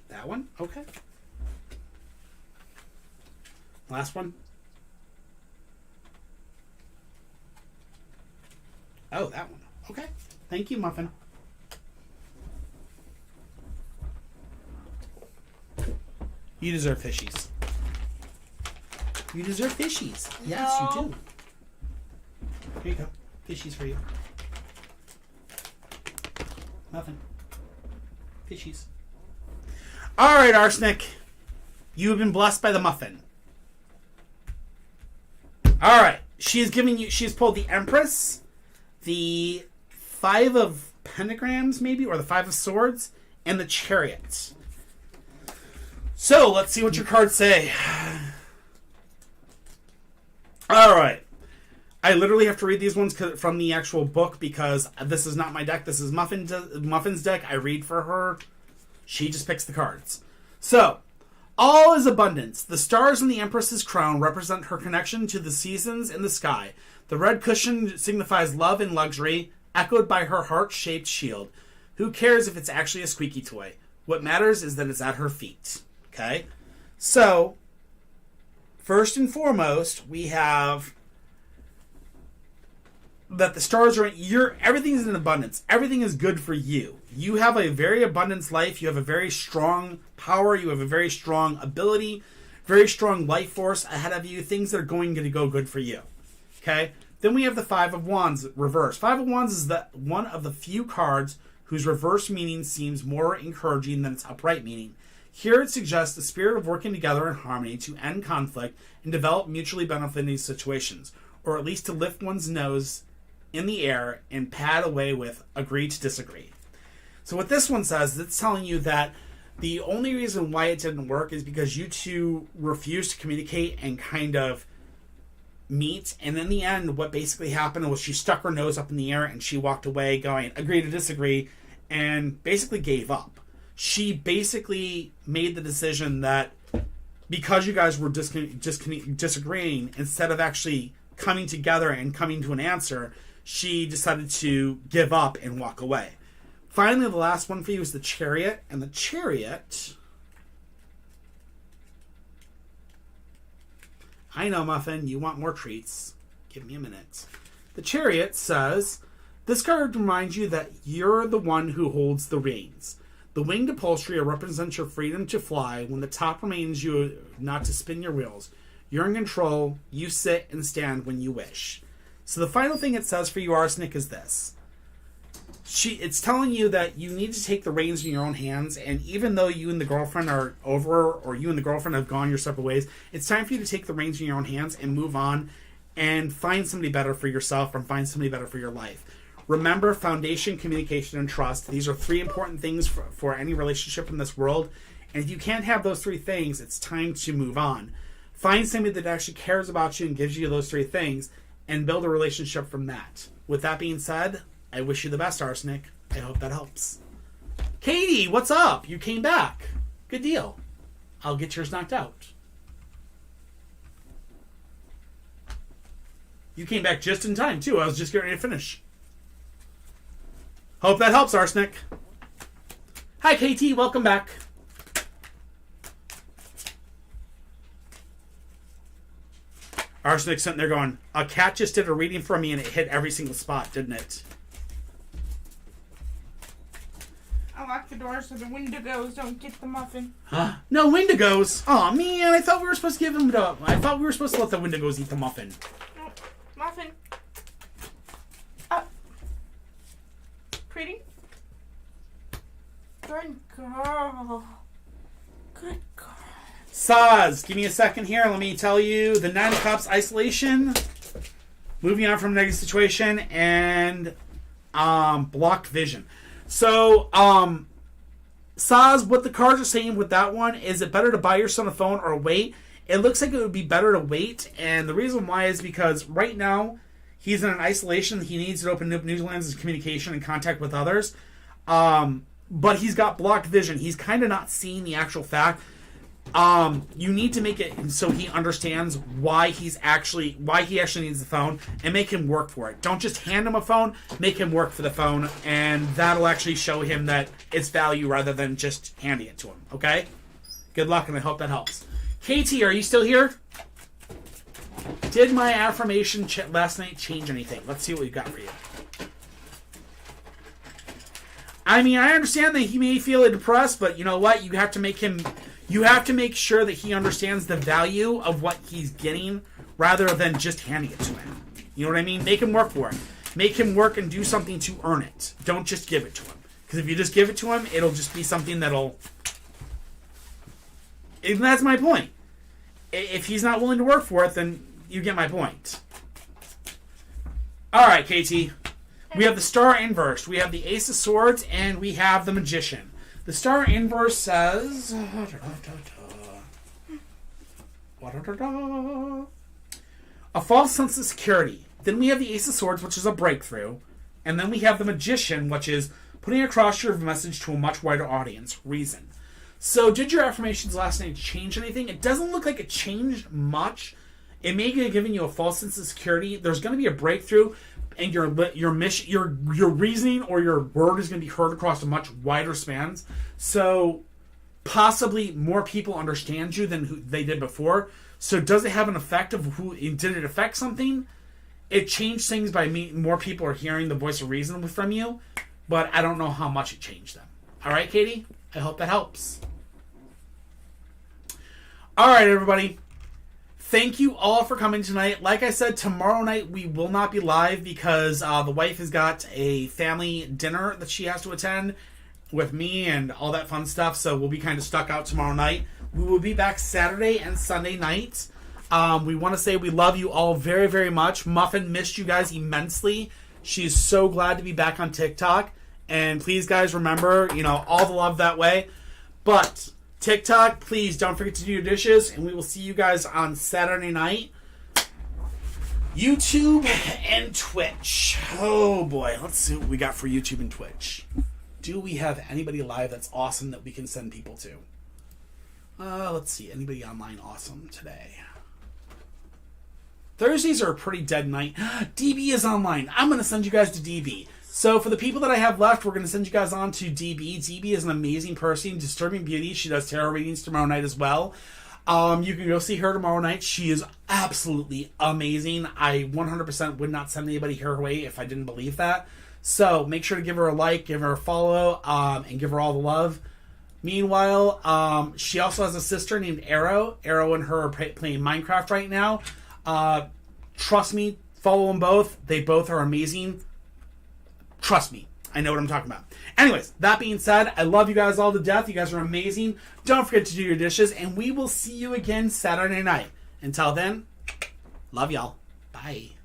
That one. Okay. Last one. Oh, that one. Okay. Thank you, Muffin. You deserve fishies. You deserve fishies. Yes, No. you do. Here you go. Fishies for you. Muffin. Fishies. All right, Arsenic. You have been blessed by the muffin. All right. She has pulled the Empress, the Five of Pentagrams, maybe, or the Five of Swords, and the Chariot. So, let's see what your cards say. All right. I literally have to read these ones from the actual book because this is not my deck. This is Muffin's deck. I read for her. She just picks the cards. So, all is abundance. The stars in the Empress's crown represent her connection to the seasons in the sky. The red cushion signifies love and luxury, echoed by her heart-shaped shield. Who cares if it's actually a squeaky toy? What matters is that it's at her feet. Okay? So, first and foremost, we have that the stars are everything's in abundance. Everything is good for you. You have a very abundance life. You have a very strong power. You have a very strong ability, very strong life force ahead of you. Things that are going to go good for you. Okay? Then we have the Five of Wands reverse. Five of Wands is one of the few cards whose reverse meaning seems more encouraging than its upright meaning. Here it suggests the spirit of working together in harmony to end conflict and develop mutually benefiting situations, or at least to lift one's nose in the air and pad away with agree to disagree. So what this one says, it's telling you that the only reason why it didn't work is because you two refused to communicate and kind of meet. And in the end, what basically happened was she stuck her nose up in the air and she walked away going, agree to disagree, and basically gave up. She basically made the decision that because you guys were disagreeing, instead of actually coming together and coming to an answer, she decided to give up and walk away. Finally, the last one for you is the Chariot. And the Chariot... I know, Muffin, you want more treats. Give me a minute. The Chariot says, this card reminds you that you're the one who holds the reins. The winged upholstery represents your freedom to fly when the top reminds you not to spin your wheels. You're in control. You sit and stand when you wish. So the final thing it says for you, Arsenic, is this. it's telling you that you need to take the reins in your own hands, and even though you and the girlfriend are over, or you and the girlfriend have gone your separate ways, it's time for you to take the reins in your own hands and move on and find somebody better for yourself and find somebody better for your life. Remember, foundation, communication, and trust. These are 3 important things for any relationship in this world, and if you can't have those 3 things, it's time to move on. Find somebody that actually cares about you and gives you those 3 things, and build a relationship from that. With that being said, I wish you the best, Arsenic. I hope that helps. Katie, what's up? You came back. Good deal. I'll get yours knocked out. You came back just in time, too. I was just getting ready to finish. Hope that helps, Arsenic. Hi, KT. Welcome back. Arsenic sitting there going, a cat just did a reading for me and it hit every single spot, didn't it? I lock the door so the Wendigos don't get the muffin. Huh? No Wendigos. Oh man, I thought we were supposed to give them the. I thought we were supposed to let the Wendigos eat the muffin. No, muffin. Pretty. Good girl. Good girl. Saz, give me a second here. Let me tell you the 9 of Cups isolation. Moving on from negative situation and blocked vision. So, Saz, what the cards are saying with that one is it better to buy your son a phone or wait? It looks like it would be better to wait, and the reason why is because right now he's in an isolation. He needs to open up new lines of communication and contact with others, but he's got blocked vision. He's kind of not seeing the actual fact. You need to make it so he understands why he actually needs the phone and make him work for it. Don't just hand him a phone, make him work for the phone, and that'll actually show him that it's value rather than just handing it to him. Okay? Good luck, and I hope that helps. KT, are you still here? Did my affirmation last night change anything? Let's see what we've got for you. I mean, I understand that he may feel depressed, but you know what? You have to make sure that he understands the value of what he's getting rather than just handing it to him. You know what I mean? Make him work for it. Make him work and do something to earn it. Don't just give it to him. Because if you just give it to him, it'll just be something that'll... And that's my point. If he's not willing to work for it, then you get my point. All right, KT. We have the Star Inverse. We have the Ace of Swords, and we have the Magician. The Star Inverse says... A false sense of security. Then we have the Ace of Swords, which is a breakthrough. And then we have the Magician, which is putting across your message to a much wider audience. Reason. So, did your affirmations last night change anything? It doesn't look like it changed much. It may be giving you a false sense of security. There's going to be a breakthrough, and your reasoning or your word is going to be heard across a much wider spans. So, possibly more people understand you than who they did before. So, does it have an effect of who? Did it affect something? It changed things by more people are hearing the voice of reason from you, but I don't know how much it changed them. All right, Katie? I hope that helps. All right, everybody. Thank you all for coming tonight. Like I said, tomorrow night we will not be live because the wife has got a family dinner that she has to attend with me and all that fun stuff, so we'll be kind of stuck out tomorrow night. We will be back Saturday and Sunday night. We want to say we love you all very, very much. Muffin missed you guys immensely. She's so glad to be back on TikTok. And please, guys, remember, all the love that way. But TikTok, please don't forget to do your dishes. And we will see you guys on Saturday night. YouTube and Twitch. Oh, boy. Let's see what we got for YouTube and Twitch. Do we have anybody live that's awesome that we can send people to? Let's see. Anybody online awesome today? Thursdays are a pretty dead night. DB is online. I'm going to send you guys to DB. So for the people that I have left, we're going to send you guys on to DB. DB is an amazing person, disturbing beauty. She does tarot readings tomorrow night as well. You can go see her tomorrow night. She is absolutely amazing. I 100% would not send anybody her way if I didn't believe that. So make sure to give her a like, give her a follow, and give her all the love. Meanwhile, she also has a sister named Arrow. Arrow and her are playing Minecraft right now. Trust me, follow them both. They both are amazing. Trust me. I know what I'm talking about. Anyways, that being said, I love you guys all to death. You guys are amazing. Don't forget to do your dishes, and we will see you again Saturday night. Until then, love y'all. Bye.